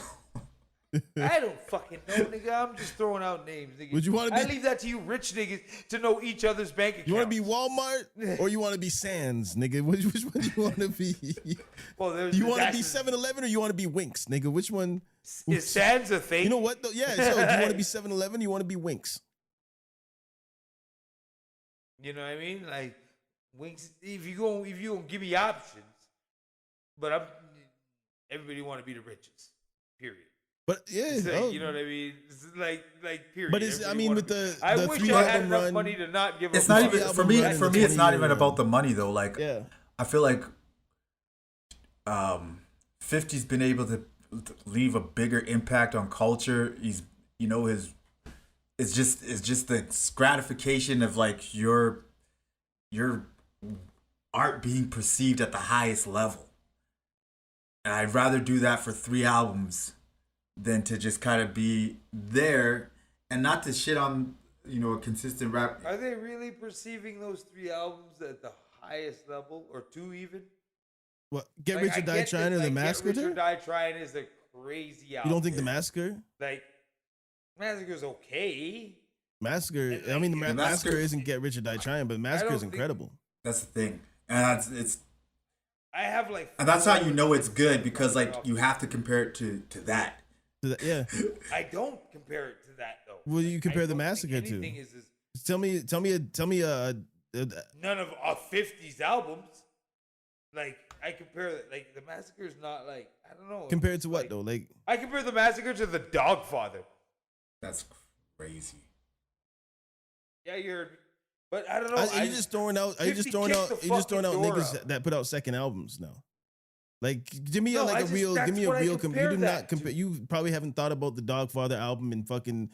I don't fucking know, nigga. I'm just throwing out names, nigga. Would you want to be? I leave that to you, rich niggas, to know each other's bank accounts. You want to be Walmart or you want to be Sands, nigga? Which one do you want to be? Well, you want to be 7-Eleven or you want to be Winks, nigga? Which one? Is Sands a thing? You know what? Though? Yeah. So do you want to be 7-Eleven or you want to be Winks? You know what I mean? Like Winks. If you gonna give me options, but everybody want to be the richest. Period. But yeah, you know what I mean. It's like period. But I mean, with I wish I had enough money to not give. It's not even for me. For me, it's not even about the money though. Like, I feel like 50's been able to leave a bigger impact on culture. He's, it's just the gratification of like your art being perceived at the highest level. And I'd rather do that for 3 albums than to just kind of be there and not to shit on, a consistent rap. Are they really perceiving those 3 albums at the highest level, or 2 even? What? Get Rich or Die Trying or The Massacre? Get Rich or Die Trying is a crazy album. You don't think The Massacre? Like, Massacre's okay. Massacre. I mean, the Massacre isn't Get Rich or Die Trying, but Massacre is incredible. That's the thing, and I have like. And that's how you know it's good, because like you have to compare it to that. Yeah. I don't compare it to that though. What do you compare The Massacre to? Tell me none of 50's albums. Like I compare like The Massacre is not like, I don't know. Compared to what though? Like I compare The Massacre to The Dogfather. That's crazy. Yeah, but I don't know. Are you just throwing out niggas that put out second albums now? Like, give me a real compare. You do not compare. You probably haven't thought about the Dogfather album in fucking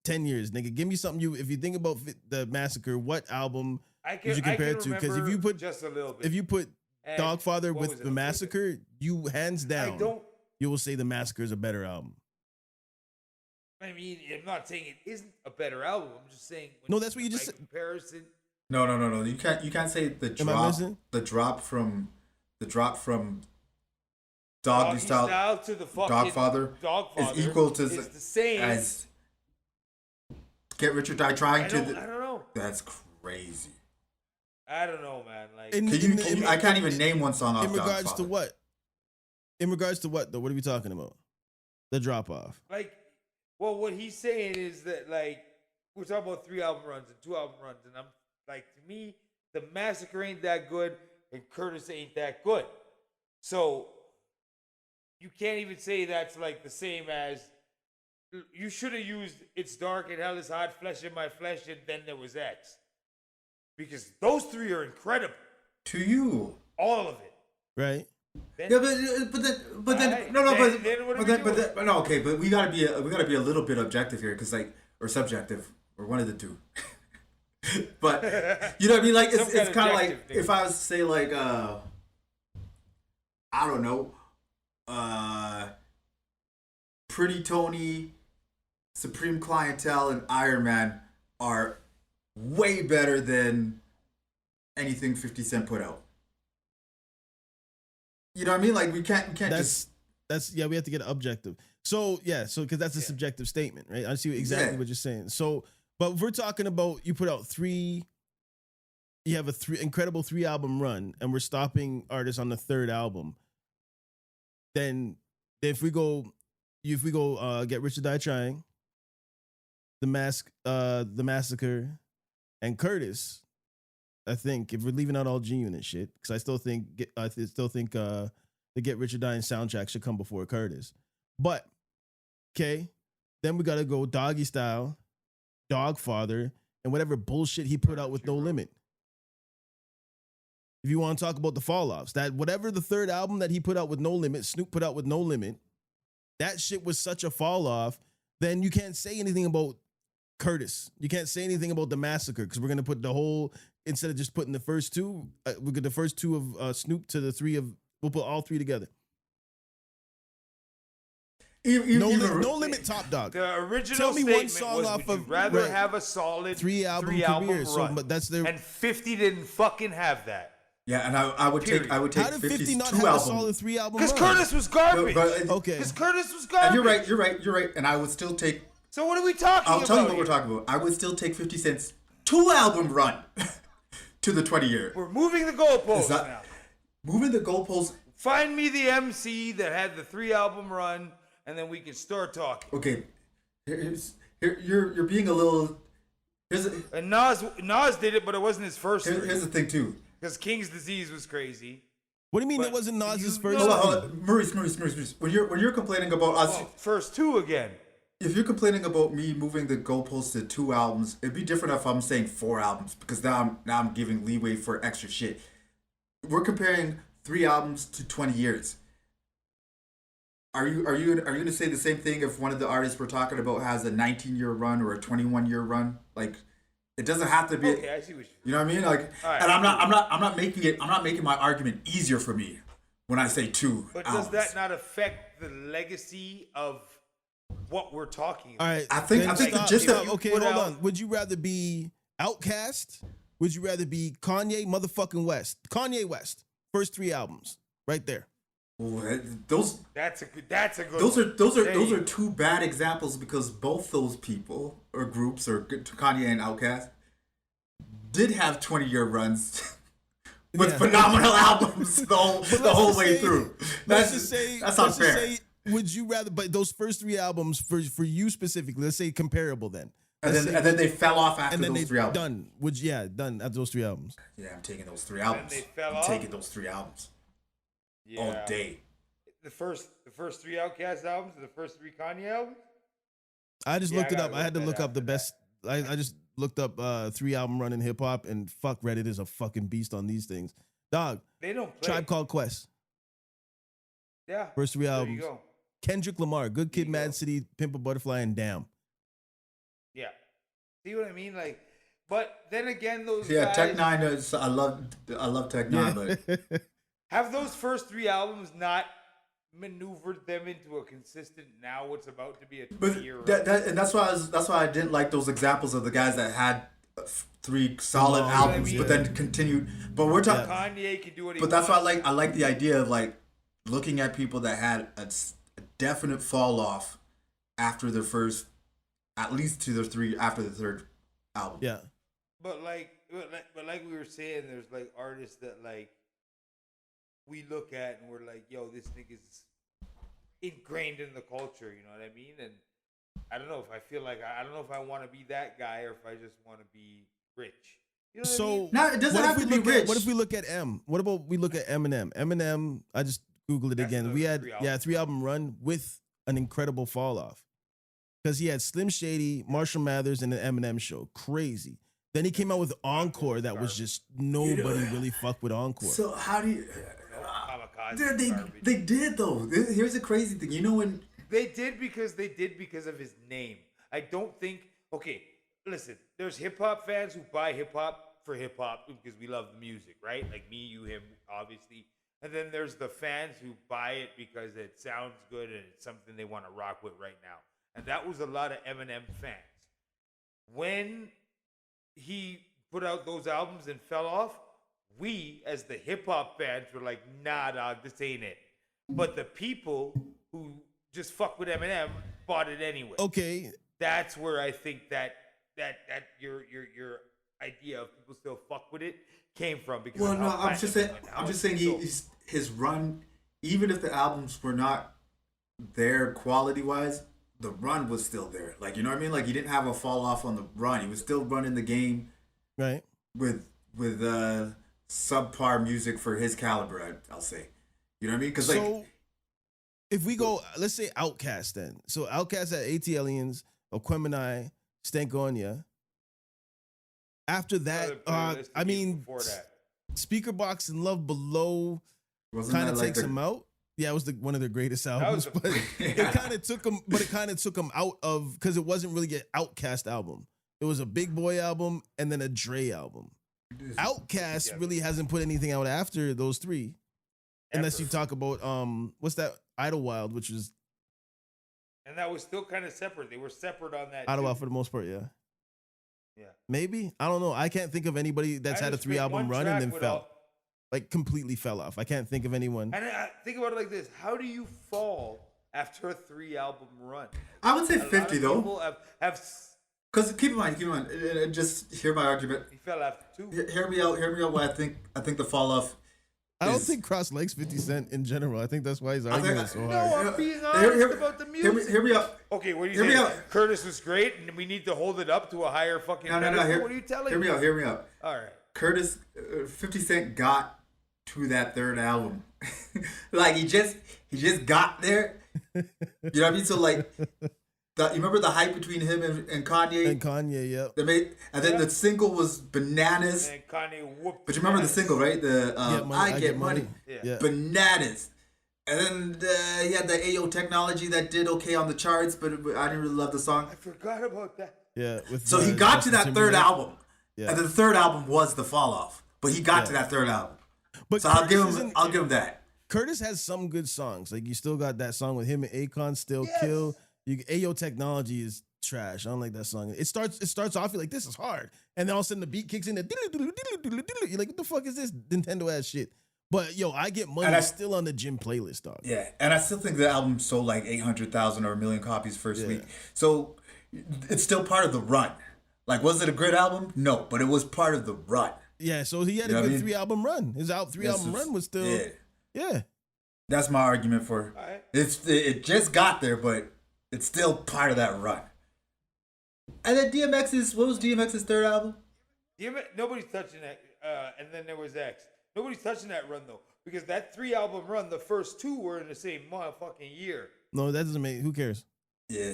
10 years, nigga. Give me something if you think about The Massacre, what album did you compare it to? Because if you put just a little bit, if you put Dogfather with The Massacre, you hands down, you will say The Massacre is a better album. I mean, I'm not saying it isn't a better album. I'm just saying. No, that's what you just said. Comparison. No. You can't say the drop from Doggy Style to the fucking Dogfather is equal to the same as Get Rich or Die Trying. I don't know. That's crazy. I don't know, man. Like, I can't even name one song off. In regards to what? In regards to what though? What are we talking about? The drop off. Like, well, what he's saying is that like we're talking about 3 album runs and 2 album runs, and I'm like, to me, The Massacre ain't that good, and Curtis ain't that good. So you can't even say that's like the same as. You should have used It's Dark and Hell is Hot, Flesh in My Flesh, and then there was X. Because those 3 are incredible. To you. All of it. Right. But we gotta be a little bit objective here, because or subjective, or one of the two. But you know what I mean? Like it's kind of like if I was to say like I don't know, Pretty Tony, Supreme Clientele, and Iron Man are way better than anything 50 Cent put out. You know what I mean? Like we can't that's we have to get objective. So because that's a subjective statement, right? I see exactly what you're saying. So, but if we're talking about you put out 3, you have incredible 3 album run, and we're stopping artists on the 3rd album. Then if we go Get Rich or Die Trying, The Massacre, and Curtis. I think if we're leaving out all G-Unit shit, because I still think the Get Rich or Die soundtrack should come before Curtis. But okay, Then we gotta go Doggy Style, Dogfather, and whatever bullshit he put out with No Limit. If you want to talk about the fall-offs, that whatever the third album that he put out with No Limit, Snoop put out with No Limit, that shit was such a fall-off, then you can't say anything about Curtis. You can't say anything about the Massacre, because we're going to put the whole, instead of just putting the first two, we'll get the first two of Snoop to the three of, we'll put all three together. No Limit, Top Dog. The original Tell me statement one song was, off would you of rather have a solid three album career. So, run? but that's their, and 50 didn't fucking have that. Yeah, and I would take How did 50 not 52 have album. a solid 3 album? Because Curtis was garbage. Okay. Because Curtis was garbage. And you're right. And I would still take. So what are we talking about? I'll tell you what we're talking about. I would still take 50 Cent's 2 album run to the 20 year. We're moving the goalposts now. Moving the goalposts. Find me the MC that had the 3 album run, and then we can start talking. Okay, you're being a little. And Nas did it, but it wasn't his first. Here's the thing too. Because King's Disease was crazy. What do you mean it wasn't Nas's first? Hold on. Maurice. When you're complaining about us, first 2 again. If you're complaining about me moving the goalposts to 2 albums, it'd be different if I'm saying 4 albums, because now I'm giving leeway for extra shit. We're comparing 3 albums to 20 years. Are you gonna say the same thing if one of the artists we're talking about has a 19-year run or a 21-year run? Like, it doesn't have to be. Okay, I see what you know what I mean? Like, right, and I'm not making my argument easier for me when I say 2 But albums. does that not affect the legacy of what we're talking about? All right. I think just okay, hold on. Would you rather be Outkast? Would you rather be Kanye motherfucking West? Kanye West. First 3 albums. Right there. That's a good those are 2 bad examples, because both those people or groups, or Kanye and Outkast, did have 20-year runs with phenomenal albums the whole way through. That's unfair. Would you rather? But those first 3 albums for you specifically, let's say comparable then. And then they fell off after those 3 albums. Done. Done after those 3 albums. Yeah, I'm taking those 3 albums. Taking those 3 albums. Yeah. All day. The first 3 Outkast albums, the first 3 Kanye albums. I just looked it up. I had to look up the best. I just looked up 3 album run in hip hop, and fuck, Reddit is a fucking beast on these things. Dog. They don't play. Tribe Called Quest. Yeah. First 3 albums. There you go. Kendrick Lamar, Good Kid, Mad City, Pimp a Butterfly, and Damn. Yeah. See what I mean? Like, but then again, those guys, Tech Nine is. I love Tech Nine, but have those first 3 albums not maneuvered them into a consistent, now what's about to be a 2-year and that's why I didn't like those examples of the guys that had 3 solid albums, but then continued. But we're talking Kanye can do what he But that's wants. why I like the idea of like looking at people that had a definite fall off after their first, at least to their 3 after the 3rd album. Yeah. But like we were saying, there's like artists that like we look at and we're like, yo, this nigga's ingrained in the culture, you know what I mean? And I don't know if I feel like I don't know if I want to be that guy or if I just want to be rich. You know what I mean? No, it doesn't have to be rich. What if we look at M? What about we look at Eminem? Eminem, I just Googled it again. We had 3 album run with an incredible fall off. Because he had Slim Shady, Marshall Mathers, and an Eminem show. Crazy. Then he came out with Encore that was just nobody really fucked with Encore. So how do you they did though. Here's the crazy thing. You know when they did because of his name. I don't think listen, there's hip hop fans who buy hip hop for hip hop because we love the music, right? Like me, you, him, obviously. And then there's the fans who buy it because it sounds good and it's something they want to rock with right now. And that was a lot of Eminem fans. When he put out those albums and fell off, we, as the hip-hop fans, were like, nah, dog, this ain't it. But the people who just fuck with Eminem bought it anyway. Okay. That's where I think that your idea of people still fuck with it came from. Because well, no, I'm just saying his run, even if the albums were not there quality-wise, the run was still there. Like, you know what I mean? Like, he didn't have a fall off on the run. He was still running the game, right? With subpar music for his caliber, I'll say. You know what I mean? Because like, if we go, let's say Outkast then. So Outkast had AT Aquemini, Stankonia. After that, I mean, Speaker Box and Love Below kind of takes him out. Yeah, it was one of their greatest albums, but it kind of took him. But it kind of took him out of because it wasn't really an Outkast album. It was a Big Boy album and then a Dre album. Outkast really hasn't put anything out after those three, unless you talk about what's that Idlewild, which was. And that was still kind of separate. They were separate on that. Idlewild for the most part, yeah. Yeah. Maybe I don't know. I can't think of anybody that's had a 3-album run and then fell. Like completely fell off. I can't think of anyone. And I think about it like this: how do you fall after a 3-album run? I would say 50 though. People have because keep in mind, just hear my argument. He fell after 2. Hear me out. Why I think the fall off. I don't think Cross likes 50 Cent in general. I think that's why he's arguing so hard. No, I'm being honest about the music. Hear me out. Okay, what are you saying? Curtis was great, and we need to hold it up to a higher fucking. No. What are you telling me? Hear me out. All right. Curtis, 50 Cent got to that 3rd album. Like he just got there. You know what I mean? So like, you remember the hype between him and Kanye? And Kanye, yeah. And then the single was Bananas. And Kanye whooped. But you remember the single, right? The I Get Money. Yeah. Bananas. And then he had the AO Technology that did okay on the charts, but I didn't really love the song. I forgot about that. Yeah. So he got to that 3rd album. Yeah. And then the 3rd album was the fall off. But he got to that 3rd album. But so I'll give him that. Curtis has some good songs. Like you still got that song with him and Akon, Still Kill. AO Technology is trash. I don't like that song. It starts off, you're like, this is hard. And then all of a sudden the beat kicks in. You're like, what the fuck is this Nintendo ass shit? But yo, I Get Money is still on the gym playlist, dog. Yeah, and I still think the album sold like 800,000 or 1 million copies first week. So it's still part of the run. Like, was it a great album? No, but it was part of the run. Yeah, so he had a good 3-album run. His 3-album run was still, yeah. That's my argument for it just got there, but it's still part of that run. And then what was DMX's 3rd album? Nobody's touching that. And then there was X. Nobody's touching that run though, because that 3-album run, the first 2 were in the same motherfucking year. No, that doesn't make. Who cares? Yeah,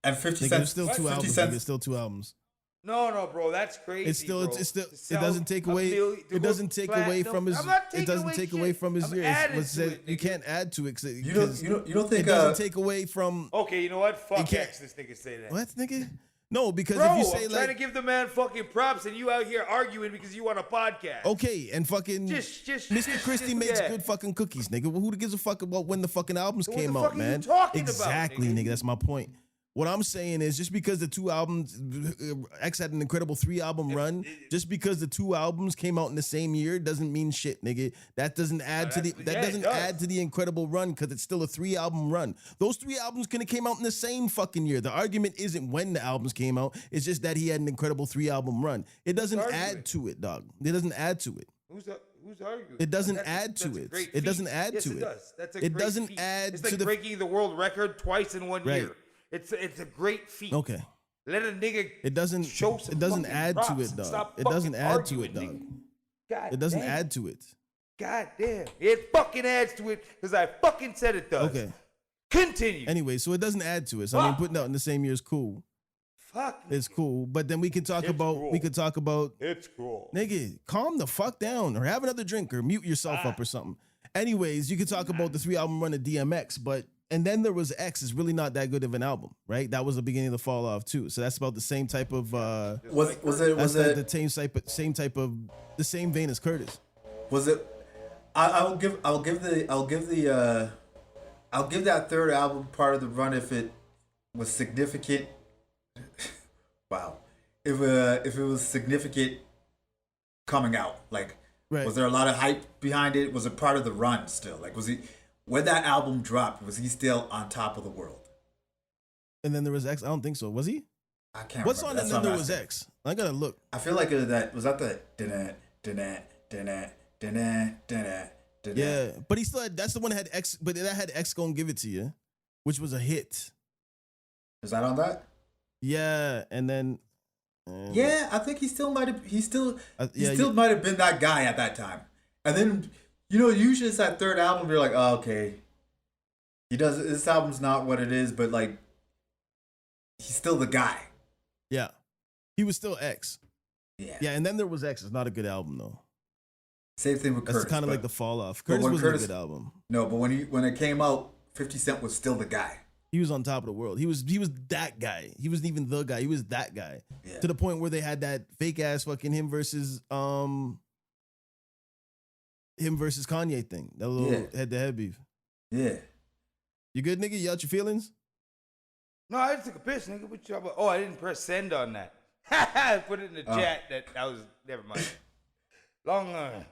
and 50 Cent. It's still 2 albums. It's still 2 albums. No, bro, that's crazy. It's still. It doesn't take away. It doesn't take away from his. It doesn't take away from his years. You can't add to it. You don't think it doesn't take away from. Okay, you know what? Fuck X. This nigga say that. What, nigga? No, because bro, if you say I'm trying to give the man fucking props, and you out here arguing because you want a podcast. Okay, and fucking Mr. Christie makes good fucking cookies, nigga. Who gives a fuck about when the fucking albums came out, man? Exactly, nigga. That's my point. What I'm saying is, just because the 2 albums, X had an incredible 3-album run, just because the 2 albums came out in the same year doesn't mean shit, nigga. That doesn't add add to the incredible run because it's still a 3-album run. Those 3 albums could have came out in the same fucking year. The argument isn't when the albums came out. It's just that he had an incredible 3-album run. It doesn't add to it, dog. It doesn't add to it. Who's arguing? It doesn't add to it. It doesn't add to it. Yes, it does. That's a it great doesn't feat. add it's to like the breaking the world record twice in 1 year. It's a great feat. Okay. Let a nigga it doesn't show some it doesn't add to it, dog. It doesn't add to it, dog. It doesn't add to it. God damn. It fucking adds to it because I fucking said it does. Okay. Continue. Anyway, so it doesn't add to it. So I mean, putting out in the same year is cool. Fuck. It's cool. But then we can talk about it's cool. Nigga, calm the fuck down or have another drink or mute yourself up or something. Anyways, you can talk about the 3-album run of DMX, and then there was X is really not that good of an album, right? That was the beginning of the fall off too. So that's about the same type of was it the same type of the same vein as Curtis. Was it I'll give that 3rd album part of the run if it was significant. Wow. If it was significant coming out, like was there a lot of hype behind it? Was it part of the run still? Like was he when that album dropped, was he still on top of the world? And then there was X. I don't think so. Was he? I can't. What song? And then there was X. I gotta look. I feel like was that the yeah, but he still had. That's the one that had X. But that had X Gonna Give It To You, which was a hit. Is that on that? Yeah, and then. Yeah, I think he still might have. He still might have been that guy at that time. And then usually it's that 3rd album. You're like, oh, okay. He does. This album's not what it is, but like, he's still the guy. Yeah, he was still X. Yeah. Yeah, and then there was X. It's not a good album though. Same thing with Curtis. That's kind of like the fall off. Curtis was a good album. No, but when it came out, 50 Cent was still the guy. He was on top of the world. He was that guy. He wasn't even the guy. He was that guy. Yeah. To the point where they had that fake ass fucking him versus Kanye thing. That little head-to-head beef. Yeah. You good, nigga? You out your feelings? No, I just took a piss, nigga. What you about? Oh, I didn't press send on that. I put it in the chat. That was never mind. Long line.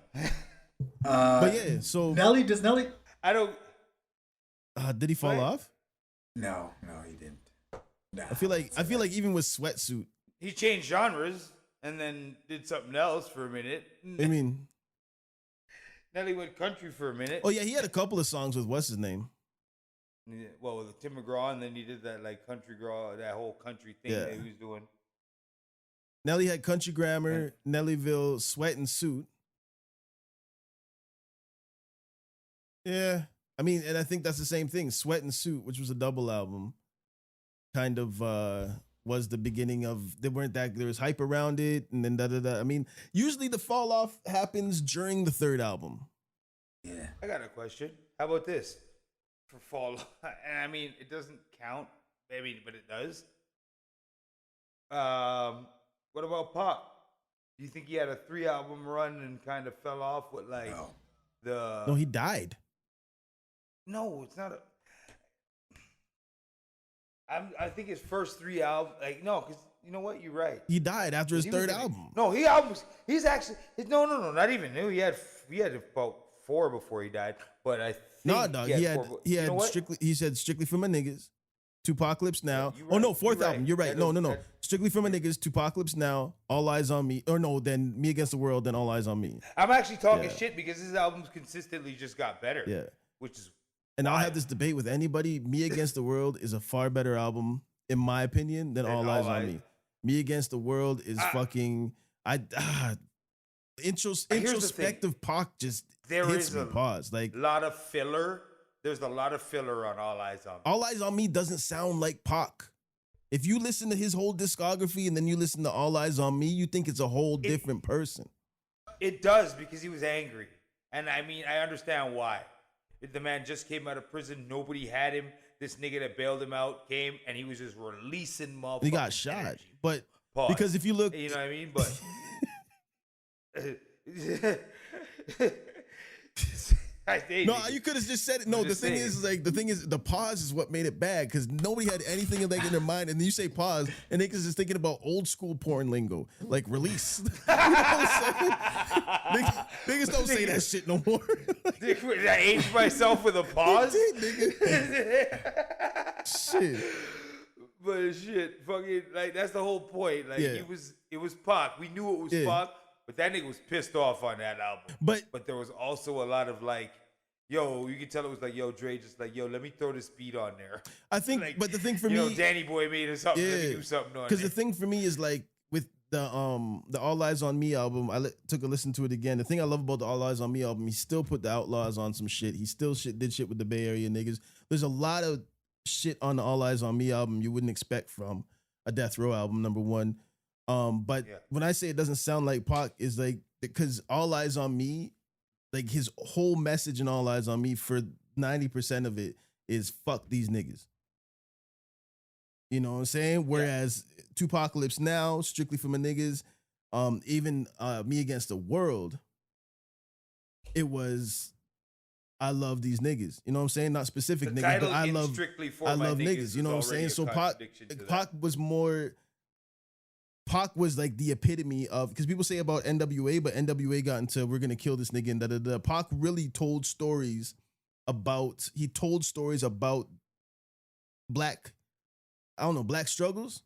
But yeah, so does Nelly? I don't. Did he fall off? No, he didn't. Nah, I feel like even with Sweatsuit, he changed genres and then did something else for a minute. I mean, Nelly went country for a minute. oh yeah, he had a couple of songs with what's his name? Well, with Tim McGraw, and then he did that like country girl, that whole country thing that he was doing. Nelly had Country Grammar, Nellyville, Sweat and Suit. Yeah. I mean, and I think that's the same thing. Sweat and Suit, which was a double album, kind of was the beginning of, there was hype around it, and then da-da-da. I mean, usually the fall off happens during the third album. Yeah. I got a question. How about this? For fall off, and I mean, it doesn't count, I mean, but it does. What about Pop? Do you think he had a 3-album run and kind of fell off with like No, he died. No, it's not I think his first 3 albums, like, no, because you know what? You're right. He died after his third album. No, he's actually, no, not even new. He had about 4 before he died, but I think No, dog. He had you know what? strictly. He said strictly for my niggas. Tupacalypse Now. Yeah, oh no, right, fourth you're album. right. You're right. That No. is- Strictly for my niggas. Tupacalypse Now. All Eyes on Me. Or no, then Me Against the World. Then All Eyes on Me. I'm actually talking Yeah. shit because his albums consistently just got better. Yeah. Which is And I'll have this debate with anybody. Me Against the World is a far better album, in my opinion, than All Eyes on Me. Me Against the World is fucking. Introspective Pac just there hits is me. a Pause. Like lot of filler. There's a lot of filler on All Eyes on Me. All Eyes on Me doesn't sound like Pac. If you listen to his whole discography and then you listen to All Eyes on Me, you think it's a whole different person. It does, because he was angry. And I mean, I understand why. The man just came out of prison. Nobody had him. This nigga that bailed him out came, and he was just releasing motherfuckers. He got shot. energy. But Pause. because if you look, you know what I mean? But no, you could have just said it. No, the thing is, the pause is what made it bad, because nobody had anything like in their mind, and then you say pause, and niggas is thinking about old school porn lingo, like release. You know what I'm saying? Niggas don't say that shit no more. I aged myself with a pause. Shit. But shit, fucking, like, that's the whole point. Like, it was Pac. We knew it was Pac, but that nigga was pissed off on that album. But there was also a lot of like, yo, you could tell it was like, yo, Dre just like, yo, let me throw this beat on there. I think, like, but the thing for me, yo, Danny Boy made it something. Let me do something on it. Because the thing for me is like with the All Eyes on Me album, I took a listen to it again. The thing I love about the All Eyes on Me album, he still put the Outlaws on some shit. He still did shit with the Bay Area niggas. There's a lot of shit on the All Eyes on Me album you wouldn't expect from a Death Row album, number one. But when I say it doesn't sound like Pac, is like because All Eyes on Me, like his whole message in All Eyes on Me for 90% of it is fuck these niggas. You know what I'm saying? Whereas Tupacalypse Now, strictly for my niggas, even Me Against the World, it was I love these niggas. You know what I'm saying? Not specific niggas, but I love niggas. You know what I'm saying? So Pac was more. Pac was like the epitome of, because people say about NWA, but NWA got into we're gonna kill this nigga and da-da-da. Pac really told stories about black struggles,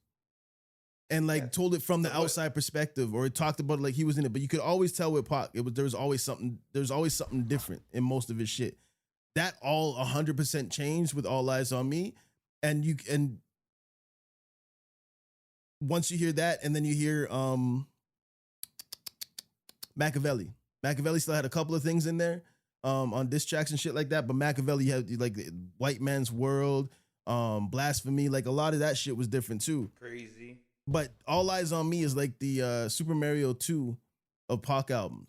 and like told it from the outside perspective, or it talked about it like he was in it. But you could always tell with Pac, there was always something different in most of his shit. That all 100% changed with All Eyes on Me, and once you hear that, and then you hear Machiavelli still had a couple of things in there. on diss tracks and shit like that. But Machiavelli had like White Man's World, Blasphemy, like a lot of that shit was different too. Crazy. But All Eyes on Me is like the Super Mario 2 of Pac albums.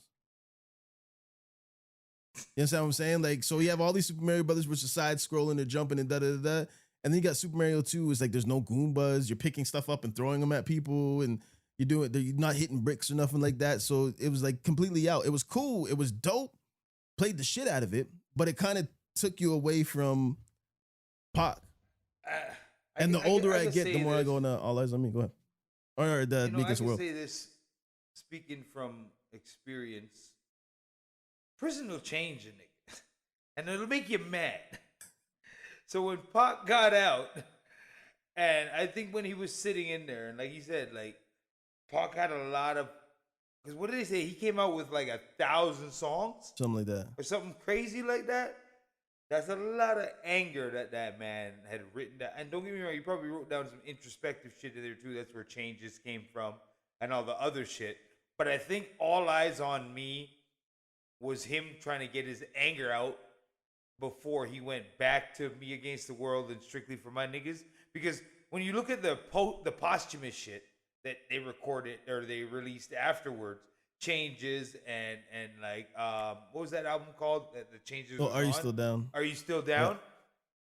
You understand what I'm saying? Like, so you have all these Super Mario Brothers, which are side scrolling, they're jumping and da-da-da-da. And then you got Super Mario 2, it's like there's no Goombas, you're picking stuff up and throwing them at people, and you're not hitting bricks or nothing like that. So it was like completely out. It was cool, it was dope, played the shit out of it, but it kind of took you away from Pac. And the older I get, the more I go into All Eyes on Me. Go ahead. Or the biggest world. I can say this, speaking from experience. Prison will change a nigga, and it'll make you mad. So when Pac got out, and I think when he was sitting in there, and like he said, like Pac had a lot of, because what did they say? He came out with like 1,000 songs, something like that, or something crazy like that. That's a lot of anger that man had written down. And don't get me wrong, he probably wrote down some introspective shit in there too. That's where Changes came from, and all the other shit. But I think All Eyes on Me was him trying to get his anger out before he went back to Me Against the World and Strictly for My Niggas. Because when you look at the posthumous shit that they recorded or they released afterwards, Changes and like what was that album called? The Changes. Oh, Are You Still Down? Are You Still Down? Yeah.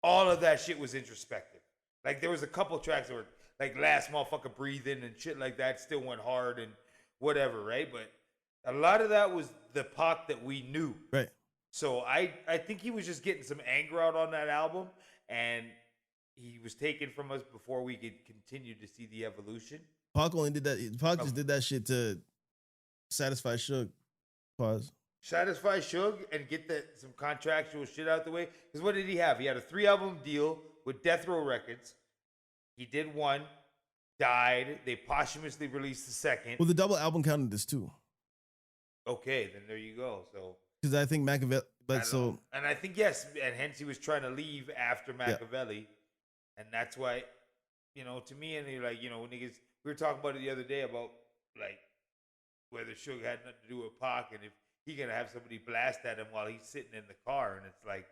All of that shit was introspective. Like there was a couple tracks that were like Last Motherfucker Breathing and shit like that still went hard and whatever, right? But a lot of that was the Pac that we knew. Right. So I think he was just getting some anger out on that album, and he was taken from us before we could continue to see the evolution. Pac only did that. Pac just did that shit to satisfy Suge. Pause. Satisfy Suge and get some contractual shit out the way. Because what did he have? He had a 3-album deal with Death Row Records. He did one, died. They posthumously released the second. Well, the double album counted as 2. Okay, then there you go. So because I think Machiavelli, and I think yes, and hence he was trying to leave after Machiavelli, and that's why, to me, and you're like, niggas, we were talking about it the other day about like whether Suge had nothing to do with Pac, and if he gonna have somebody blast at him while he's sitting in the car, and it's like,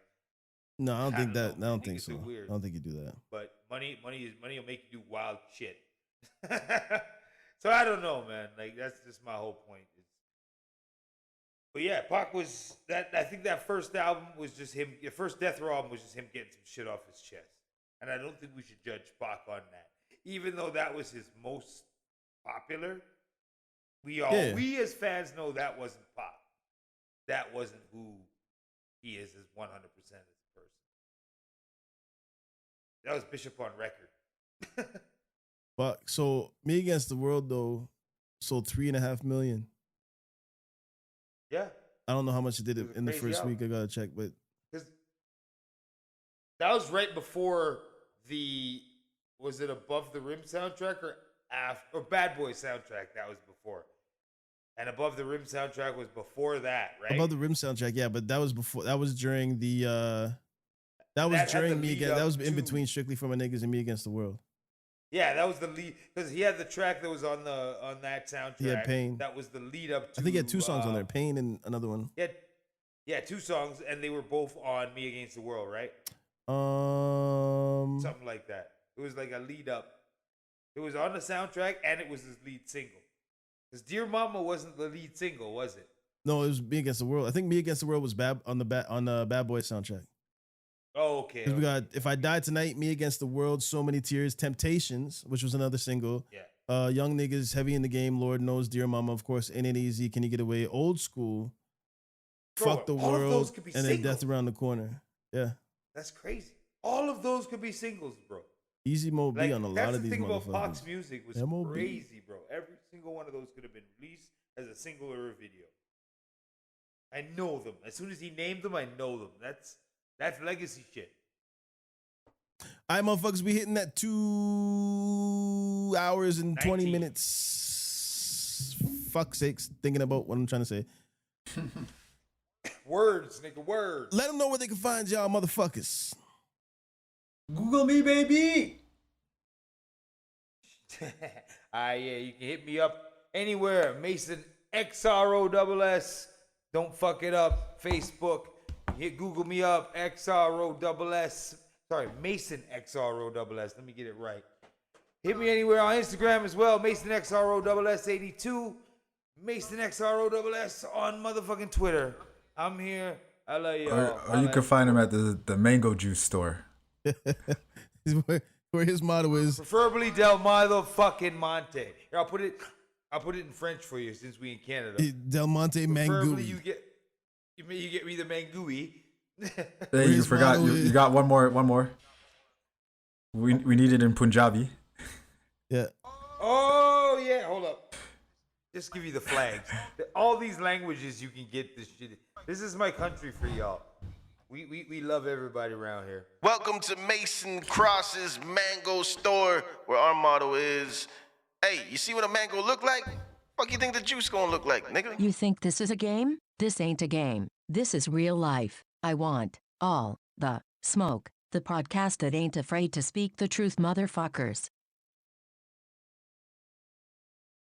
no, I don't think that. I don't think so. Weird. I don't think you do that. But money will make you do wild shit. So I don't know, man. Like that's just my whole point. But yeah, Pac was that. I think that first album was just him. The first Death Row album was just him getting some shit off his chest, and I don't think we should judge Pac on that, even though that was his most popular. We as fans know that wasn't Pac. That wasn't who he is as 100% as a person. That was Bishop on record. But so Me Against the World though sold 3.5 million. Yeah. I don't know how much it did in the first week. I gotta check, but that was right before was it Above the Rim soundtrack or Bad Boy soundtrack? That was before, and Above the Rim soundtrack was before that, right? Above the Rim soundtrack, yeah, but that was before. That was during the. That was during Me Against. That was in between Strictly for My Niggas and Me Against the World. Yeah, that was the lead because he had the track that was on that soundtrack. He had Pain. That was the lead up to. I think he had 2 songs on there, Pain and another one. Yeah, 2 songs, and they were both on Me Against the World, right? Something like that. It was like a lead up. It was on the soundtrack, and it was his lead single. Because Dear Mama wasn't the lead single, was it? No, it was Me Against the World. I think Me Against the World was on the Bad Boy soundtrack. Oh, okay. We got If I Die Tonight, Me Against the World, So Many Tears, Temptations, which was another single. Yeah. Young Niggas, Heavy in the Game, Lord Knows, Dear Mama, of course, Ain't It Easy, Can You Get Away, Old School, Fuck the World, and then Death Around the Corner. Yeah. That's crazy. All of those could be singles, bro. Easy Mo B on a lot of these motherfuckers. That's the thing about Pac's music was crazy, bro. Every single one of those could have been released as a single or a video. I know them. As soon as he named them, I know them. That's legacy shit. All right, motherfuckers, we hitting that 2 hours and 20 minutes. Fuck sakes, thinking about what I'm trying to say. Words, nigga, words. Let them know where they can find y'all, motherfuckers. Google me, baby. Yeah, you can hit me up anywhere. Mason XROSS. Don't fuck it up. Facebook, Google me up, XROSS. Sorry, Mason XROSS. Let me get it right. Hit me anywhere on Instagram as well, Mason XROSS82. Mason XROSS on motherfucking Twitter. I'm here. I love y'all. Or you can find him at the mango juice store. Where his motto is preferably Del Milo fucking Monte. Here, I'll put it in French for you since we in Canada. Del Monte Preferably Mangui. you get me the Mangui. Hey, you forgot. You got one more. We need it in Punjabi. Yeah. Oh yeah, hold up. Just give you the flags. All these languages you can get this shit. This is my country for y'all. We love everybody around here. Welcome to Mason Cross's Mango Store, where our motto is, hey, you see what a mango look like? Fuck you think the juice gonna look like, nigga? You think this is a game? This ain't a game. This is real life. I want all the smoke. The podcast that ain't afraid to speak the truth, motherfuckers.